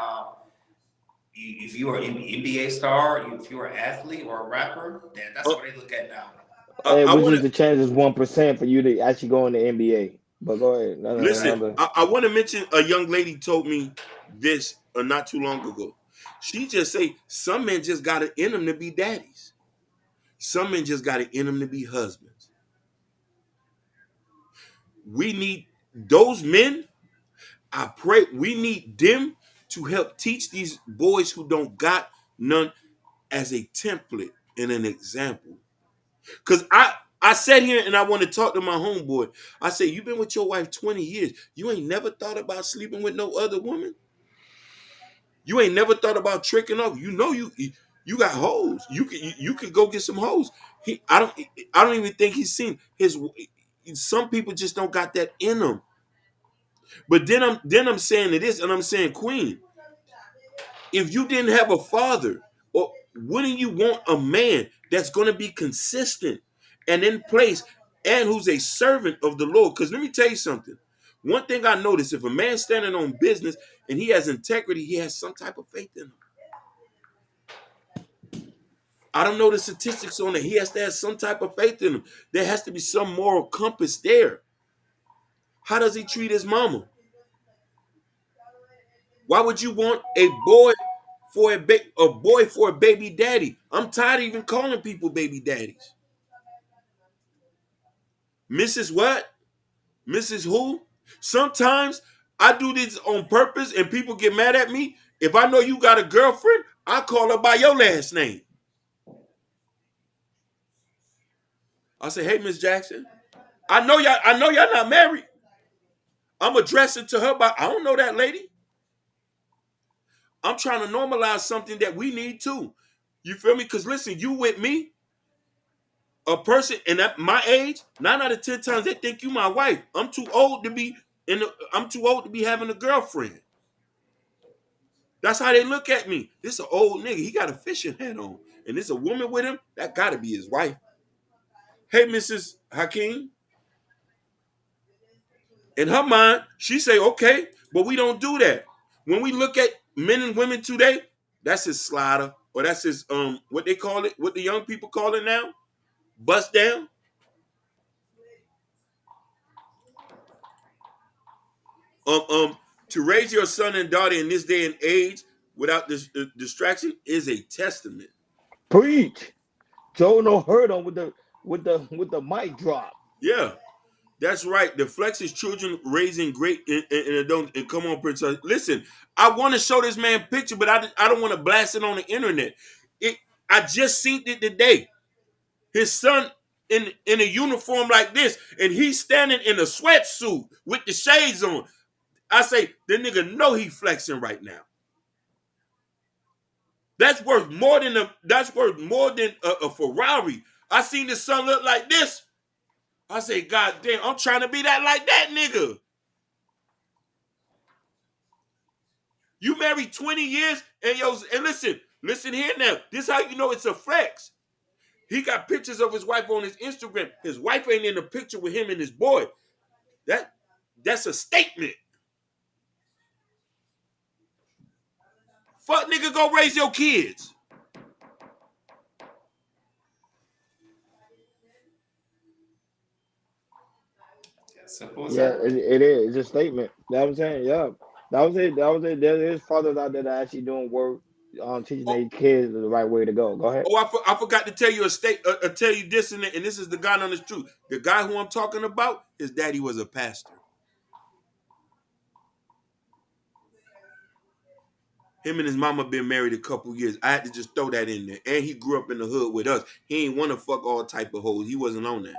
if you're an NBA star, if you're an athlete or a rapper, then that's Uh, what they look at now. I Which want is to the chances 1% for you to actually go in the NBA. But go ahead. No, no, listen. another. I want to mention a young lady told me this not too long ago. She just say some men just got it in them to be daddies. Some men just got it in them to be husbands. We need those men. I pray we need them to help teach these boys who don't got none as a template and an example. Because I sat here and I want to talk to my homeboy. I said, you been with your wife 20 years. You ain't never thought about sleeping with no other woman? You ain't never thought about tricking off? You know you got hoes. You can go get some hoes. I don't even think he's seen his. Some people just don't got that in them. But then I'm saying it is, and I'm saying, Queen, if you didn't have a father, or wouldn't you want a man that's going to be consistent and in place and who's a servant of the Lord? Because let me tell you something. One thing I noticed, if a man's standing on business and he has integrity, he has some type of faith in him. I don't know the statistics on it. He has to have some type of faith in him. There has to be some moral compass there. How does he treat his mama? Why would you want a boy for a baby daddy? I'm tired of even calling people baby daddies. Mrs. what? Mrs. who? Sometimes I do this on purpose and people get mad at me. If I know you got a girlfriend, I call her by your last name. I say, hey, Miss Jackson, I know y'all not married. I'm addressing to her by, I don't know that lady. I'm trying to normalize something that we need too. You feel me? Because listen, you with me, a person and at my age, 9 out of 10 times they think you my wife. I'm too old to be having a girlfriend. That's how they look at me. This an old nigga. He got a fishing hat on. And there's a woman with him, that gotta be his wife. Hey, Mrs. Hakeem. In her mind, she say, okay, but we don't do that. When we look at men and women today, that's his slider, or that's his what they call it, what the young people call it now, bust down. To raise your son and daughter in this day and age without this distraction is a testament. Preach. Joe no hurt on with the mic drop. Yeah, that's right. The flex is children raising great and don't and come on, Prince. Listen, I want to show this man picture, but I don't want to blast it on the internet. I just seen it today. His son in a uniform like this, and he's standing in a sweatsuit with the shades on. I say, the nigga know he flexing right now. That's worth more than a Ferrari. I seen this son look like this. I say, God damn, I'm trying to be that like that nigga. You married 20 years and listen here now. This is how you know it's a flex. He got pictures of his wife on his Instagram. His wife ain't in the picture with him and his boy. That's a statement. Fuck nigga, go raise your kids. Simple as Yeah, that. it is. It's a statement. You know what I'm saying? Yeah. That was it. That was it. There's fathers out there that actually doing work on teaching Oh, their kids the right way to go. Go ahead. I forgot to tell you tell you this and this is the guy on the truth. The guy who I'm talking about, his daddy was a pastor. Him and his mama been married a couple years. I had to just throw that in there. And he grew up in the hood with us. He ain't want to fuck all type of hoes. He wasn't on that.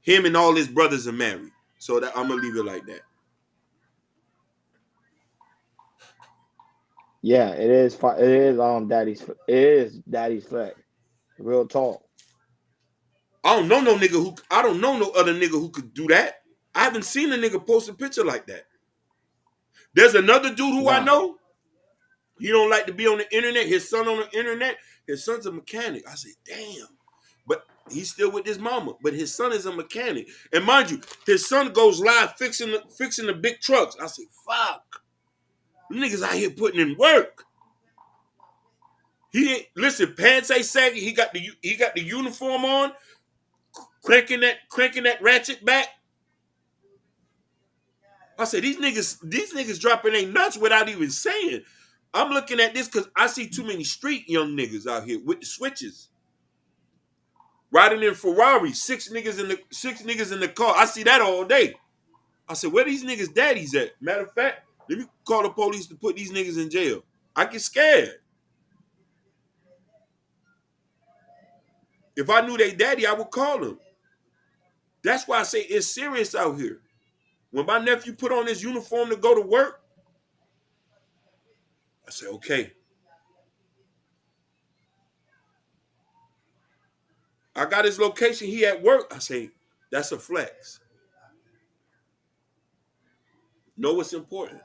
Him and all his brothers are married. So that I'm gonna leave it like that. Yeah, it is. It is daddy's. It is daddy's flex. Real talk. I don't know no other nigga who could do that. I haven't seen a nigga post a picture like that. There's another dude who I Nah. know. He don't like to be on the internet. His son on the internet. His son's a mechanic. I say, damn. But he's still with his mama. But his son is a mechanic. And mind you, his son goes live fixing the big trucks. I say, fuck. Niggas out here putting in work. He ain't listen, pants ain't saggy. He got the uniform on, cranking that ratchet back. I said, these niggas dropping ain't nuts without even saying. I'm looking at this because I see too many street young niggas out here with the switches. Riding in Ferraris, six niggas in the car. I see that all day. I said, where these niggas' daddies at? Matter of fact, let me call the police to put these niggas in jail. I get scared. If I knew they daddy, I would call them. That's why I say it's serious out here. When my nephew put on his uniform to go to work, I said, okay. I got his location. He at work. I say, that's a flex. Know what's important.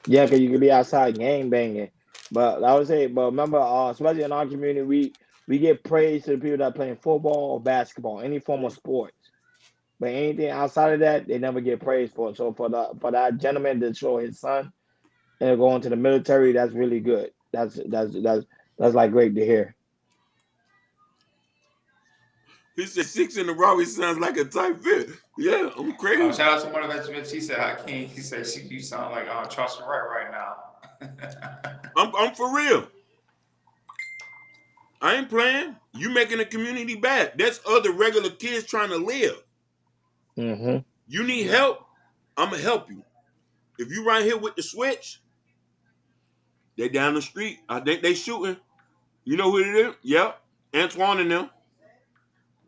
Yeah, because you could be outside gang banging. But I would say, but remember, especially in our community, we get praise to the people that playing football or basketball, any form of sports. But anything outside of that, they never get praised for it. So for that gentleman to show his son and go into the military, that's really good. That's like great to hear. He said 6 in a row. He sounds like a tight fit. Yeah, I'm crazy. Shout out to Motivation. She said, Hakeem, he said, you sound like Charles Wright right now. I'm for real. I ain't playing. You making the community bad. That's other regular kids trying to live. Mm-hmm. You need help, I'm going to help you. If you right here with the switch, they down the street. I think they shooting. You know who it is? Yep. Antoine and them.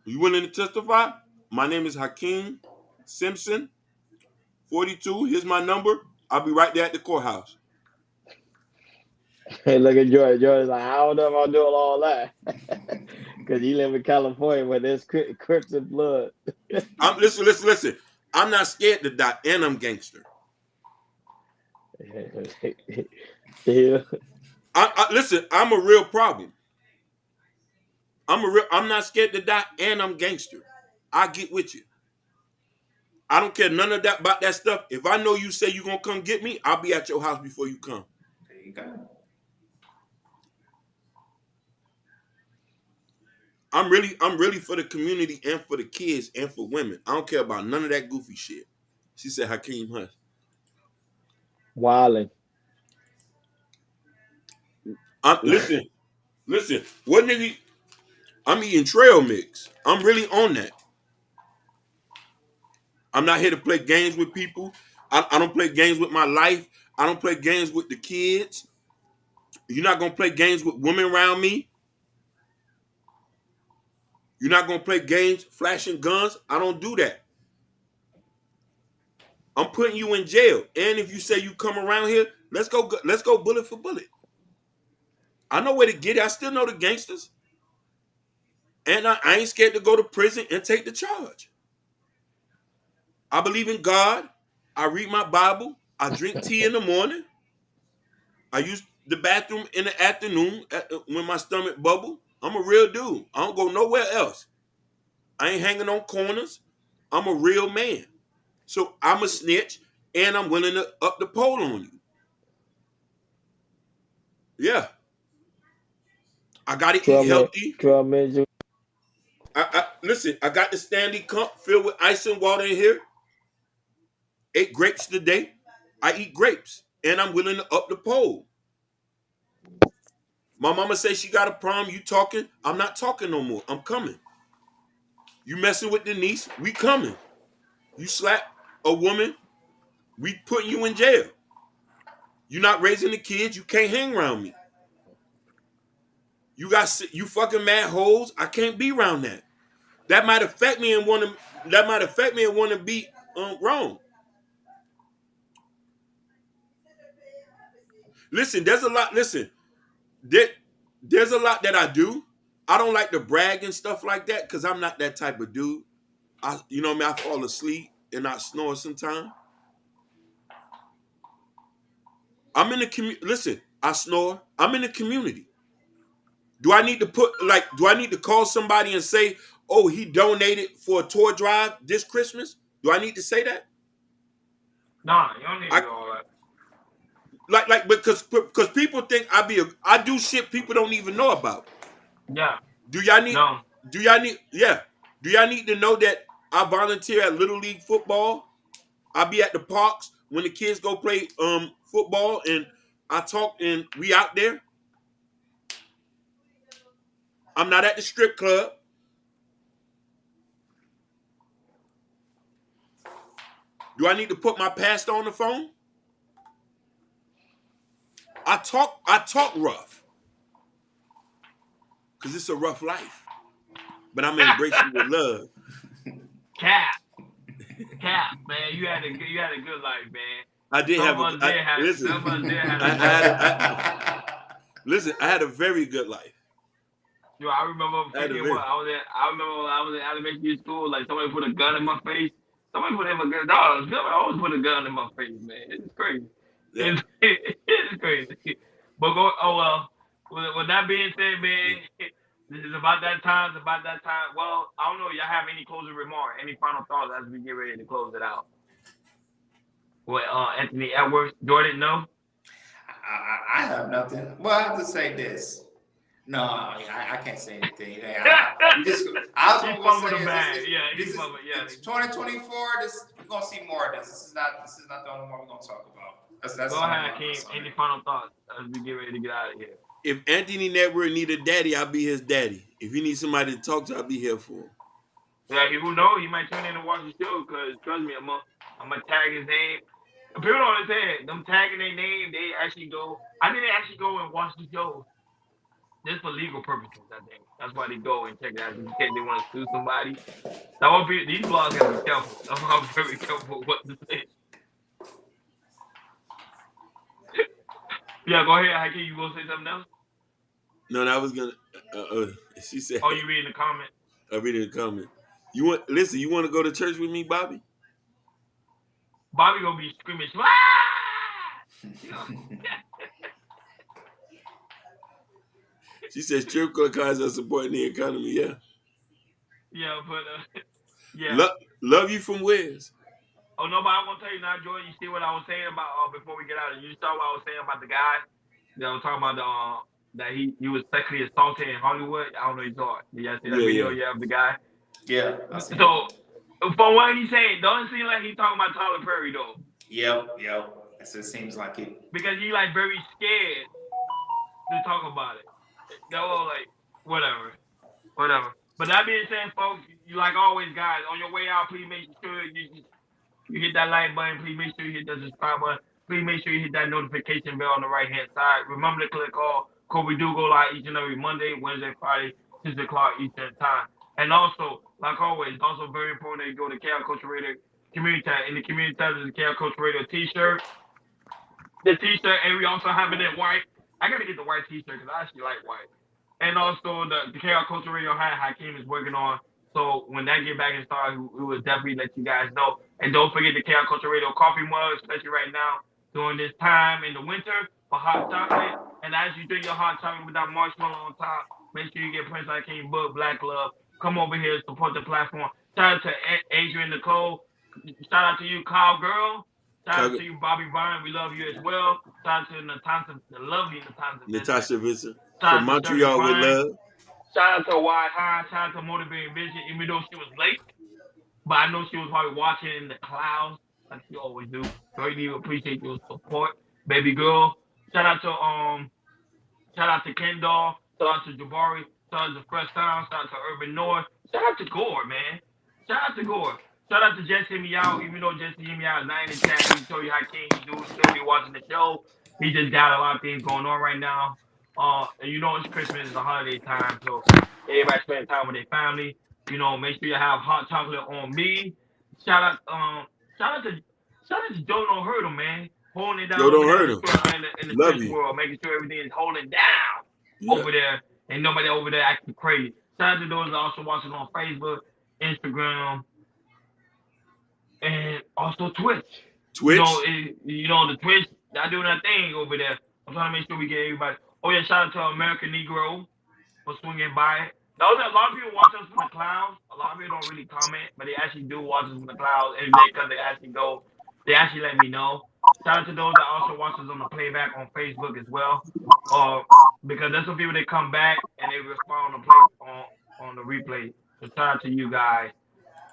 You willing to testify? My name is Hakeem Simpson, 42. Here's my number. I'll be right there at the courthouse. Hey, look at George. George's like, I don't know if I'm doing all that. Because you live in California where there's Crips and blood. Listen. I'm not scared to die, and I'm gangster. Yeah. Listen, I'm a real problem. I'm not scared to die, and I'm gangster. I get with you. I don't care none of that about that stuff. If I know you say you're gonna come get me, I'll be at your house before you come. There you go. I'm really for the community and for the kids and for women. I don't care about none of that goofy shit. She said Hakeem Hush. Wildin'. Listen. What nigga? I'm eating trail mix. I'm really on that. I'm not here to play games with people. I don't play games with my life. I don't play games with the kids. You're not gonna play games with women around me. You're not gonna play games flashing guns. I don't do that. I'm putting you in jail. And if you say you come around here, let's go bullet for bullet. I know where to get it. I still know the gangsters. And I ain't scared to go to prison and take the charge. I believe in God. I read my Bible. I drink tea in the morning. I use the bathroom in the afternoon when my stomach bubble. I'm a real dude. I don't go nowhere else. I ain't hanging on corners. I'm a real man. So I'm a snitch, and I'm willing to up the pole on you. Yeah. I got to eat healthy. Listen, I got the Stanley Cup filled with ice and water in here. 8 grapes today. I eat grapes, and I'm willing to up the pole. My mama says she got a problem. You talking? I'm not talking no more. I'm coming. You messing with Denise? We coming. You slap a woman? We putting you in jail. You not raising the kids? You can't hang around me. You fucking mad hoes? I can't be around that. That might affect me and want to be wrong. Listen, there's a lot. Listen, there's a lot that I do. I don't like to brag and stuff like that because I'm not that type of dude. You know what I mean? I fall asleep and I snore sometimes. I'm in the community. Listen, I snore. I'm in the community. Do I need to call somebody and say, oh, he donated for a toy drive this Christmas? Do I need to say that? Nah, you don't need to do all that. Because people think I do shit people don't even know about. Yeah. Do y'all need No. Do y'all need to know that I volunteer at Little League football? I be at the parks when the kids go play football and I talk and we out there. I'm not at the strip club. Do I need to put my pastor on the phone? I talk rough. Cause it's a rough life. but I'm gonna embrace you with love. Cap, cap, man. You had a good life, man. I did Some have of us did have listen. some of us did have I, a I tough had life. listen. I had a very good life. Yo, I remember I had a freaking very what I remember I was in elementary school. Like somebody put a gun in my face. Somebody put in a gun. No, somebody always put a gun in my face, man. It's crazy. yeah. It's crazy. But go. Oh well. With that being said, man, this is about that time. It's about that time. Well, I don't know. Y'all have any closing remarks? Any final thoughts as we get ready to close it out? What? Anthony Edwards, Jordan, no. I have nothing. Well, I have to say this. No, I can't say anything. I was He gonna fumbled say the bag. Yeah, he this is fumbled. Yeah. it's 2024. This we're gonna see more of this. This is not the only one we're gonna talk about. That's Go some of ahead, my King. thoughts on Any it. final thoughts as we get ready to get out of here? If Anthony Network need a daddy, I'll be his daddy. If he needs somebody to talk to, I'll be here for him. Yeah, who knows? He might tune in and watch the show because trust me, I'm gonna tag his name. People don't understand. Them tagging their name, they actually go. I think they actually go and watch the show just for legal purposes. I think that's why they go and check it out in case they want to sue somebody. That won't be. These blogs gotta be careful. That's why I'm very careful what to say. Yeah, go ahead, Haki. You gonna say something else? No, I was gonna. She said, Oh, you reading the comment? "I read in the comment. You want listen? You want to go to church with me, Bobby?" Bobby gonna be screaming. Ah! You know? She says, "Strip club cars are supporting the economy." Yeah. Yeah, but yeah. Love you from Wes. Oh no, but I want to tell you now, Jordan. You see what I was saying about before we get out? You saw what I was saying about the guy that I was talking about that he was sexually assaulted in Hollywood. I don't know if you saw it. Did y'all see that video? Yeah, of the guy. Yeah, I see. So from what he said, don't seem like he talking about Tyler Perry though. Yep. It seems like it. Because he like very scared to talk about it. They were like whatever. But that being said, folks, you like always, guys, on your way out, please make sure you hit that like button. Please make sure you hit that subscribe button. Please make sure you hit that notification bell on the right hand side. Remember to click all because we do go live each and every Monday, Wednesday, Friday, 6 o'clock Eastern time. And also, like always, it's also very important that you go to KL Culture Radio community tab. In the community tab is the KL Culture Radio t-shirt. The t-shirt, and we also have it in white. I gotta get the white t-shirt because I actually like white. And also the KL Culture Radio hat Hakeem is working on. So when that get back in start, we will definitely let you guys know. And don't forget the KL Culture Radio coffee mug, especially right now during this time in the winter for hot chocolate. And as you drink your hot chocolate with that marshmallow on top, make sure you get Prince Hakeem book, Black Love. Come over here, support the platform. Shout out to Adrian Nicole. Shout out to you, Kyle Girl. Shout out to you, Bobby Bryan. We love you as well. Shout out to Natasha, the lovely Natasha Vincent. Natasha Vincent Shout from out to Shirley Montreal with Prime. love. Shout out to Wide High. Shout out to Motivating Vision, even though she was late. But I know she was probably watching in the clouds, like she always do. So I really appreciate your support, baby girl. Shout out to Ken Doll. Shout out to Jabari. Shout out to Fresh Town. Shout out to Urban North. Shout out to Gore, man. Shout out to Gore. Shout out to Jesse Me Out. Even though Jesse Me Out is not in the chat, he told you how King he do still be watching the show. He just got a lot of things going on right now. And you know it's Christmas, it's a holiday time, so everybody spend time with their family. You know, make sure you have hot chocolate on me. Shout out, shout out to Joe Don't Hurt Him, man. Holding it down Yo, over don't there hurt in him. the Love church you. world, making sure everything is holding down Yeah. over there, and nobody over there acting crazy. Shout out to those that also watching on Facebook, Instagram, and also Twitch. Twitch. You know the Twitch. They're doing that thing over there. I'm trying to make sure we get everybody. Oh yeah, shout out to American Negro for swinging by. Those a lot of people watch us from the clouds. A lot of people don't really comment, but they actually do watch us from the clouds, and because they actually let me know. Shout out to those that also watch us on the playback on Facebook as well. Because there's some people that come back and they respond on the on the replay. So shout out to you guys.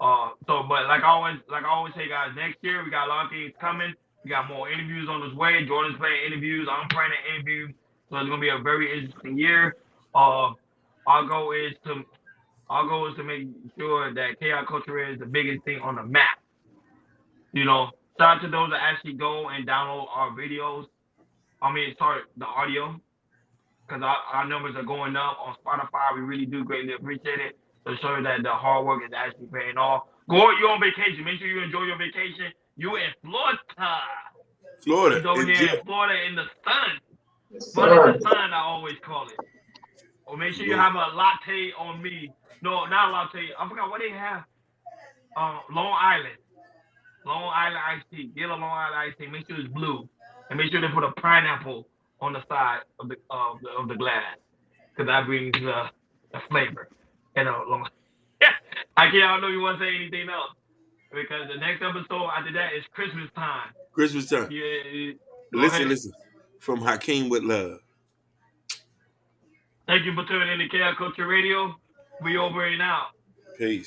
But like I always say, guys, next year we got a lot of things coming. We got more interviews on this way. Jordan's playing interviews. I'm playing interviews. So it's gonna be a very interesting year. Our goal is to make sure that KI Culture is the biggest thing on the map. You know, shout out to those that actually go and download our videos. The audio, because our numbers are going up on Spotify. We really do greatly appreciate it. to show you that the hard work is actually paying off. You're on vacation. Make sure you enjoy your vacation. You in Florida. Florida. He's over here Enjoy. in Florida in the sun. Yes, Fun in the sir. sun, I always call it. Or make sure you have a latte on me. No, not a latte. I forgot what they have. Long Island. Long Island iced tea. Get a Long Island iced tea. Make sure it's blue. And make sure they put a pineapple on the side of the glass. Because that brings the flavor. You know, long. I don't know if you want to say anything else. Because the next episode after that is Christmas time. Christmas time. Yeah, go Listen, ahead. listen. From Hakeem with love. Thank you for tuning in to Chaos Culture Radio. We over and out. Peace.